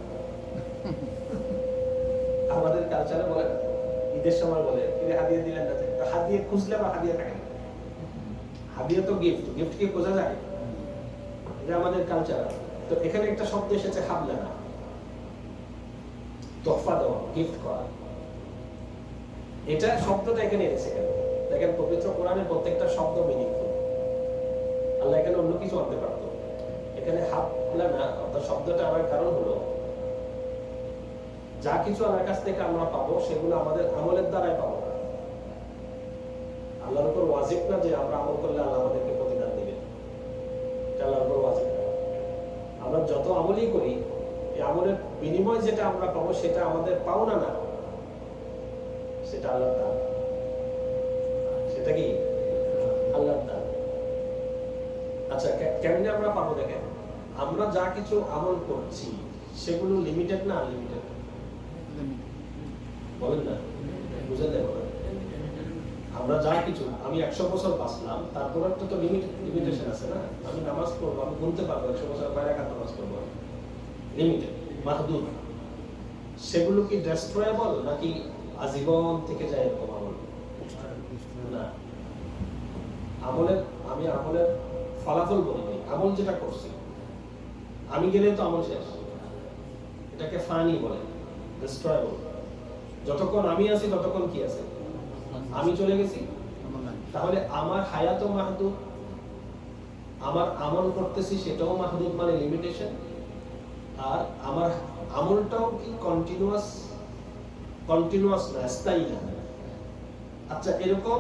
আমাদের কালচারে বলে, ঈদের সময় বলে হাদিয়া দিলেন না, হাদিয়া খুঁজলে বা হাদিয়া থাকে না। হাদিয়া তো গিফট, গিফট কি খোঁজা যায়? এটা আমাদের কালচার। তো এখানে একটা শব্দ এসেছে হাবলানা, তোহফা দেওয়া, গিফট করা। এটা শব্দটা এখানে এসেছে কেন? দেখেন পবিত্র কোরআনের প্রত্যেকটা শব্দ মিনিংফুল। আল্লাহ এখানে অন্য কিছু আনতে পারতো। এখানে হাবলানা অর্থাৎ শব্দটা আনার কারণ হলো যা কিছু আল্লাহর কাছ থেকে আমরা পাবো সেগুলো আমাদের আমলের দ্বারাই পাবো না। আল্লাহর উপর ওয়াজিব না যে আমরা আমল করলে আল্লাহ আমাদেরকে প্রতিদান দিবেন, এটা আল্লাহর উপর ওয়াজিব না। আমরা যত আমলই করি এই আমলের বিনিময় যেটা আমরা পাবো সেটা আমাদের পাওনা না, সেটা আল্লাহর দান। সেটা কি আল্লাহর দান। আচ্ছা, কেমনে আমরা পাবো? দেখেন আমরা যা কিছু আমল করছি সেগুলো লিমিটেড না আনলিমিটেড? বলেন না, বুঝে দেব না। আমরা যা কিছু, আমি 100 বছর বাঁচলাম, তারপর তো লিমিটেশন আছে না? আমি নামাজ পড়বো, আমি গুনতে পারবো 100 বছর কয় রাকাত নামাজ পড়বো, লিমিটেড, মাহদুদ। সেগুলো কি ডেস্ট্রয়েবল নাকি আজীবন থেকে যায় এরকম আমল? না। আমি আমলের ফলাফল বলি নাই, আমল যেটা করছি আমি গেলে তো আমল শেষ। এটাকে ফানি বলে, ডেস্ট্রয়েবল। যতক্ষণ আমি আছি ততক্ষণ কি আছে? আমি চলে গেছি, তাহলে আমার হায়াতও মাহদুদ, আমার আমল করতেছি সেটাও মাহদুদ, মানে লিমিটেশন। আর আমার আমলটাও কি কন্টিনিউয়াস না, স্থায়ী না। আচ্ছা, এরকম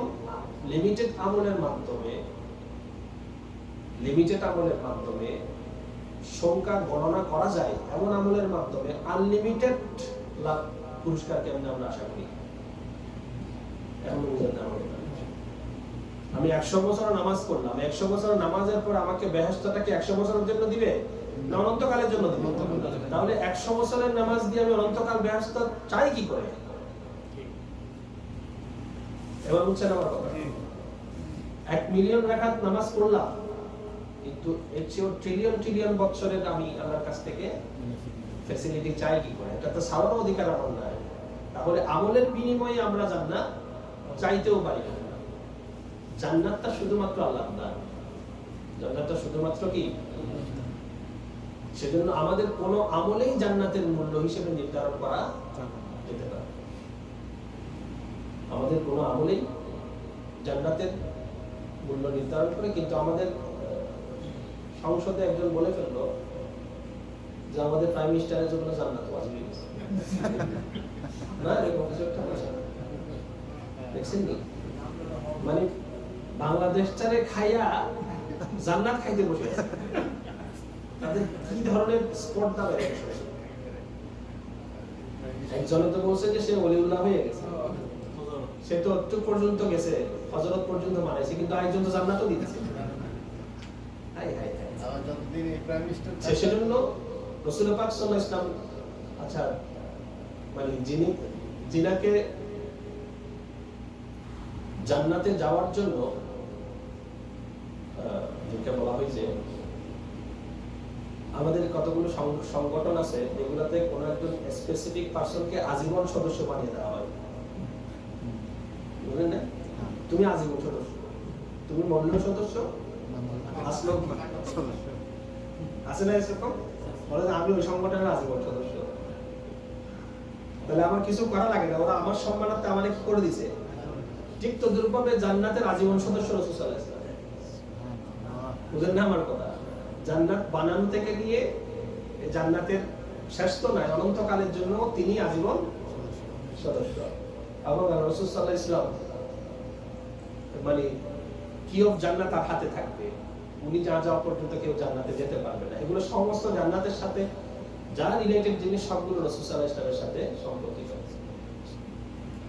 লিমিটেড আমলের মাধ্যমে সংখ্যা গণনা করা যায়, এমন আমলের মাধ্যমে আনলিমিটেড লাভ পুরস্কার কেমন আমরা আশা করি? আমি 100 বছর নামাজ পড়লাম, 100 বছর নামাজের পর আমাকে বেহেশতটা কি 100 বছরের জন্য দিবে না অনন্তকালের জন্য দিবে? তাহলে 100 বছরের নামাজ দিয়ে আমি অনন্তকাল বেহেশত চাই কি করে? এবার বুঝছেন আমার কথা? 1 মিলিয়ন রাকাত নামাজ পড়লাম, কিন্তু এর চেয়ে ট্রিলিয়ন বছরের আমি আল্লাহর কাছ থেকে ফ্যাসিলিটি চাই কি করে? এটা তো সারা অধিকার আমার নাই। তাহলে আমলের বিনিময়ে আমরা জান্নাত চাইতেও পারি না। জান্নাতটা শুধুমাত্র আল্লাহর দান। জান্নাতটা শুধুমাত্র কি? সেজন্য আমাদের কোনো আমলেই জান্নাতের মূল্য হিসেবে নির্ধারণ করা যেতে পারে। আমাদের কোনো আমলেই জান্নাতের মূল্য নির্ধারণ করে, কিন্তু আমাদের সংসদে একজন বলে ফেললো যে আমাদের প্রাইম মিনিস্টারের জন্য জান্নাত ওয়াজিব হয়ে গেছে। না, এরকম কিছু একটা বলছে, দেখছেন নি? মানে বাংলাদেশটারে খাইয়া জান্নাত খাইতে বসে আছে। তাদের কি ধরনের স্পর্ধা বেড়ে গেছে। একজনে তো বলছে যে সে ওলিউল্লাহ হয়ে গেছে, সে তো অতটুক পর্যন্ত গেছে, হযরত পর্যন্ত মানাইছে, কিন্তু আরেকজন তো জান্নাতও দিতেছে। সেজন্য রাসূল পাক সাল্লাল্লাহু আলাইহি ওয়াসাল্লাম, আচ্ছা মানে যিনাকে জান্নাতে যাওয়ার জন্য যেটা বলা হয়েছে, আমাদের কতগুলো সংগঠন আছে এগুলাতে কোন একজন স্পেসিফিক পারসনকে আজীবন সদস্য বানিয়ে দেওয়া হয়, বুঝলেন না? তুমি আজীবন সদস্য, তুমি মূল্য সদস্য, আসলো সদস্য আছে না এরকম? বলে আমি ওই সংগঠনের আজীবন সদস্য, তাহলে আমার কিছু করা লাগে না, ওরা আমার সম্মানার্থে আমাকে কি করে দিছে। ঠিক তো দুর্ভাবে জান্নাতের আজীবন সদস্য রাসূল সাল্লাল্লাহু আলাইহি ওয়াসাল্লাম। বুঝেন না আমার কথা? জান্নাত বানানো থেকে নিয়ে জান্নাতের শেষ তো নাই, অনন্তকালের জন্য তিনি আজীবন সদস্য। এবং রাসূল সাল্লাল্লাহু আলাইহি ওয়াসাল্লাম মানে কি অফ জান্নাত তার হাতে থাকবে, উনি যা যাওয়া পর্যন্ত কেউ জান্নাতে যেতে পারবে না। এগুলো সমস্ত জান্নাতের সাথে যা রিলেটেড জিনিস সবগুলো রাসূল সাল্লাল্লাহু আলাইহি ওয়াসাল্লামের সাথে সম্পর্কিত।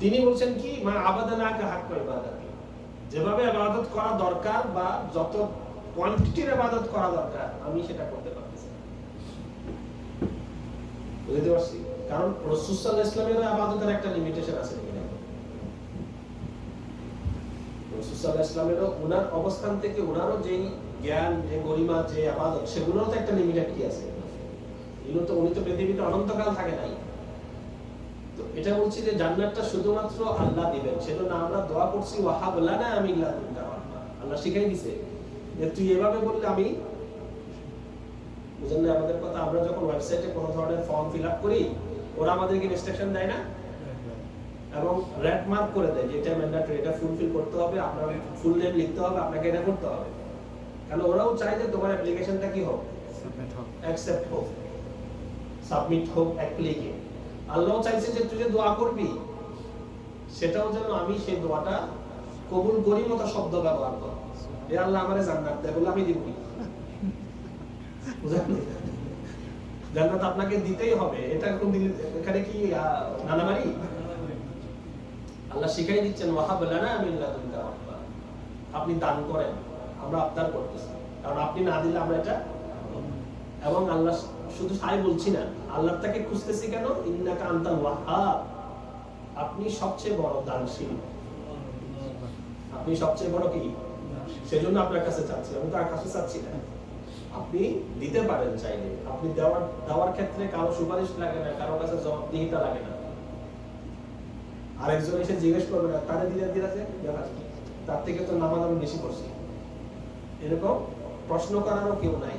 তিনি বলছেন কি মা আবাদানাকা হাক্কা ইবাদাতি, যেভাবে ইবাদত করা দরকার বা যত কোয়ান্টিটির ইবাদত করা দরকার আমি সেটা করতে পারতেছি। বুঝতে পারছি? কারণ রাসূল সাল্লাল্লাহু আলাইহি ওয়াসাল্লামের ইবাদতের একটা লিমিটেশন আছে কিনা। রাসূল সাল্লাল্লাহু আলাইহি ওয়াসাল্লামেরও ওনার অবস্থান থেকে ওনারও যেই জ্ঞান, যে গরিমা, যে ইবাদত, সেগুলোরও তো একটা লিমিটেড কি আছে। উনি তো পৃথিবীতে অনন্তকাল থাকে নাই। তো এটা বলছি যে জান্নাতটা শুধুমাত্র আল্লাহ দিবেন, সেজন্য আমরা দোয়া করছি ওয়াহাব লানা মিন লাদুনকা রাহমা। আল্লাহ শিখাই দিয়েছে যে তুই এভাবে বললে আমি, বুঝেন না আমাদের কথা? আমরা যখন ওয়েবসাইটে কোনো ধরনের ফর্ম ফিল আপ করি, ওরা আমাদেরকে ইনস্ট্রাকশন দেয় না এবং রেড মার্ক করে দেয় যে এটা ম্যান্ডেটরি, এটা ফুলফিল করতে হবে, আপনার ফুল নেম লিখতে হবে, আপনাকে এটা করতে হবে। কারণ ওরাও চায় যে তোমার অ্যাপ্লিকেশনটা কি হোক, অ্যাকসেপ্ট হোক, সাবমিট হোক অ্যাপ্লিকে। আল্লাহ চাইছে যে তুই যে দোয়া করবি সেটাও যেন আমি সেই দোয়াটা কবুল করি মতো শব্দ ব্যবহার কর। এ আল্লাহ আমারে জান্নাত দে বলে আমি দিবই। বুঝলেন? জান্নাত আপনাকে দিতেই হবে, এটা কোন দিন এখানে কি নানাবাড়ি? আল্লাহ শিখাই দিচ্ছেন ওয়াহাব লানা মিন লাদুনকা রাহমা, আপনি দান করেন, আমরা আবদার করতেছি, কারণ আপনি না দিলে আমরা এটা। এবং আল্লাহ শুধু তাই বলছি না, আল্লাহ তাকে খুঁজতেছি কেন? ইন্নাকা আনতাল ওয়াহ্হাব, আপনি সবচেয়ে বড় দানশীল, আপনি সবচেয়ে বড় কি, সেজন্য আপনার কাছে চাচ্ছি, আমি তো আর কাছে চাচ্ছি না। আপনি দিতে পারেন চাইলে, আপনি দেওয়ার ক্ষেত্রে কারো সুপারিশ লাগে না, কারো কাছে জবাবদিহিতা লাগে না। আরেকজন এসে জিজ্ঞেস করবে না তারে দিলে দিলাছে তার থেকে তো নামাজ আমি বেশি করছি, এরকম প্রশ্ন করারও কেউ নাই।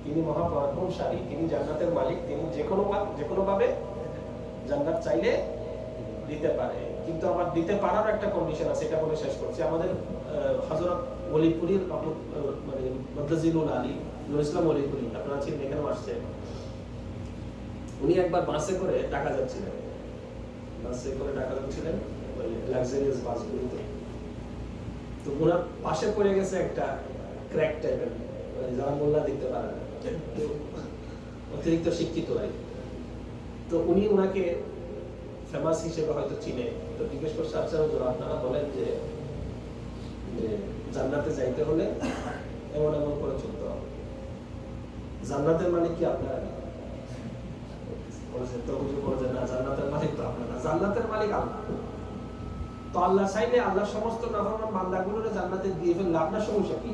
তিনি মহাপরাক্রমশালী, তিনি জান্নাতের মালিক, তিনি যেকোনো ভাবে জান্নাত চাইলে দিতে পারে। কিন্তু আমার দিতে পারার একটা কন্ডিশন আছে, এটা বলে শেষ করছি। আমাদের হযরত ওলিপুরীর মানে মুদ্দাজিলুল আলী নুরুল ইসলাম ওলিপুরী, আপনারা ছিলেন, এখানে আসছেন। উনি একবার বাসে করে ঢাকা যাচ্ছিলেন, ওই লাক্সারিয়াস বাসগুলোতে। তো ওনার পাশে পড়ে গেছে একটা ক্র্যাক টাইপের, যারা মোল্লা দেখতে পারে না, অতিরিক্ত শিক্ষিত হয়। তো উনি ওনাকে ফেমাস হিসেবে হয়তো চিনে। তো জিজ্ঞেস করছে, আচ্ছা হুজুর আপনারা বলেন যে জান্নাতে যাইতে হলে এমন এমন করে চলতে হবে, জান্নাতের মানে কি আপনারা? তো হুজুর বলেছেন না, জান্নাতের মালিক তো আপনারা, জান্নাতের মালিক আল্লাহ। তো আল্লাহ চাইলে আল্লাহ সমস্ত নাফরমান বান্দাগুলোরে জান্নাতে দিয়ে ফেললে আপনার সমস্যা কি?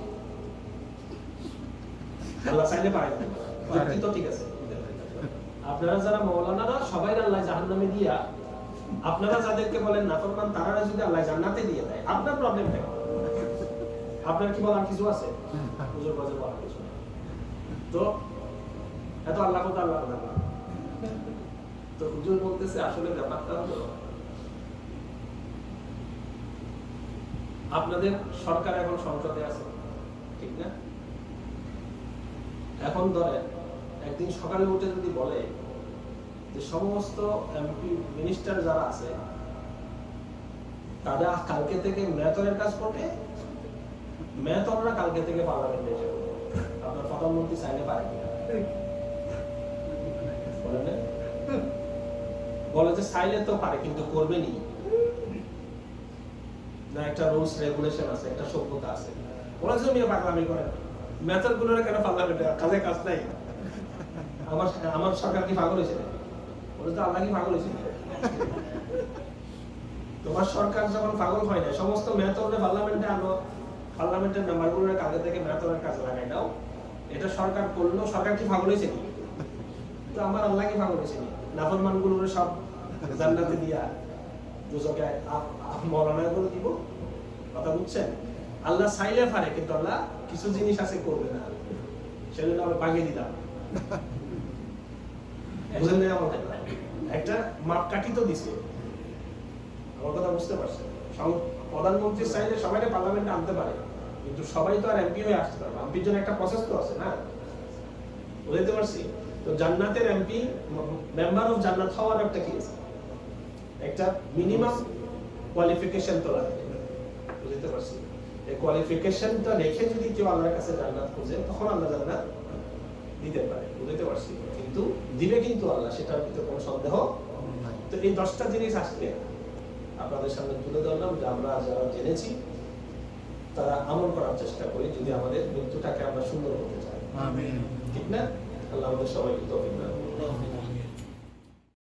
আল্লাহ চাইলে পারেন, যুক্তি তো ঠিক আছে। আপনারা যারা মাওলানারা সবাই আল্লাহ জাহান্নামে দিয়া, আপনারা যাদেরকে বলেন নাফরমান, তারা যদি আল্লাহ জান্নাতে দিয়ে দেয়, আপনার প্রবলেম নেই। আপনার কি বলার কিছু আছে? হুজুর বাজে বলার কিছু নেই। তো এত আল্লাহ কথা আল্লাহ কথা। তো হুজুর বলতেছে আসলে ব্যাপারটা হলো আপনাদের সরকার এখন সংসদে আছে, ঠিক না? এখন ধরেন একদিন সকালে উঠে যদি বলে যে সমস্ত এমপি মিনিস্টার যারা আছে তারা কালকে থেকে মেয়রের কাজ করবে, মেয়ররা কালকে থেকে পার্লামেন্টে যাবে, আপনার প্রধানমন্ত্রী চাইলে পারে কিনা? বলেন না, বলে যে চাইলে তো পারে কিন্তু করবেনি না, একটা রুলস রেগুলেশন আছে, একটা সভ্যতা আছে। ওরা যে মেয়ে পাগলামি করে, মেথড গুলো কেন পার্লামেন্টে কাজে কাজ নাই? আমার সরকার কি পাগল হয়েছে? ওরা তো আল্লাহ কি পাগল হয়েছে? তোমার সরকার যখন পাগল হয় না, সমস্ত মেথডে পার্লামেন্টে আনো, পার্লামেন্টের মেম্বারগুলোর কাজে থেকে মেথডের কাজে লাগাই দাও, এটা সরকার করলো। সরকার কি পাগল হয়েছে? তো আমার আল্লাহ কি পাগল হয়েছে? নাফরমানগুলোর সব জান্নাতে দিয়া দুজকে মৌলানাগুলো দিব, কথা বুঝছেন? আল্লাহ চাইলে পারে, কিন্তু আল্লাহ কিছু জিনিস আছে করবে না, সেজন্য আমরা ভাঙিয়ে দিলাম। বুঝলেন না? আমাদের একটা মাপকাঠি তো দিছে, আমার কথা বুঝতে পারছেন? প্রধানমন্ত্রী চাইলে সবাই পার্লামেন্টে আনতে পারে, কিন্তু সবাই তো আর এমপি হয়ে আসতে পারবে। এমপির জন্য একটা প্রসেস তো আছে না, বুঝতে পারছি? তো জান্নাতের এমপি, মেম্বার অফ জান্নাত হওয়ার একটা কি আছে, একটা মিনিমাম কোয়ালিফিকেশন তো লাগবে, বুঝতে পারছি? এই কোয়ালিফিকেশনটা রেখে যদি কেউ আল্লাহর কাছে জান্নাত খোঁজে তখন আল্লাহ জান্নাত দিতে পারে, বুঝতে পারছি? কিন্তু দিবে কিন্তু আল্লাহ, সেটার ভিতরে কোনো সন্দেহ নাই। তো এই 10টা জিনিস আজকে আপনাদের সামনে তুলে ধরলাম যে আমরা যারা জেনেছি তারা আমল করার চেষ্টা করি যদি আমাদের মৃত্যুটাকে আমরা সুন্দর করতে চাই। আমিন। ঠিক না? আল্লাহ আমাদের সবাইকে তৌফিক দান করুন।